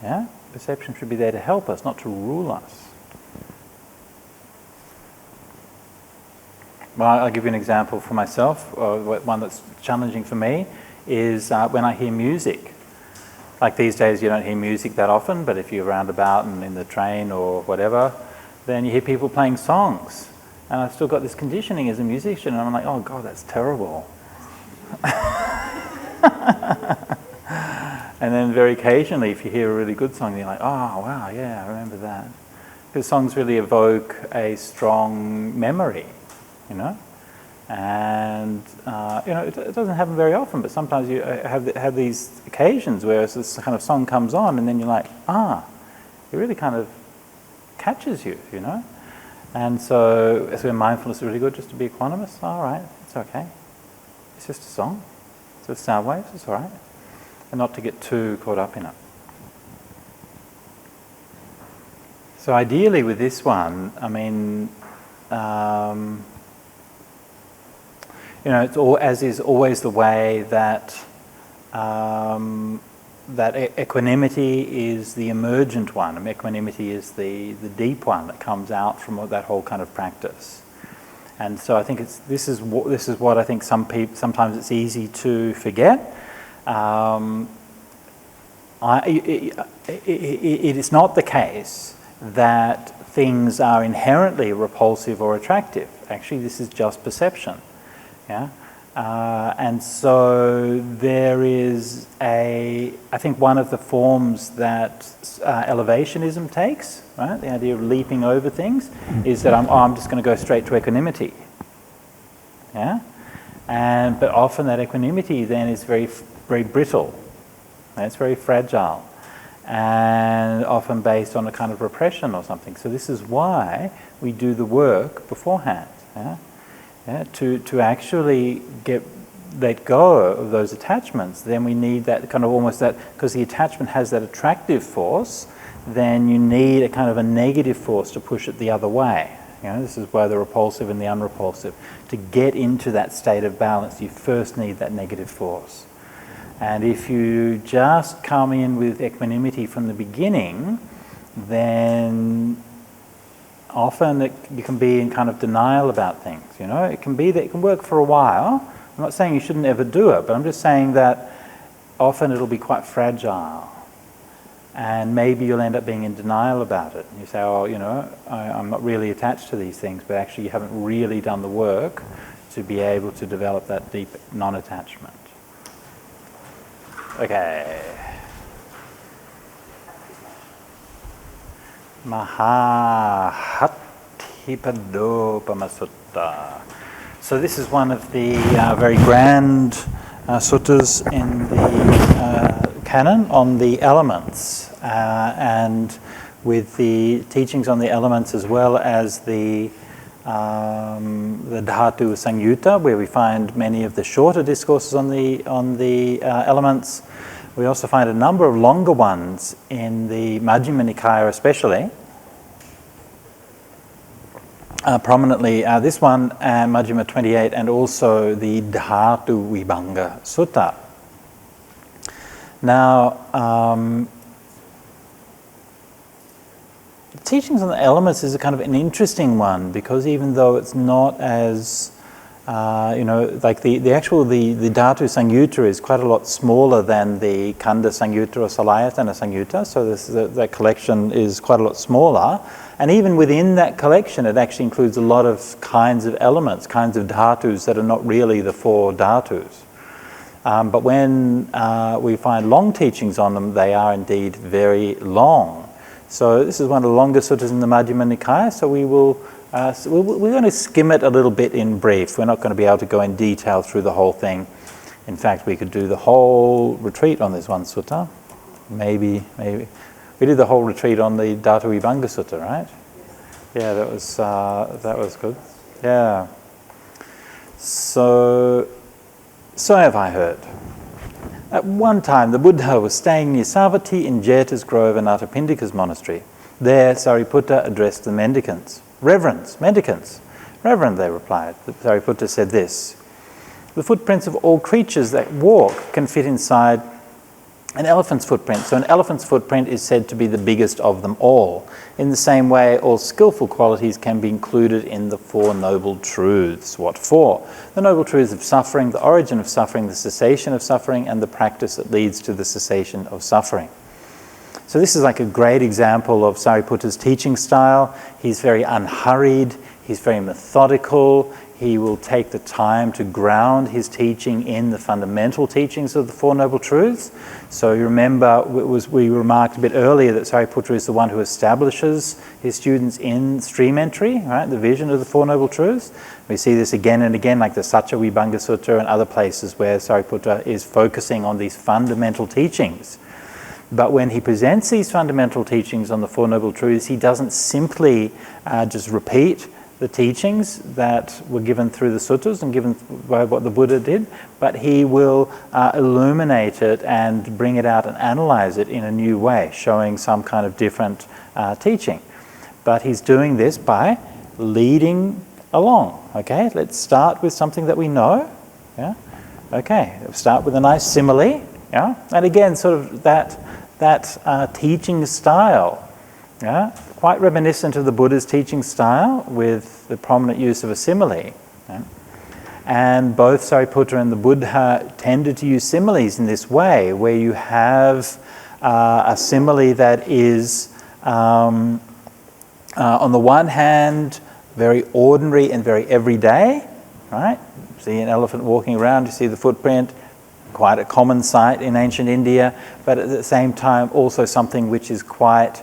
Yeah? Perception should be there to help us, not to rule us. Well, I'll give you an example for myself, or one that's challenging for me, is when I hear music. Like these days you don't hear music that often, but if you're around about and in the train or whatever, then you hear people playing songs. And I've still got this conditioning as a musician, and I'm like, oh God, that's terrible. And then very occasionally, if you hear a really good song, you're like, oh wow, yeah, I remember that. Because songs really evoke a strong memory, you know? And it doesn't happen very often, but sometimes you have these occasions where this kind of song comes on, and then you're like, it really kind of catches you, you know. And so that's where mindfulness is really good, just to be equanimous. All right, it's okay. It's just a song. It's just sound waves. It's all right, and not to get too caught up in it. So ideally, with this one, I mean. It's all, as is always the way that equanimity is the emergent one, and equanimity is the deep one that comes out from that whole kind of practice. And so I think this is what I think sometimes it's easy to forget. It is not the case that things are inherently repulsive or attractive. Actually, this is just perception. Yeah, and so there is I think one of the forms that elevationism takes, right? The idea of leaping over things, is that I'm just going to go straight to equanimity. Yeah, but often that equanimity then is very, very brittle. And it's very fragile, and often based on a kind of repression or something. So this is why we do the work beforehand. Yeah. Yeah, to actually let go of those attachments, then we need that kind of almost that, because the attachment has that attractive force, then you need a kind of a negative force to push it the other way. You know, this is why the repulsive and the unrepulsive. To get into that state of balance, you first need that negative force. And if you just come in with equanimity from the beginning, then often you can be in kind of denial about things, you know. It can be that it can work for a while. I'm not saying you shouldn't ever do it, but I'm just saying that often it'll be quite fragile. And maybe you'll end up being in denial about it. And you say, oh, you know, I'm not really attached to these things, but actually you haven't really done the work to be able to develop that deep non-attachment. Okay. Mahahatthipadopama sutta. So this is one of the very grand suttas in the canon on the elements, and with the teachings on the elements as well as the Dhatu Samyutta, where we find many of the shorter discourses on the elements. We also find a number of longer ones in the Majjhima Nikaya especially. Prominently this one, Majjhima 28, and also the Dhatu Vibhanga Sutta. Now, the teachings on the elements is a kind of an interesting one, because even though it's not as like the Dhatu Samyutta is quite a lot smaller than the Kanda Samyutta or Salayatana Samyutta, so that collection is quite a lot smaller. And even within that collection, it actually includes a lot of kinds of elements, kinds of dhatus that are not really the four dhatus. But when we find long teachings on them, they are indeed very long. So this is one of the longest suttas in the Majjhima Nikaya, so we're going to skim it a little bit in brief. We're not going to be able to go in detail through the whole thing. In fact, we could do the whole retreat on this one sutta. Maybe. We did the whole retreat on the Dhatu Vibhanga Sutta, right? Yeah, that was good. Yeah. So have I heard. At one time, the Buddha was staying near Savatthi in Jeta's Grove and Anathapindika's monastery. There, Sariputta addressed the mendicants. Reverends, mendicants. Reverend, they replied. Sariputta said this: the footprints of all creatures that walk can fit inside an elephant's footprint. So an elephant's footprint is said to be the biggest of them all. In the same way, all skillful qualities can be included in the Four Noble Truths. What for? The Noble Truths of suffering, the origin of suffering, the cessation of suffering, and the practice that leads to the cessation of suffering. So this is like a great example of Sariputta's teaching style. He's very unhurried, he's very methodical. He will take the time to ground his teaching in the fundamental teachings of the Four Noble Truths. So you remember, we remarked a bit earlier that Sariputta is the one who establishes his students in stream entry, right? The vision of the Four Noble Truths. We see this again and again, like the Satya Vibhanga Sutta and other places where Sariputta is focusing on these fundamental teachings. But when he presents these fundamental teachings on the Four Noble Truths, he doesn't simply just repeat the teachings that were given through the suttas and given by what the Buddha did, but he will illuminate it and bring it out and analyze it in a new way, showing some kind of different teaching. But he's doing this by leading along. Okay, let's start with something that we know. Yeah, okay, start with a nice simile. Yeah, and again, sort of that teaching style. Yeah, quite reminiscent of the Buddha's teaching style with the prominent use of a simile. Yeah? And both Sariputta and the Buddha tended to use similes in this way, where you have a simile that is, on the one hand, very ordinary and very everyday, right? You see an elephant walking around, you see the footprint, quite a common sight in ancient India, but at the same time also something which is quite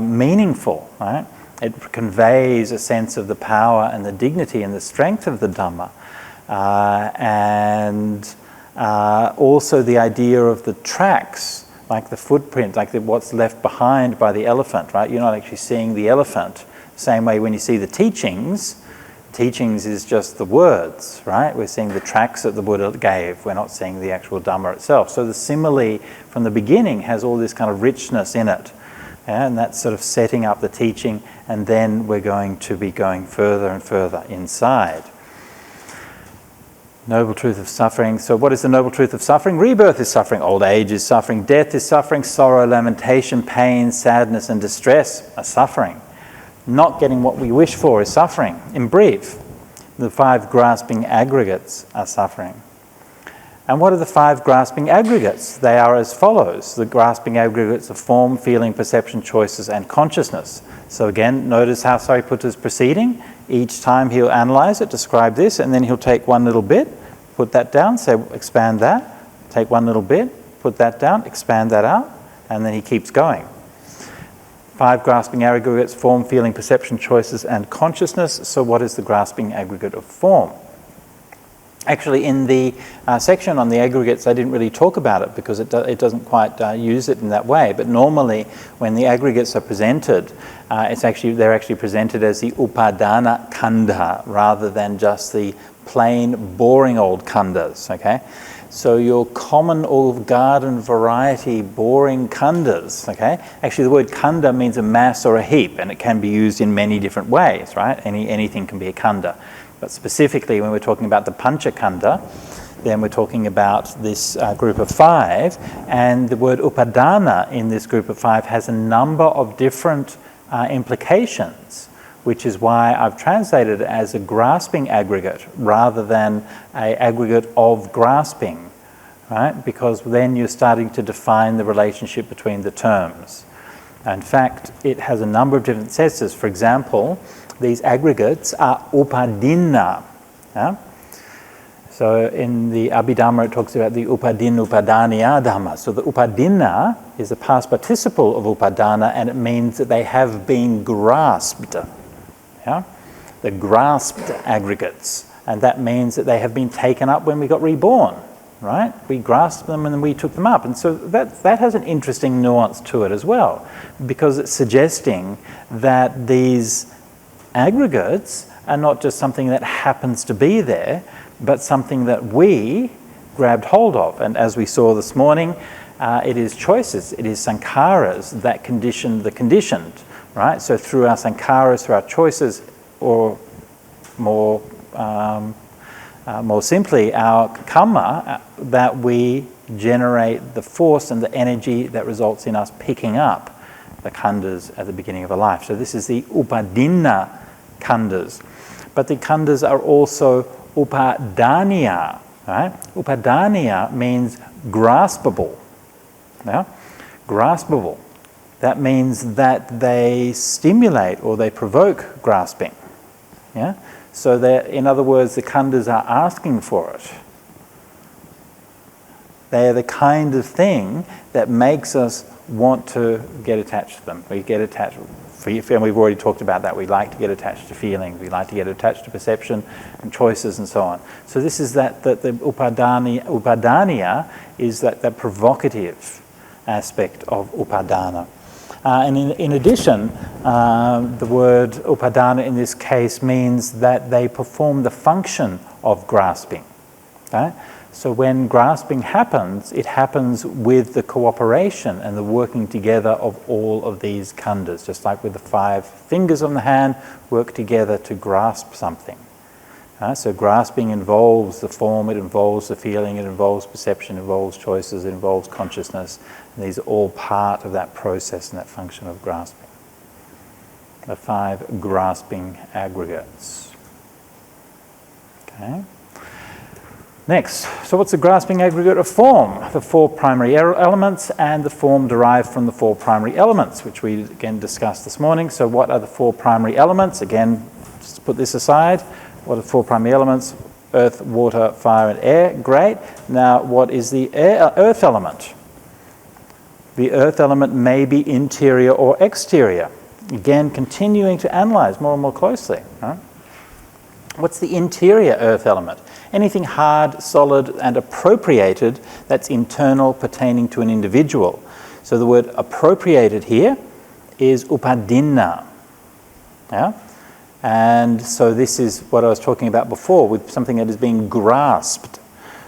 meaningful, right? It conveys a sense of the power and the dignity and the strength of the Dhamma. And also the idea of the tracks, like the footprint, like what's left behind by the elephant, right? You're not actually seeing the elephant. Same way when you see the teachings is just the words, right? We're seeing the tracks that the Buddha gave. We're not seeing the actual Dhamma itself. So the simile from the beginning has all this kind of richness in it. Yeah, and that's sort of setting up the teaching, and then we're going to be going further and further inside. Noble truth of suffering. So what is the noble truth of suffering? Rebirth is suffering, old age is suffering, death is suffering, sorrow, lamentation, pain, sadness and distress are suffering. Not getting what we wish for is suffering. In brief, the 5 grasping aggregates are suffering. And what are the 5 grasping aggregates? They are as follows. The grasping aggregates of form, feeling, perception, choices, and consciousness. So again, notice how Sariputta is proceeding. Each time he'll analyze it, describe this, and then he'll take one little bit, put that down, say, expand that, take one little bit, put that down, expand that out, and then he keeps going. 5 grasping aggregates, form, feeling, perception, choices, and consciousness. So what is the grasping aggregate of form? Actually, in the section on the aggregates, I didn't really talk about it because it doesn't quite use it in that way. But normally, when the aggregates are presented, they're actually presented as the upadana khandha rather than just the plain, boring old khandhas. Okay, so your common old garden variety boring khandhas. Okay, actually, the word khandha means a mass or a heap, and it can be used in many different ways. Right, anything can be a khandha. But specifically, when we're talking about the Panchakanda, then we're talking about this group of 5, and the word upadana in this group of 5 has a number of different implications, which is why I've translated it as a grasping aggregate rather than an aggregate of grasping, right? Because then you're starting to define the relationship between the terms. In fact, it has a number of different senses. For example, these aggregates are upadina. Yeah? So in the Abhidhamma it talks about the upadin upadaniya dhamma. So the upadina is a past participle of upadana, and it means that they have been grasped. Yeah? The grasped aggregates. And that means that they have been taken up when we got reborn. Right? We grasped them and then we took them up. And so that has an interesting nuance to it as well, because it's suggesting that these aggregates are not just something that happens to be there, but something that we grabbed hold of. And as we saw this morning, it is choices, it is sankharas that condition the conditioned, right? So through our sankharas, through our choices, or more simply, our karma that we generate the force and the energy that results in us picking up the khandhas at the beginning of a life. So this is the upadinna khandhas. But the khandhas are also upadaniya. Right? Upadaniya means graspable. Yeah? Graspable. That means that they stimulate or they provoke grasping. Yeah? So in other words, the khandhas are asking for it. They are the kind of thing that makes us want to get attached to them. We get attached, and we've already talked about that. We like to get attached to feelings. We like to get attached to perception and choices and so on. So this is the upadaniya is that provocative aspect of upadana. And in addition, the word upadana in this case means that they perform the function of grasping. Right? So when grasping happens, it happens with the cooperation and the working together of all of these khandhas, just like with the 5 fingers on the hand work together to grasp something. So grasping involves the form, it involves the feeling, it involves perception, it involves choices, it involves consciousness. And these are all part of that process and that function of grasping. The 5 grasping aggregates. Okay. Next, so what's the grasping aggregate of form? The 4 primary elements and the form derived from the 4 primary elements, which we again discussed this morning. So what are the 4 primary elements? Again, just put this aside. What are the 4 primary elements? Earth, water, fire, and air. Great. Now, what is the earth element? The earth element may be interior or exterior. Again, continuing to analyze more and more closely. Right? What's the interior earth element? Anything hard, solid, and appropriated that's internal, pertaining to an individual. So the word appropriated here is upadinna. Yeah? And so this is what I was talking about before, with something that is being grasped.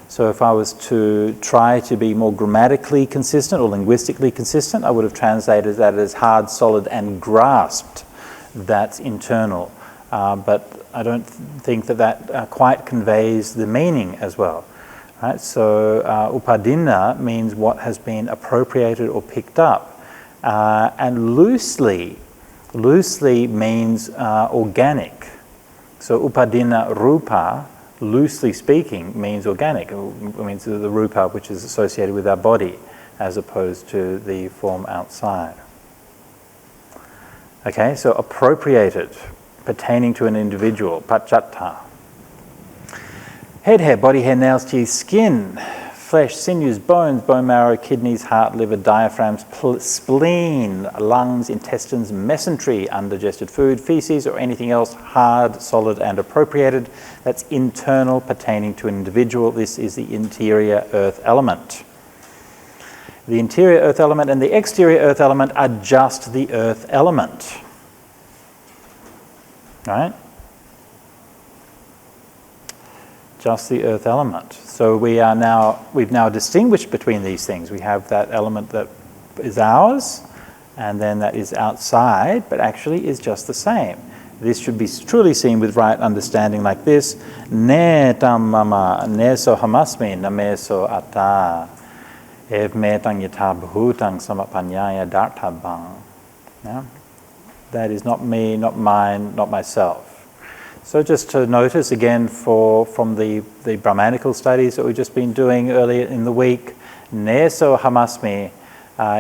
So if I was to try to be more grammatically consistent or linguistically consistent, I would have translated that as hard, solid, and grasped. That's internal. But I don't think that quite conveys the meaning as well. Right? So upadinna means what has been appropriated or picked up. And loosely means organic. So upadinna rupa, loosely speaking, means organic. It means the rupa which is associated with our body as opposed to the form outside. Okay, so appropriated, pertaining to an individual, pachatta. Head hair, body hair, nails, teeth, skin, flesh, sinews, bones, bone marrow, kidneys, heart, liver, diaphragms, spleen, lungs, intestines, mesentery, undigested food, feces, or anything else hard, solid, and appropriated. That's internal, pertaining to an individual. This is the interior earth element. The interior earth element and the exterior earth element are just the earth element. Right? Just the earth element. So we've now distinguished between these things. We have that element that is ours, and then that is outside, but actually is just the same. This should be truly seen with right understanding like this. Ne tam mama, ne so hamasmi, na me so atta. Ev me tang yata bhutang samapanyaya dartabang. Yeah? That is not me, not mine, not myself. So just to notice again from the Brahmanical studies that we've just been doing earlier in the week, Neso Hamasmi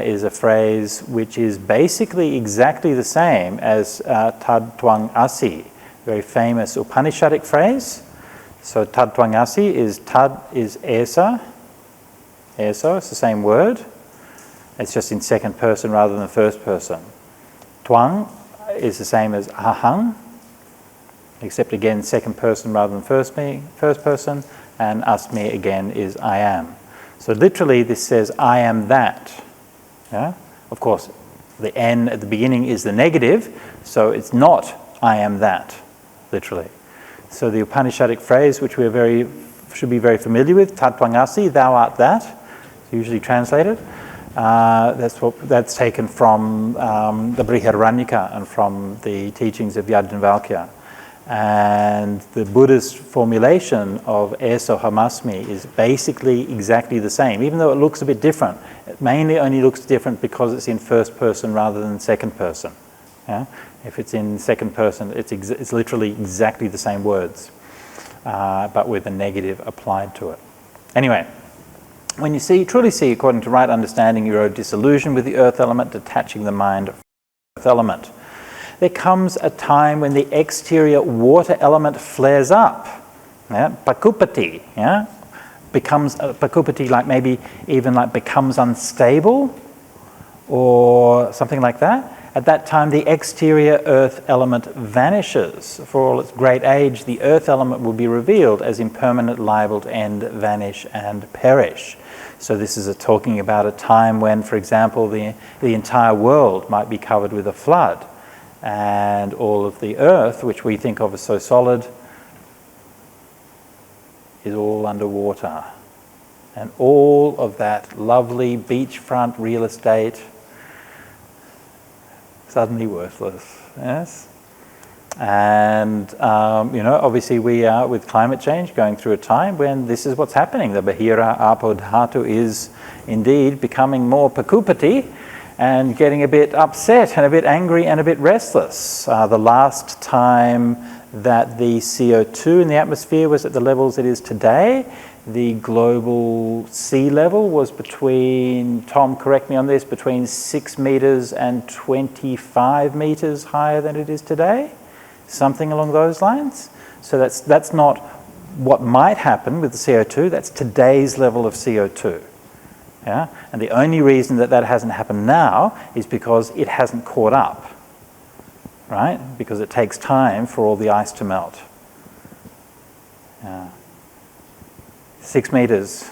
is a phrase which is basically exactly the same as Tad Twang Asi, very famous Upanishadic phrase. So Tad Twang Asi is Tad is Esa, it's the same word. It's just in second person rather than first person. Twang is the same as Ahang, except again second person rather than first person, and Asmi again is I am. So literally this says I am that. Yeah? Of course, the N at the beginning is the negative, so it's not I am that, literally. So the Upanishadic phrase, which we should be very familiar with, Tattvangasi, thou art that, usually translated. That's taken from the Brihadaranyaka and from the teachings of Yajnavalkya. And the Buddhist formulation of eso hamasmi is basically exactly the same, even though it looks a bit different. It mainly only looks different because it's in first person rather than second person. Yeah? If it's in second person, it's literally exactly the same words, but with a negative applied to it. Anyway, when you truly see, according to right understanding, your own disillusion with the earth element, detaching the mind from the earth element, there comes a time when the exterior water element flares up. Yeah? Pakupati, yeah? Becomes pakupati, like maybe even like becomes unstable or something like that. At that time, the exterior earth element vanishes. For all its great age, the earth element will be revealed as impermanent, liable to end, vanish, and perish. So this is talking about a time when, for example, the entire world might be covered with a flood, and all of the earth, which we think of as so solid, is all underwater. And all of that lovely beachfront real estate suddenly worthless, yes? And, obviously we are, with climate change, going through a time when this is what's happening. The Bahira Apo Dhatu is indeed becoming more pakupati and getting a bit upset and a bit angry and a bit restless. The last time that the CO2 in the atmosphere was at the levels it is today, the global sea level was between, Tom, correct me on this, between 6 meters and 25 meters higher than it is today. Something along those lines. So that's not what might happen with the CO2, that's today's level of CO2. Yeah? And the only reason that hasn't happened now is because it hasn't caught up, right? Because it takes time for all the ice to melt. Yeah. 6 meters.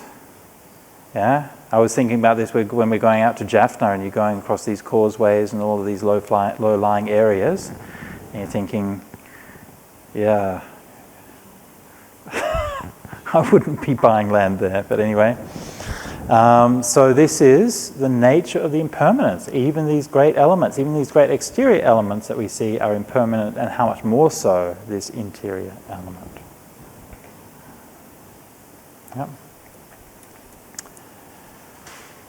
Yeah? I was thinking about this when we're going out to Jaffna and you're going across these causeways and all of these low-lying areas. And you're thinking, yeah, I wouldn't be buying land there, but anyway. So this is the nature of the impermanence. Even these great elements, even these great exterior elements that we see are impermanent, and how much more so this interior element. Yep.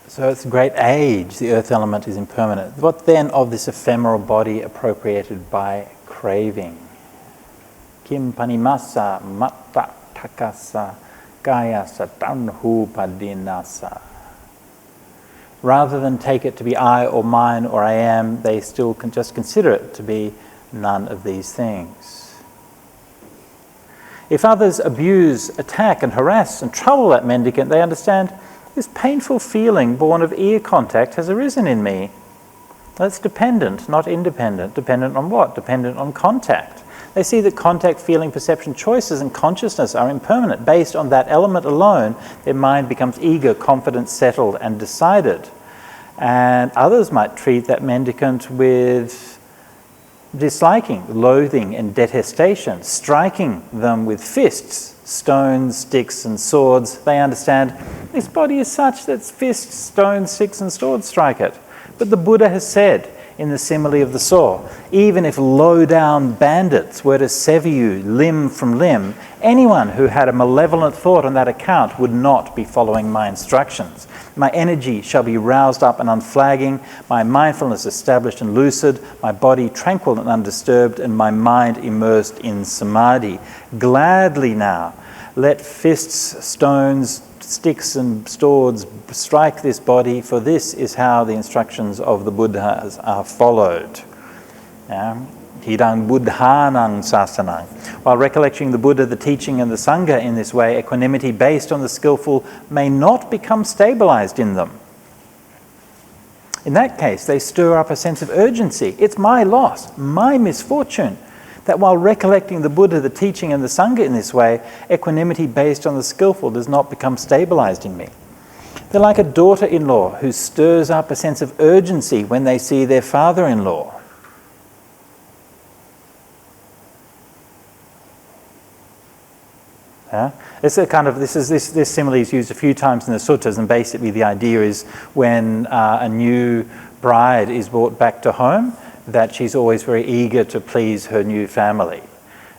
So it's great age, the earth element is impermanent. What then of this ephemeral body appropriated by craving? Kim panimasa matta takasa kayasa tanhu padinasa. Rather than take it to be I or mine or I am, they still can just consider it to be none of these things. If others abuse, attack and harass and trouble that mendicant, they understand this painful feeling born of ear contact has arisen in me. That's dependent, not independent. Dependent on what? Dependent on contact. They see that contact, feeling, perception, choices and consciousness are impermanent. Based on that element alone, their mind becomes eager, confident, settled and decided. And others might treat that mendicant with disliking, loathing and detestation, striking them with fists, stones, sticks and swords. They understand this body is such that fists, stones, sticks and swords strike it. But the Buddha has said in the simile of the saw, even if low-down bandits were to sever you limb from limb, anyone who had a malevolent thought on that account would not be following my instructions. My energy shall be roused up and unflagging, my mindfulness established and lucid, my body tranquil and undisturbed, and my mind immersed in samadhi. Gladly now, let fists, stones, sticks and swords strike this body, for this is how the instructions of the Buddhas are followed. Hidang buddhanang sasanang. While recollecting the Buddha, the teaching and the Sangha in this way, equanimity based on the skillful may not become stabilized in them. In that case, they stir up a sense of urgency. It's my loss, my misfortune, that while recollecting the Buddha, the teaching and the Sangha in this way, equanimity based on the skillful does not become stabilized in me. They're like a daughter-in-law who stirs up a sense of urgency when they see their father-in-law. This simile is used a few times in the suttas, and basically the idea is when a new bride is brought back to home, that she's always very eager to please her new family.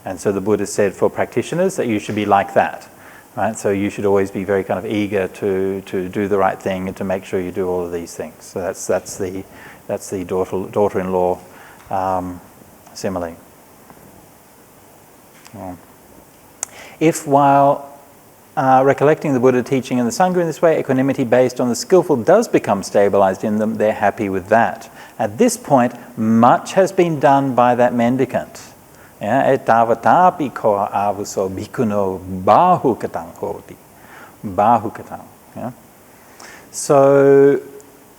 And so the Buddha said for practitioners that you should be like that. Right? So you should always be very kind of eager to do the right thing and to make sure you do all of these things. So that's the daughter-in-law simile. If while recollecting the Buddha teaching and the Sangha in this way, equanimity based on the skillful does become stabilized in them, they're happy with that. At this point, much has been done by that mendicant. Etavatapi ko avuso bhikkuno bahukatang hoti. Bahukatang.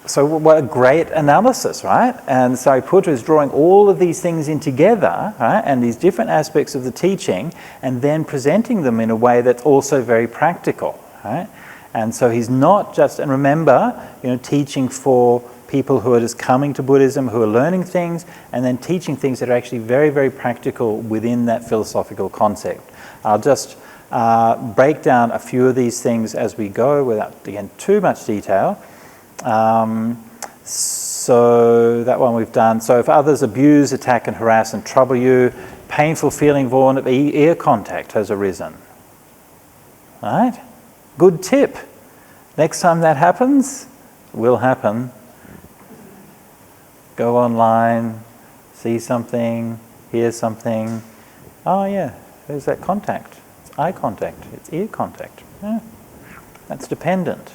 So what a great analysis, right? And Sariputta is drawing all of these things in together, right? And these different aspects of the teaching, and then presenting them in a way that's also very practical, right? And so he's not just, and remember, teaching for people who are just coming to Buddhism, who are learning things, and then teaching things that are actually very, very practical within that philosophical concept. I'll just break down a few of these things as we go without, again, too much detail. So that one we've done. So if others abuse, attack and harass and trouble you, painful feeling born of ear contact has arisen. Right? Good tip. Next time that happens, will happen. Go online, see something, hear something. Oh yeah, there's that contact. It's eye contact, it's ear contact. Yeah. That's dependent.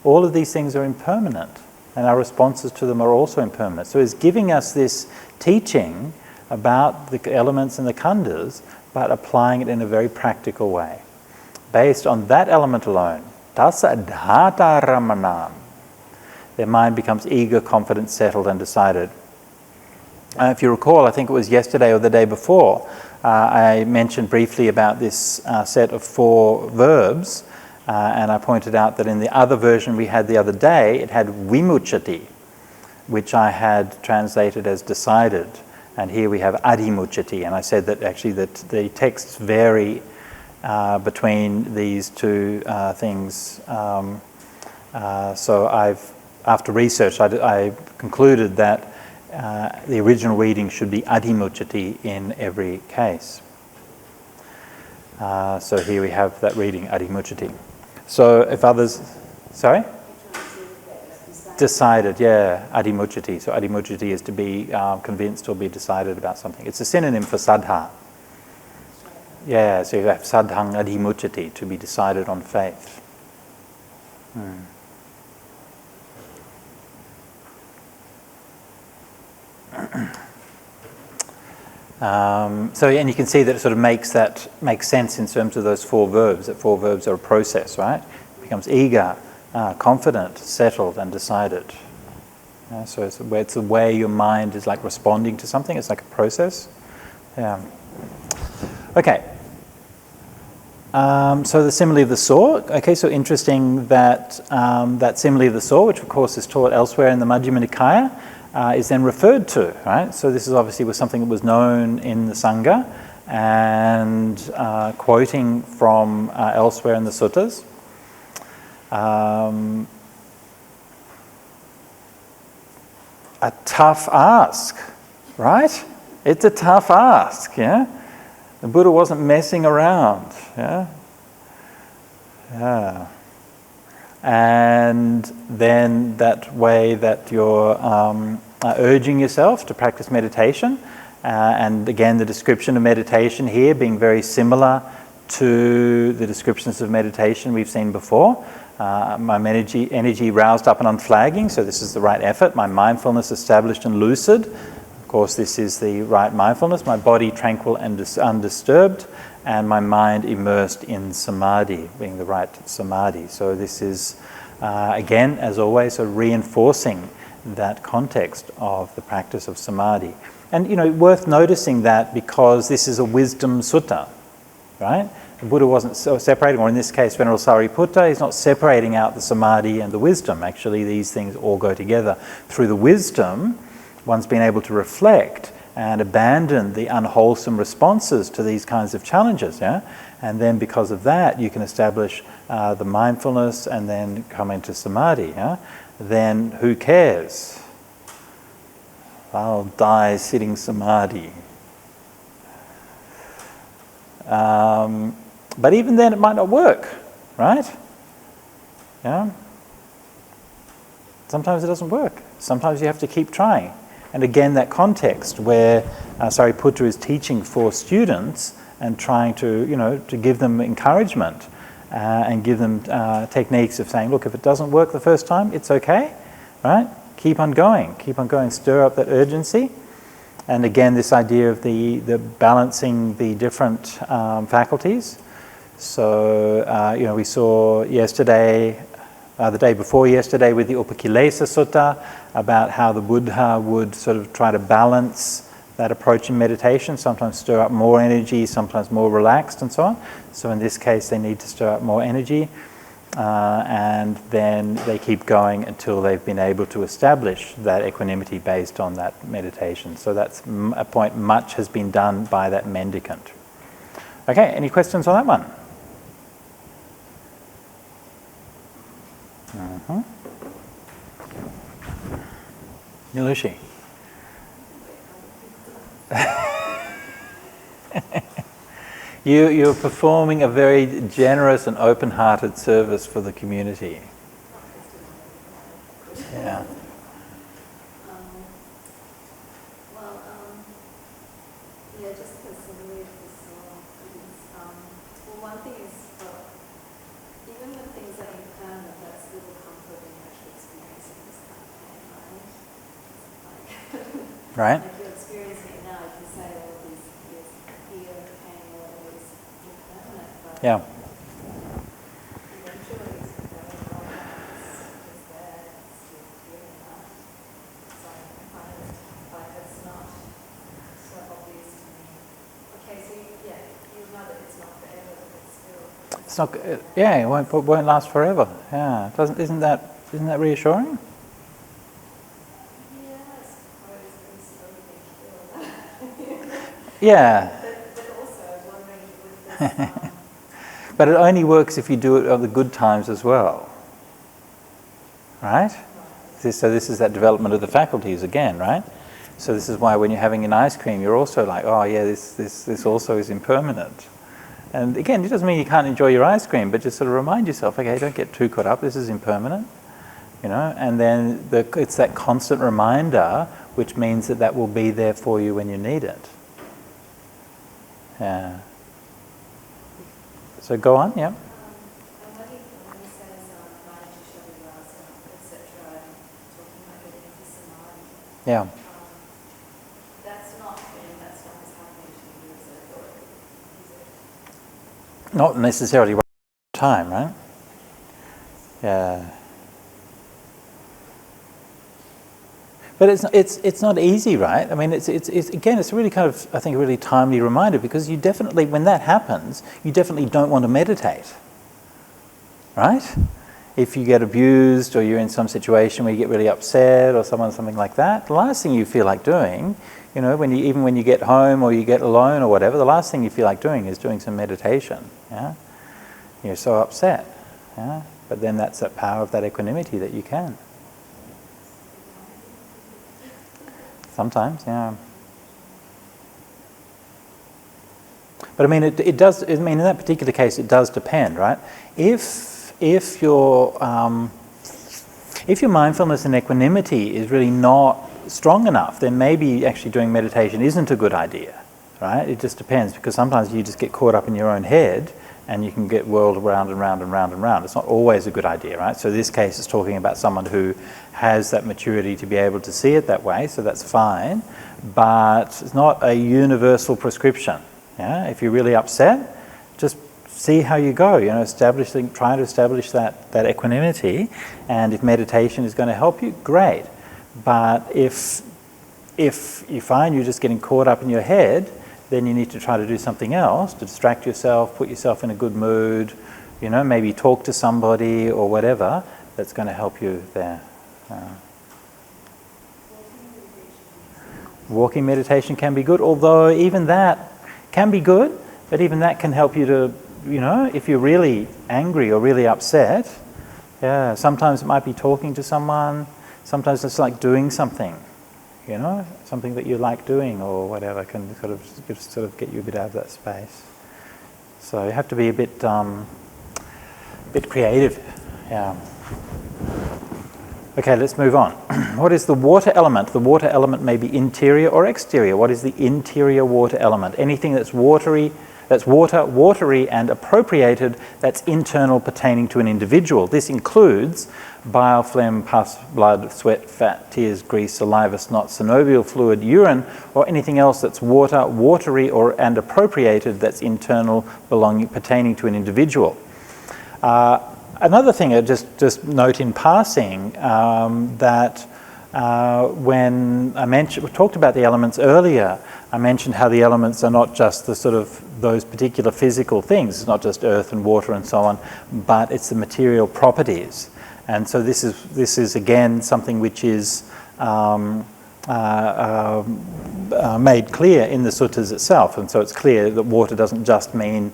All of these things are impermanent, and our responses to them are also impermanent. So he's giving us this teaching about the elements and the khandhas, but applying it in a very practical way. Based on that element alone, tassa dhata ramanam, their mind becomes eager, confident, settled, and decided. If you recall, I think it was yesterday or the day before, I mentioned briefly about this set of 4 verbs, and I pointed out that in the other version we had the other day, it had vimucchati, which I had translated as decided, and here we have adhimucchati, and I said that actually that the texts vary between these two things. So after research, I concluded that the original reading should be adhimucchati in every case. So here we have that reading, adhimucchati. So if others, sorry? Decided, yeah, adhimucchati. So adhimucchati is to be convinced or be decided about something. It's a synonym for saddha. Yeah, so you have saddhang adhimucchati, to be decided on faith. And you can see that it sort of makes sense in terms of those 4 verbs. That 4 verbs are a process, right? It becomes eager, confident, settled, and decided. So it's the way your mind is like responding to something. It's like a process. Yeah. Okay. So the simile of the saw. Okay, so interesting that that simile of the saw, which of course is taught elsewhere in the Majjhima Nikaya, is then referred to, right? So this is obviously was something that was known in the Sangha, and quoting from elsewhere in the suttas. A tough ask, right? It's a tough ask, yeah? The Buddha wasn't messing around, yeah? Yeah. And then that way that you're urging yourself to practice meditation, and again the description of meditation here being very similar to the descriptions of meditation we've seen before. My energy roused up and unflagging, so this is the right effort. My mindfulness established and lucid. Of course, this is the right mindfulness. My body tranquil and undisturbed, and my mind immersed in samadhi, being the right samadhi. So this is, again, as always, so reinforcing that context of the practice of samadhi. And, worth noticing that because this is a wisdom sutta, right? The Buddha wasn't separating, or in this case, Venerable Sariputta, he's not separating out the samadhi and the wisdom. Actually, these things all go together. Through the wisdom, one's been able to reflect and abandon the unwholesome responses to these kinds of challenges, yeah? And then because of that, you can establish the mindfulness and then come into samadhi, yeah? Then who cares? I'll die sitting samadhi. But even then it might not work, right? Yeah. Sometimes it doesn't work. Sometimes you have to keep trying. And again, that context where Sariputta is teaching for students and trying to, to give them encouragement and give them techniques of saying, look, if it doesn't work the first time, it's okay, right? Keep on going, stir up that urgency. And again, this idea of the balancing the different faculties. So, we saw yesterday, the day before yesterday with the Upakilesa Sutta about how the Buddha would sort of try to balance that approach in meditation, sometimes stir up more energy, sometimes more relaxed and so on. So in this case they need to stir up more energy and then they keep going until they've been able to establish that equanimity based on that meditation. So that's a point much has been done by that mendicant. Okay, any questions on that one? Nilushi. You're performing a very generous and open-hearted service for the community. Yeah. Just considering this, one thing is, even when things are impermanent, that's a little comforting actually experiencing this kind of pain, right? Right. Like you're experiencing it now, you can say all these fear, pain, or whatever is impermanent, but Yeah. eventually it's very well, it's there, it's still feeling that. So I find it like that's not so obvious to me. Okay, so you know that it's not forever, but it's still. It's not. Yeah, it won't last forever. Yeah. Isn't that reassuring? Yeah, I suppose we slowly kill that. Yeah. But also I was wondering with this, But it only works if you do it on the good times as well. Right? So this is that development of the faculties again, right? So this is why when you're having an ice cream, you're also like, oh yeah, this also is impermanent. And again, it doesn't mean you can't enjoy your ice cream, but just sort of remind yourself, okay, don't get too caught up, this is impermanent. And then it's that constant reminder, which means that will be there for you when you need it. Yeah. So go on, yeah. and when he says etc., talking about getting into samadhi, Yeah. that's not what's happening to you, is it? Or is it? Not necessarily time, right? Yeah. But it's not easy, right? I mean, it's again, it's really kind of, I think, a really timely reminder, because you definitely, when that happens, you definitely don't want to meditate, right? If you get abused or you're in some situation where you get really upset or something like that, the last thing you feel like doing, even when you get home or you get alone or whatever, the last thing you feel like doing is doing some meditation. Yeah, you're so upset. Yeah, but then that's that power of that equanimity that you can. Sometimes, yeah. But I mean, it does. I mean, in that particular case, it does depend, right? If your mindfulness and equanimity is really not strong enough, then maybe actually doing meditation isn't a good idea, right? It just depends, because sometimes you just get caught up in your own head and you can get whirled around and round and round and round. It's not always a good idea, right? So this case is talking about someone who has that maturity to be able to see it that way, so that's fine, but it's not a universal prescription. Yeah? If you're really upset, just see how you go, try to establish that equanimity, and if meditation is going to help you, great. But if you find you're just getting caught up in your head, then you need to try to do something else to distract yourself, put yourself in a good mood, maybe talk to somebody or whatever that's going to help you there. Walking meditation can be good, although even that can be good, but even that can help you to, if you're really angry or really upset, sometimes it might be talking to someone, sometimes it's like doing something. Something that you like doing or whatever can sort of get you a bit out of that space. So you have to be a bit creative. Yeah. Okay, let's move on. What is the water element? The water element may be interior or exterior. What is the interior water element? Anything that's watery, watery and appropriated, that's internal, pertaining to an individual. This includes bile, phlegm, pus, blood, sweat, fat, tears, grease, saliva, snot, synovial fluid, urine, or anything else that's watery and appropriated, that's internal, pertaining to an individual. Another thing I just note in passing, that when we talked about the elements earlier, I mentioned how the elements are not just the sort of those particular physical things. It's not just earth and water and so on, but it's the material properties. And so this is again something which is made clear in the suttas itself. And so it's clear that water doesn't just mean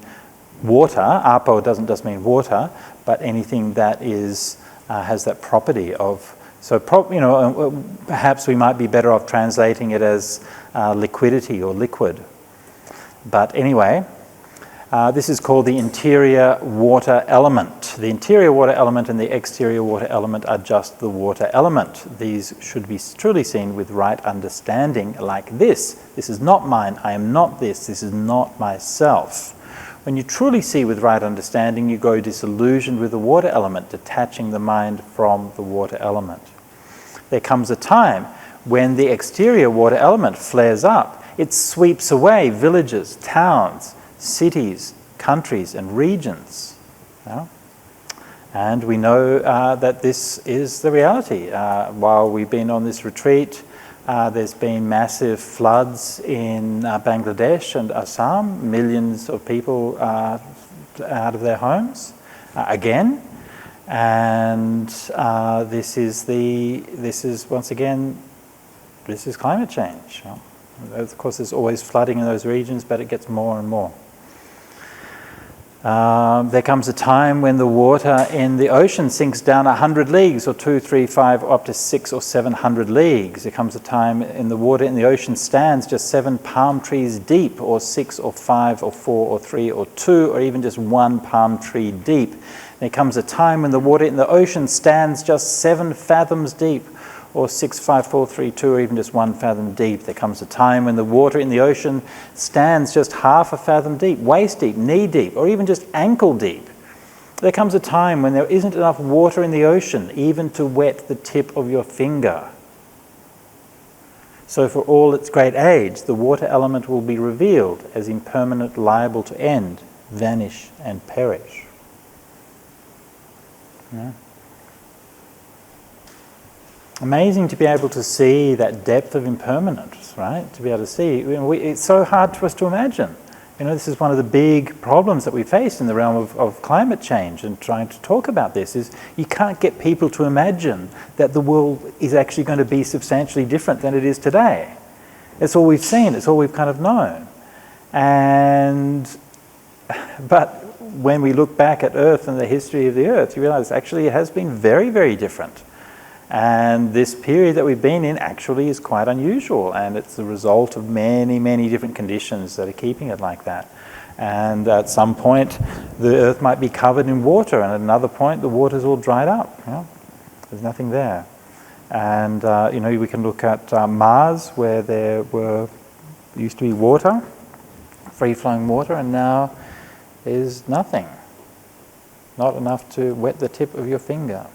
water, apo doesn't just mean water, but anything that is has that property of. So perhaps we might be better off translating it as liquidity or liquid. But anyway, this is called the interior water element. The interior water element and the exterior water element are just the water element. These should be truly seen with right understanding, like this. This is not mine, I am not this, this is not myself. When you truly see with right understanding, you grow disillusioned with the water element, detaching the mind from the water element. There comes a time when the exterior water element flares up. It sweeps away villages, towns, cities, countries, and regions. Yeah? And we know that this is the reality. While we've been on this retreat, there's been massive floods in Bangladesh and Assam, millions of people out of their homes again, and this is climate change. Of course, there's always flooding in those regions, but it gets more and more. There comes a time when the water in the ocean sinks down 100 leagues, or 2, 3, 5, up to 600 or 700 leagues. There comes a time in the water in the ocean stands just 7 palm trees deep, or 6 or 5 or 4 or 3 or 2, or even just 1 palm tree deep. There comes a time when the water in the ocean stands just 7 fathoms deep, or 6, 5, 4, 3, 2, or even just 1 fathom deep. There comes a time when the water in the ocean stands just half a fathom deep, waist deep, knee deep, or even just ankle deep. There comes a time when there isn't enough water in the ocean even to wet the tip of your finger. So for all its great age, the water element will be revealed as impermanent, liable to end, vanish, and perish. Yeah. Amazing to be able to see that depth of impermanence, right? To be able to see. It's so hard for us to imagine. This is one of the big problems that we face in the realm of climate change, and trying to talk about this is you can't get people to imagine that the world is actually going to be substantially different than it is today. It's all we've seen, it's all we've kind of known. But when we look back at Earth and the history of the Earth, you realize actually it has been very, very different. And this period that we've been in actually is quite unusual, and it's the result of many, many different conditions that are keeping it like that. And at some point, the Earth might be covered in water, and at another point, the water's all dried up. There's nothing there. And we can look at Mars, where there used to be water, free-flowing water, and now there's nothing. Not enough to wet the tip of your finger.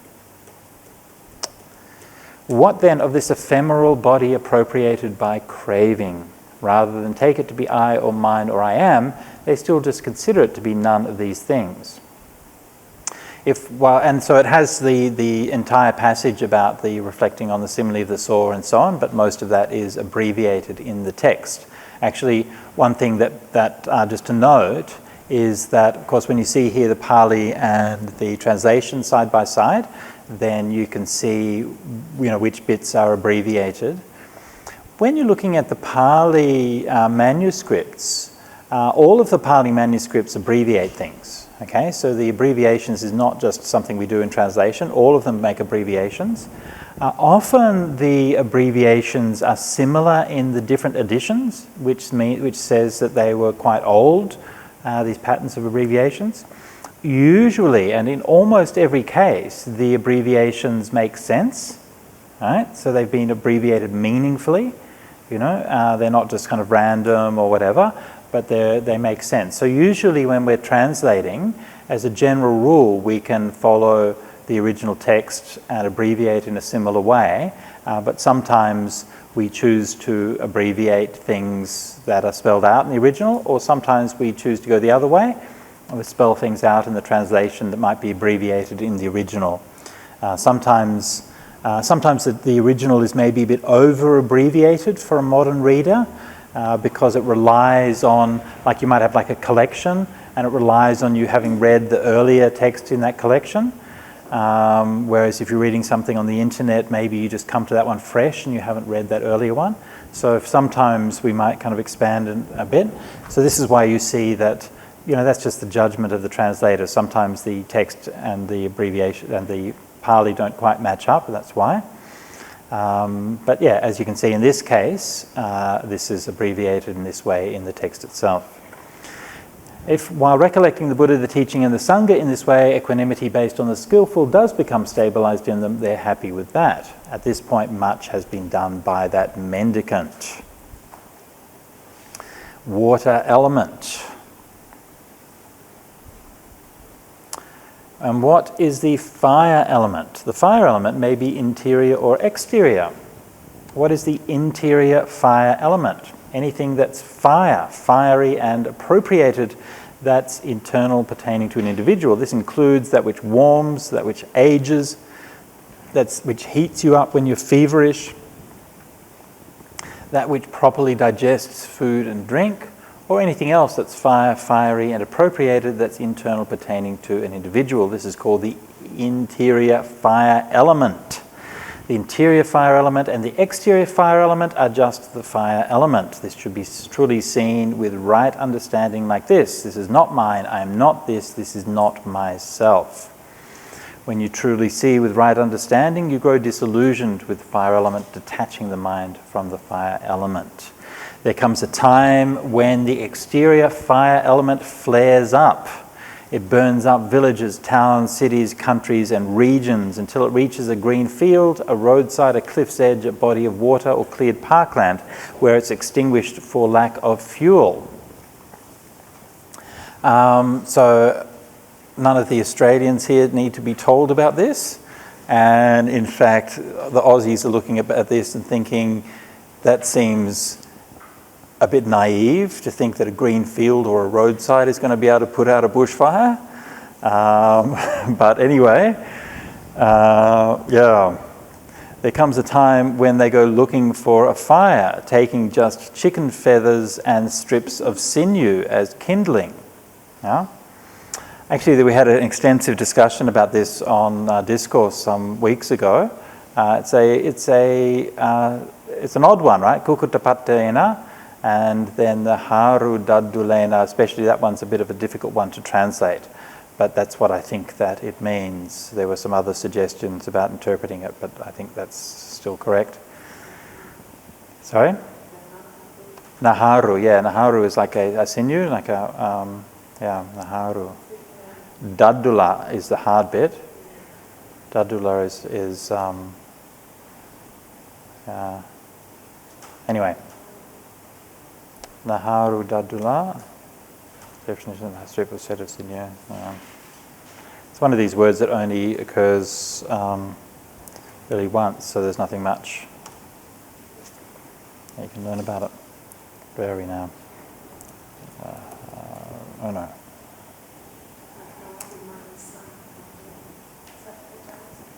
What then of this ephemeral body appropriated by craving? Rather than take it to be I or mine or I am, they still just consider it to be none of these things. And so it has the entire passage about the reflecting on the simile of the saw and so on, but most of that is abbreviated in the text. Actually, one thing that just to note is that, of course, when you see here the Pali and the translation side by side, then you can see which bits are abbreviated. When you're looking at the Pali manuscripts, all of the Pali manuscripts abbreviate things. Okay, so the abbreviations is not just something we do in translation. All of them make abbreviations. Often the abbreviations are similar in the different editions, which says that they were quite old. these patterns of abbreviations. Usually, and in almost every case, the abbreviations make sense, right? So they've been abbreviated meaningfully, you know, they're not just kind of random or whatever, but they make sense. So usually when we're translating, as a general rule, we can follow the original text and abbreviate in a similar way, but sometimes we choose to abbreviate things that are spelled out in the original, or sometimes we choose to go the other way, and we spell things out in the translation that might be abbreviated in the original. Sometimes the original is maybe a bit over-abbreviated for a modern reader, because it relies on, like you might have like a collection, and it relies on you having read the earlier text in that collection. Whereas if you're reading something on the internet, maybe you just come to that one fresh and you haven't read that earlier one. So if sometimes we might kind of expand a bit. So this is why you see that, you know, that's just the judgment of the translator. Sometimes the text and the abbreviation and the Pali don't quite match up, that's why. But yeah, as you can see in this case, this is abbreviated in this way in the text itself. If, while recollecting the Buddha, the teaching, and the Sangha in this way, equanimity based on the skillful does become stabilized in them, they're happy with that. At this point, much has been done by that mendicant. Water element. And what is the fire element? The fire element may be interior or exterior. What is the interior fire element? Anything that's fire, fiery and appropriated, that's internal, pertaining to an individual. This includes that which warms, that which ages, which heats you up when you're feverish, that which properly digests food and drink, or anything else that's fiery and appropriated, that's internal, pertaining to an individual. This is called the interior fire element. The interior fire element and the exterior fire element are just the fire element. This should be truly seen with right understanding like this. This is not mine, I am not this, this is not myself. When you truly see with right understanding, you grow disillusioned with the fire element, detaching the mind from the fire element. There comes a time when the exterior fire element flares up. It burns up villages, towns, cities, countries, and regions until it reaches a green field, a roadside, a cliff's edge, a body of water, or cleared parkland, where it's extinguished for lack of fuel. So none of the Australians here need to be told about this. And in fact, the Aussies are looking at this and thinking, that seems a bit naive to think that a green field or a roadside is going to be able to put out a bushfire. But anyway, yeah. There comes a time when they go looking for a fire, taking just chicken feathers and strips of sinew as kindling. Yeah? Actually, we had an extensive discussion about this on Discourse some weeks ago. It's an odd one, right? Kukutapatena. And then the haru dadulena, especially that one's a bit of a difficult one to translate. But that's what I think that it means. There were some other suggestions about interpreting it, but I think that's still correct. Sorry? Naharu, yeah. Naharu is like a sinew, like a, naharu. Dadula is the hard bit. Dadula is anyway. Naharu dadula, definition of the strip of set of sinew. It's one of these words that only occurs really once, so there's nothing much you can learn about it. Where are we now? Oh no.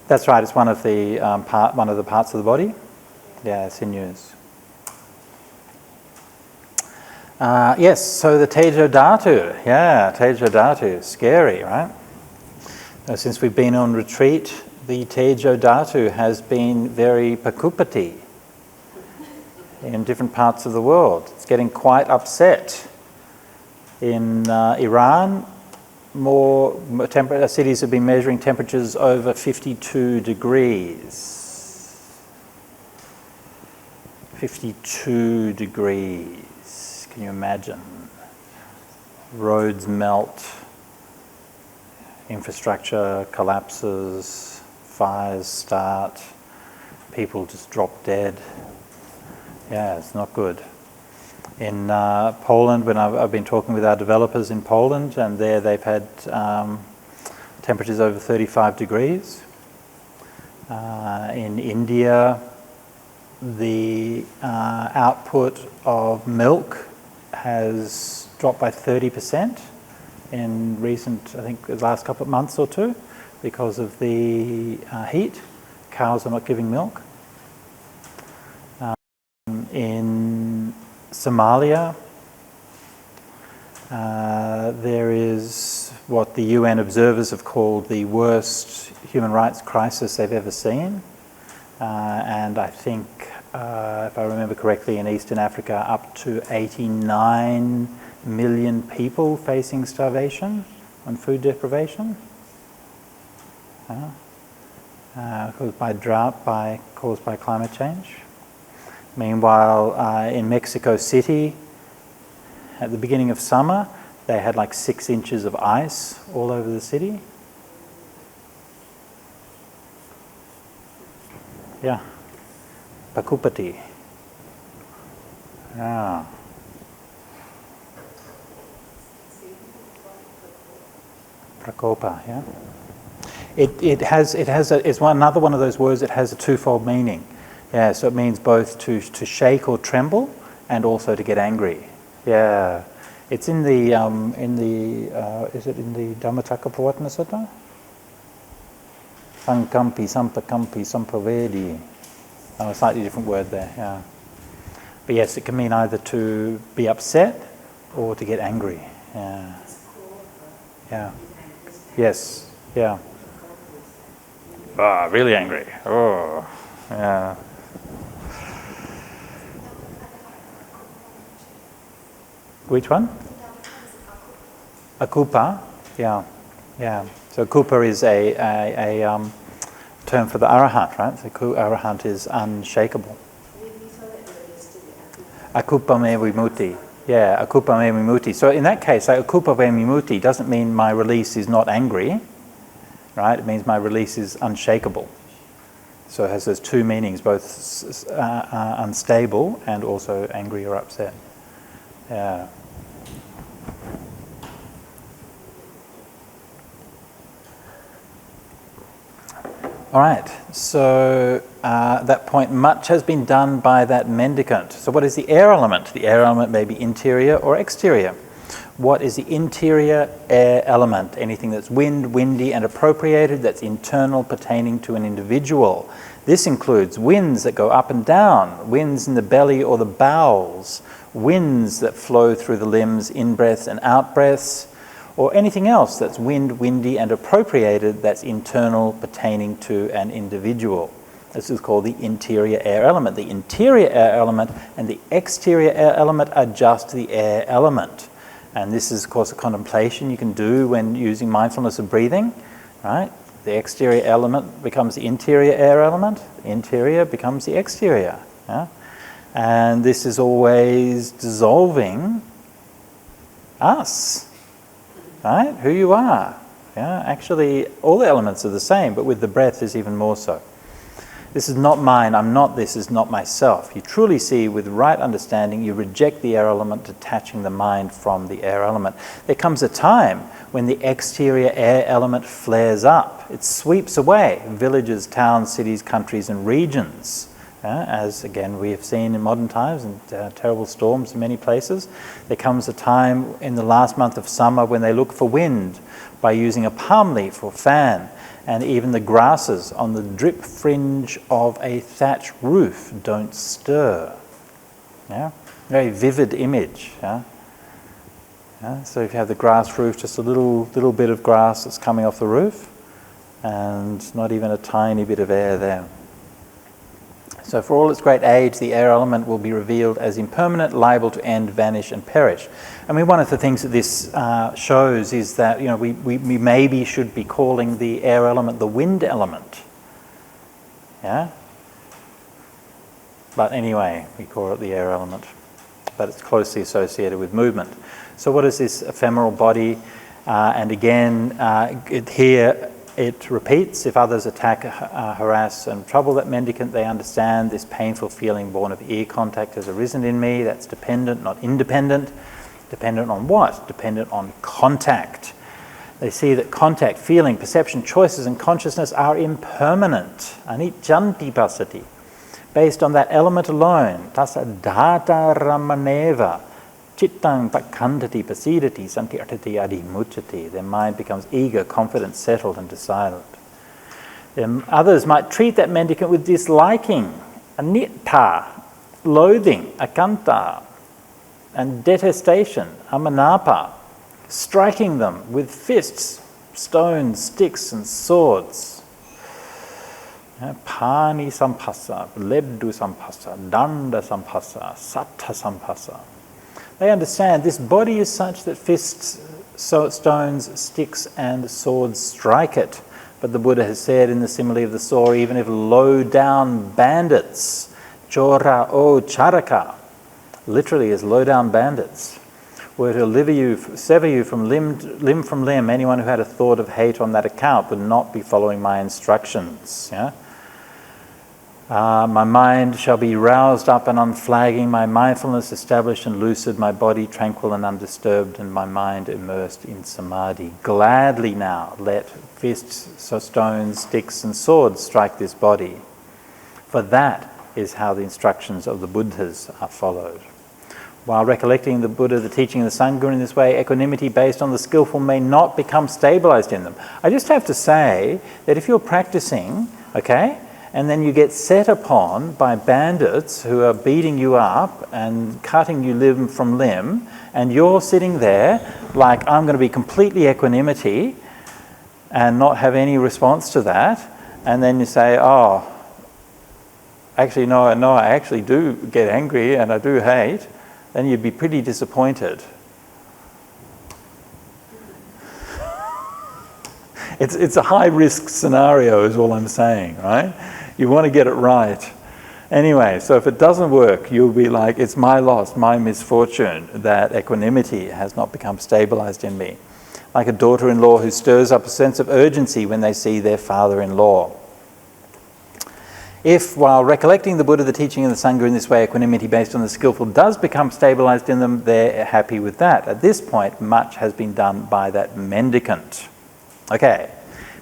That's right. It's one of the parts of the body. Yeah, sinews. Yes, so the Tejo Dhatu. Yeah, Tejo Dhatu. Scary, right? Since we've been on retreat, the Tejo Dhatu has been very pakupati in different parts of the world. It's getting quite upset. In Iran, more cities have been measuring temperatures over 52 degrees. 52 degrees. Can you imagine? roads melt, infrastructure collapses, fires start, people just drop dead. Yeah, it's not good. In Poland, when I've been talking with our developers in Poland, and there they've had temperatures over 35 degrees. In India, the output of milk has dropped by 30% in recent, I think, the last couple of months or two, because of the heat. Cows are not giving milk. In Somalia, there is what the UN observers have called the worst human rights crisis they've ever seen. And I think, if I remember correctly, in Eastern Africa, up to 89 million people facing starvation and food deprivation. Caused by drought, caused by climate change. Meanwhile, in Mexico City, at the beginning of summer, they had like 6 inches of ice all over the city. Yeah. Pakupati. Yeah. Prakopa, yeah. It's another one of those words that has a twofold meaning. Yeah, so it means both to shake or tremble, and also to get angry. Yeah, it's in the is it in the Dhammacakkappavattana Sutta? Sankampi, sampakampi, sampavedi. A slightly different word there. Yeah, but yes, it can mean either to be upset or to get angry. Yeah. Yeah. Yes. Yeah. Really angry. Oh. Yeah. Which one? Akupa. Yeah. Yeah. So kupa is a term for the arahant, right? So arahant is unshakable. Akupa me vimutti. Yeah, akupa me vimutti. So in that case, like akupa me vimutti doesn't mean my release is not angry, right? It means my release is unshakable. So it has those two meanings, both unstable and also angry or upset. Yeah. All right, so at that point, much has been done by that mendicant. So what is the air element? The air element may be interior or exterior. What is the interior air element? Anything that's wind, windy, and appropriated, that's internal, pertaining to an individual. This includes winds that go up and down, winds in the belly or the bowels, winds that flow through the limbs, in-breaths and out-breaths, or anything else that's wind, windy, and appropriated, that's internal, pertaining to an individual. This is called the interior air element. The interior air element and the exterior air element are just the air element. And this is, of course, a contemplation you can do when using mindfulness of breathing, right? The exterior element becomes the interior air element. The interior becomes the exterior. Yeah? And this is always dissolving us, right? Who you are. Yeah? Actually, all the elements are the same, but with the breath is even more so. This is not mine, I'm not this, is not myself. You truly see with right understanding, you reject the air element, detaching the mind from the air element. There comes a time when the exterior air element flares up. It sweeps away villages, towns, cities, countries, and regions. As again we have seen in modern times, and terrible storms in many places. There comes a time in the last month of summer when they look for wind by using a palm leaf or fan. And even the grasses on the drip fringe of a thatch roof don't stir. Yeah? Very vivid image. Yeah? Yeah? So if you have the grass roof, just a little bit of grass that's coming off the roof, and not even a tiny bit of air there. So for all its great age, the air element will be revealed as impermanent, liable to end, vanish, and perish. I mean, one of the things that this shows is that, you know, we maybe should be calling the air element the wind element. Yeah? But anyway, we call it the air element. but it's closely associated with movement. So what is this ephemeral body? And again, here it repeats, if others attack, harass and trouble that mendicant, they understand this painful feeling born of ear contact has arisen in me. That's dependent, not independent. Dependent on what? Dependent on contact. They see that contact, feeling, perception, choices and consciousness are impermanent. Aniccanti pasati. Based on that element alone. Tassa dhata ramaneva. Chittang pakandati pasidati santirtati adimuchati. Their mind becomes eager, confident, settled and decided. Others might treat that mendicant with disliking, anitta, loathing, akanta, and detestation, amanapa, striking them with fists, stones, sticks and swords. Pani sampasa, leddu sampasa, danda sampasa, satta sampasa. They understand this body is such that fists, stones, sticks and swords strike it. But the Buddha has said in the simile of the saw, even if low-down bandits, chora o charaka, literally as low-down bandits, were to sever you from limb from limb, anyone who had a thought of hate on that account would not be following my instructions. Yeah? My mind shall be roused up and unflagging, my mindfulness established and lucid, my body tranquil and undisturbed, and my mind immersed in samadhi. Gladly now let fists, stones, sticks and swords strike this body. For that is how the instructions of the Buddhas are followed. While recollecting the Buddha, the teaching of the Sangha in this way, equanimity based on the skillful may not become stabilized in them. I just have to say that if you're practicing, okay, and then you get set upon by bandits who are beating you up and cutting you limb from limb, and you're sitting there like, I'm going to be completely equanimity and not have any response to that, and then you say, oh, actually, no, I actually do get angry and I do hate, then you'd be pretty disappointed. It's a high-risk scenario is all I'm saying, right? You want to get it right. Anyway, so if it doesn't work, you'll be like, it's my loss, my misfortune that equanimity has not become stabilized in me. Like a daughter-in-law who stirs up a sense of urgency when they see their father-in-law. If, while recollecting the Buddha, the teaching of the Sangha in this way, equanimity based on the skillful does become stabilized in them, they're happy with that. At this point, much has been done by that mendicant. Okay,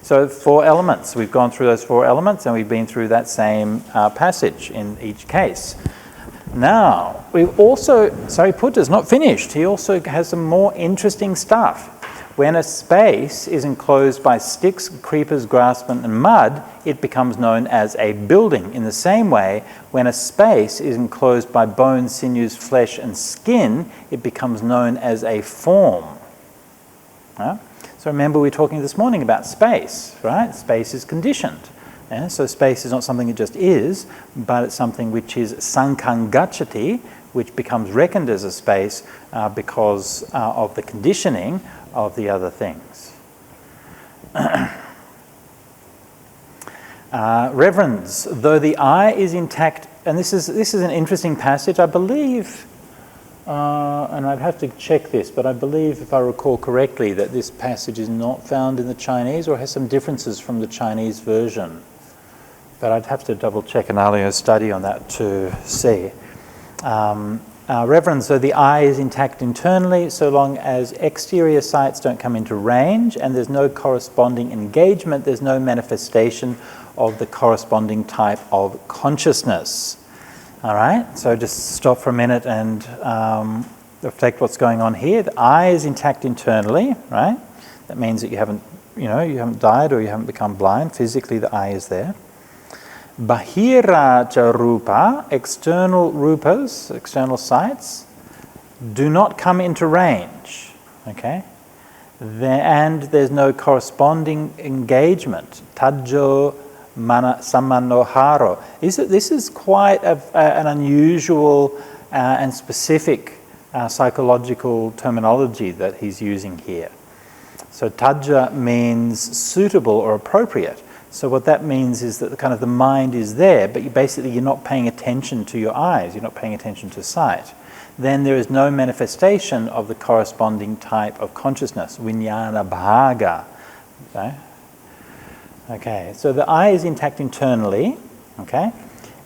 so 4 elements. We've gone through those 4 elements and we've been through that same passage in each case. Now, we've also, Sariputta's not finished. He also has some more interesting stuff. When a space is enclosed by sticks, creepers, grassmen and mud, it becomes known as a building. In the same way, when a space is enclosed by bones, sinews, flesh and skin, it becomes known as a form. Huh? So remember we were talking this morning about space, right? Space is conditioned. Yeah? So space is not something it just is, but it's something which is sankhangachati, which becomes reckoned as a space because of the conditioning of the other things. Reverends, though the eye is intact, and this is an interesting passage, I believe, and I'd have to check this, but I believe, if I recall correctly, that this passage is not found in the Chinese or has some differences from the Chinese version. But I'd have to double check an earlier study on that to see. Reverends, so the eye is intact internally so long as exterior sights don't come into range and there's no corresponding engagement, there's no manifestation of the corresponding type of consciousness. All right, so just stop for a minute and reflect what's going on here. The eye is intact internally, right? That means that you haven't died or you haven't become blind. Physically, the eye is there. Bahira cha rupa, external rupas, external sights, do not come into range, okay? And there's no corresponding engagement. Tajjo mana samanoharo. This is quite an unusual and specific psychological terminology that he's using here. So tajja means suitable or appropriate. So what that means is that the mind is there, but you're not paying attention to your eyes, you're not paying attention to sight. then there is no manifestation of the corresponding type of consciousness, vijnana bhaga. Okay, so the I is intact internally. Okay,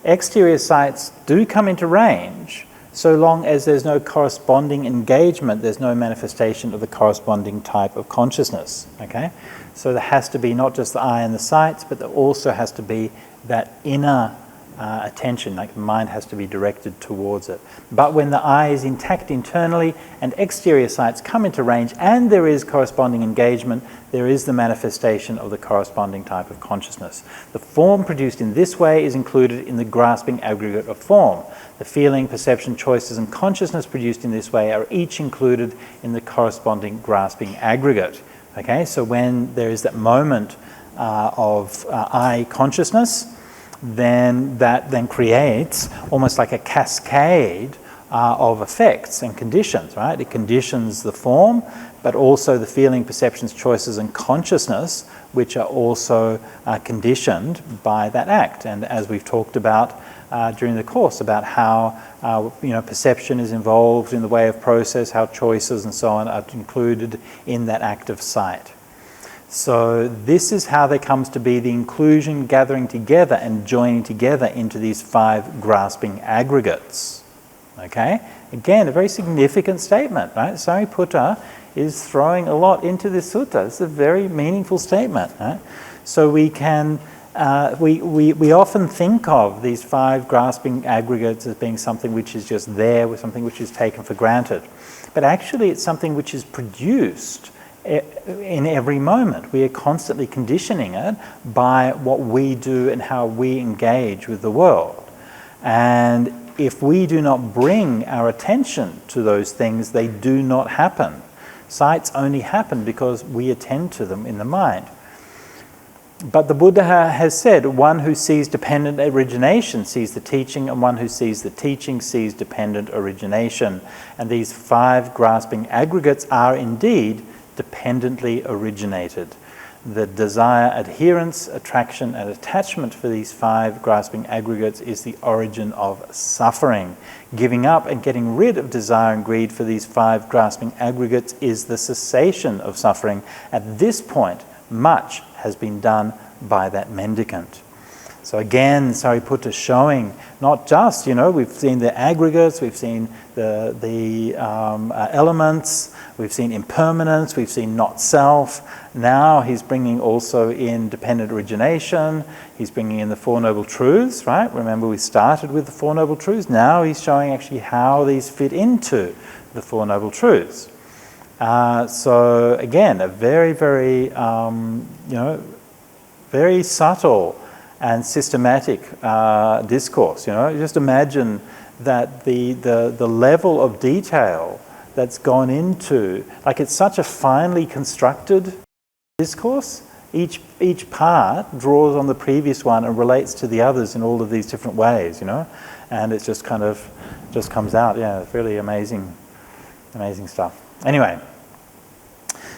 exterior sights do come into range so long as there's no corresponding engagement, there's no manifestation of the corresponding type of consciousness. Okay, so there has to be not just the I and the sights, but there also has to be that inner attention, like the mind has to be directed towards it. But when the I is intact internally and exterior sights come into range and there is corresponding engagement, there is the manifestation of the corresponding type of consciousness. The form produced in this way is included in the grasping aggregate of form. The feeling, perception, choices, and consciousness produced in this way are each included in the corresponding grasping aggregate. Okay, so when there is that moment of I consciousness, then that then creates almost like a cascade of effects and conditions, right? It conditions the form, but also the feeling, perceptions, choices, and consciousness, which are also conditioned by that act. And as we've talked about during the course, about how perception is involved in the way of process, how choices and so on are included in that act of sight. So this is how there comes to be the inclusion, gathering together and joining together into these 5 grasping aggregates. Okay? Again, a very significant statement, right? Sariputta is throwing a lot into this sutta. It's a very meaningful statement. Right? So we can, we often think of these 5 grasping aggregates as being something which is just there, with something which is taken for granted. But actually it's something which is produced in every moment. We are constantly conditioning it by what we do and how we engage with the world. And if we do not bring our attention to those things, they do not happen. Sights only happen because we attend to them in the mind. But the Buddha has said, one who sees dependent origination sees the teaching, and one who sees the teaching sees dependent origination. And these 5 grasping aggregates are indeed dependently originated. The desire, adherence, attraction, and attachment for these 5 grasping aggregates is the origin of suffering. Giving up and getting rid of desire and greed for these 5 grasping aggregates is the cessation of suffering. At this point, much has been done by that mendicant. So again, Sariputta showing not just, we've seen the aggregates, we've seen the elements, we've seen impermanence, we've seen not self. Now he's bringing also in dependent origination, he's bringing in the 4 Noble Truths, right? Remember we started with the 4 Noble Truths. Now he's showing actually how these fit into the 4 Noble Truths. So again, a very, very, very subtle and systematic discourse. Just imagine that the level of detail that's gone into, like it's such a finely constructed discourse. Each part draws on the previous one and relates to the others in all of these different ways, and it just kind of just comes out. Yeah, it's really amazing stuff. Anyway.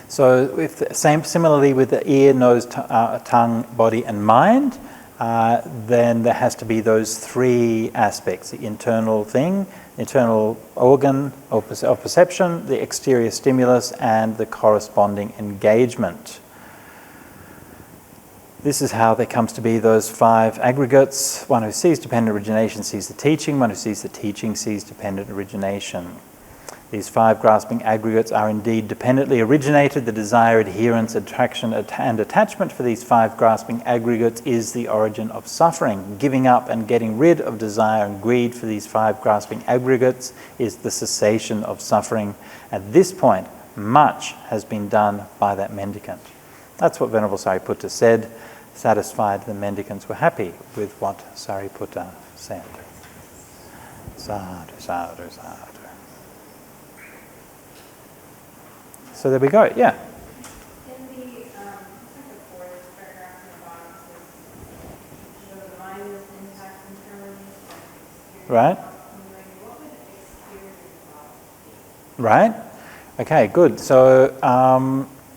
So similarly with the ear, nose, tongue, body and mind, then there has to be those 3 aspects: the internal thing, internal organ of perception, the exterior stimulus, and the corresponding engagement. This is how there comes to be those 5 aggregates. One who sees dependent origination sees the teaching. One who sees the teaching sees dependent origination. These 5 grasping aggregates are indeed dependently originated. The desire, adherence, attraction, and attachment for these 5 grasping aggregates is the origin of suffering. Giving up and getting rid of desire and greed for these 5 grasping aggregates is the cessation of suffering. At this point, much has been done by that mendicant. That's what Venerable Sariputta said. Satisfied, the mendicants were happy with what Sariputta said. Sadhu, sadhu, sadhu. So there we go, yeah. In the second 4th paragraph in the bottom, it says, the mind is intact internally. Right. What would exterior thoughts be? Right. Okay, good. So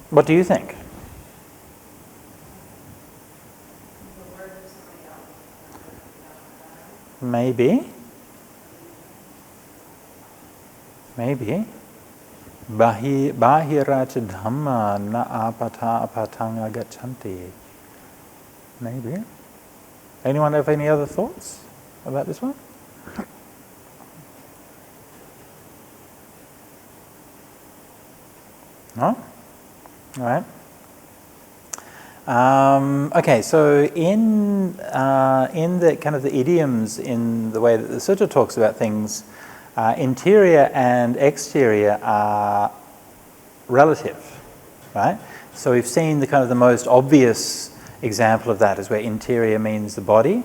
what do you think? The word of somebody else. Maybe. Maybe. Bahiracha dhamma na apata apatanga gachanti. Maybe. Anyone have any other thoughts about this one? No? All right. Okay, so in the kind of the idioms, in the way that the sutta talks about things, interior and exterior are relative, right? So we've seen the kind of the most obvious example of that is where interior means the body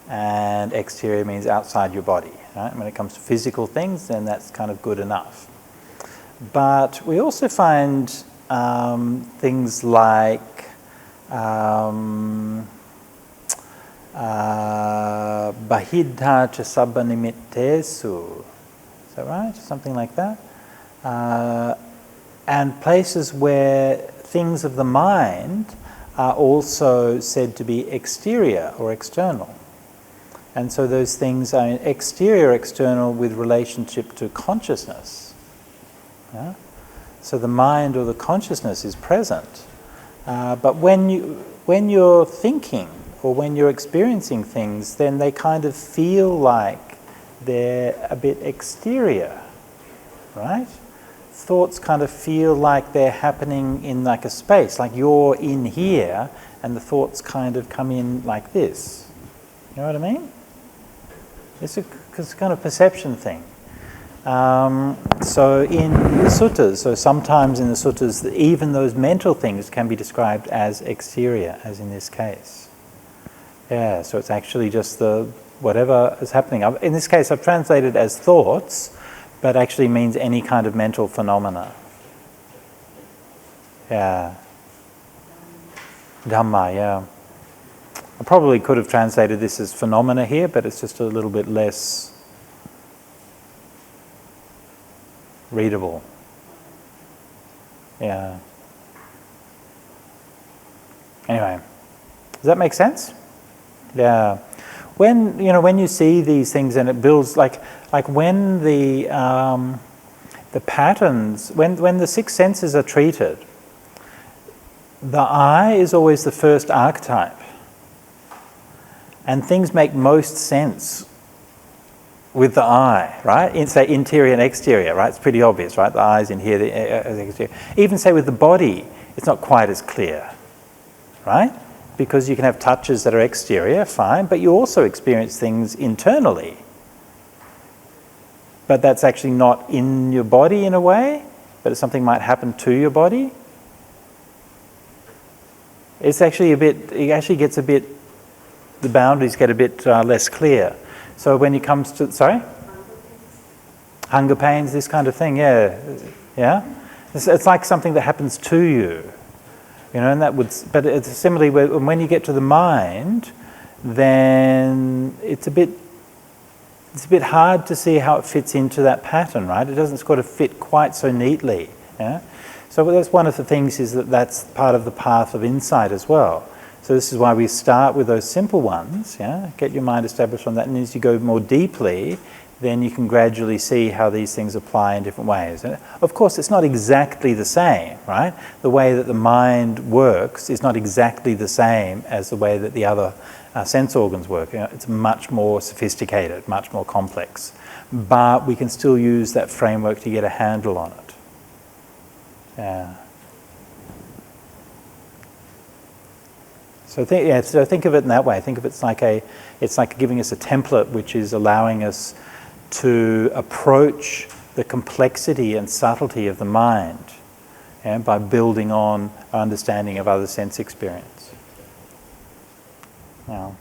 and exterior means outside your body, right? When it comes to physical things, then that's kind of good enough. But we also find things like bahidha cha sabba nimittesu, is that right? Something like that. And places where things of the mind are also said to be exterior or external. And so those things are exterior, external with relationship to consciousness. Yeah? So the mind or the consciousness is present. But when you're thinking or when you're experiencing things, then they kind of feel like they're a bit exterior, right? Thoughts kind of feel like they're happening in like a space, like you're in here and the thoughts kind of come in like this. You know what I mean? It's a kind of perception thing. So in the suttas, so sometimes in the suttas, even those mental things can be described as exterior, as in this case. Yeah, so it's actually just the whatever is happening. In this case, I've translated as thoughts, but actually means any kind of mental phenomena. Yeah. Dhamma, yeah. I probably could have translated this as phenomena here, but it's just a little bit less readable. Yeah. Anyway, does that make sense? Yeah. When you see these things and it builds like when the patterns, when the six senses are treated, the eye is always the first archetype, and things make most sense with the eye, right? Say interior and exterior, right? It's pretty obvious, right? The eye's in here, the exterior. Even say with the body, it's not quite as clear, right? Because you can have touches that are exterior, fine, but you also experience things internally. But that's actually not in your body in a way, but something might happen to your body. It's actually the boundaries get a bit less clear. So when it comes to, sorry? Hunger pains, this kind of thing, yeah. It's like something that happens to you. And that would, but it's similarly when you get to the mind, then it's a bit hard to see how it fits into that pattern, right? It doesn't sort of fit quite so neatly. Yeah. So that's one of the things, is that's part of the path of insight as well. So this is why we start with those simple ones. Yeah, get your mind established on that, and as you go more deeply, then you can gradually see how these things apply in different ways. And of course, it's not exactly the same, right? The way that the mind works is not exactly the same as the way that the other sense organs work. It's much more sophisticated, much more complex. But we can still use that framework to get a handle on it. Yeah. So think of it in that way. Think of it it's like giving us a template, which is allowing us to approach the complexity and subtlety of the mind, by building on understanding of other sense experience. Now.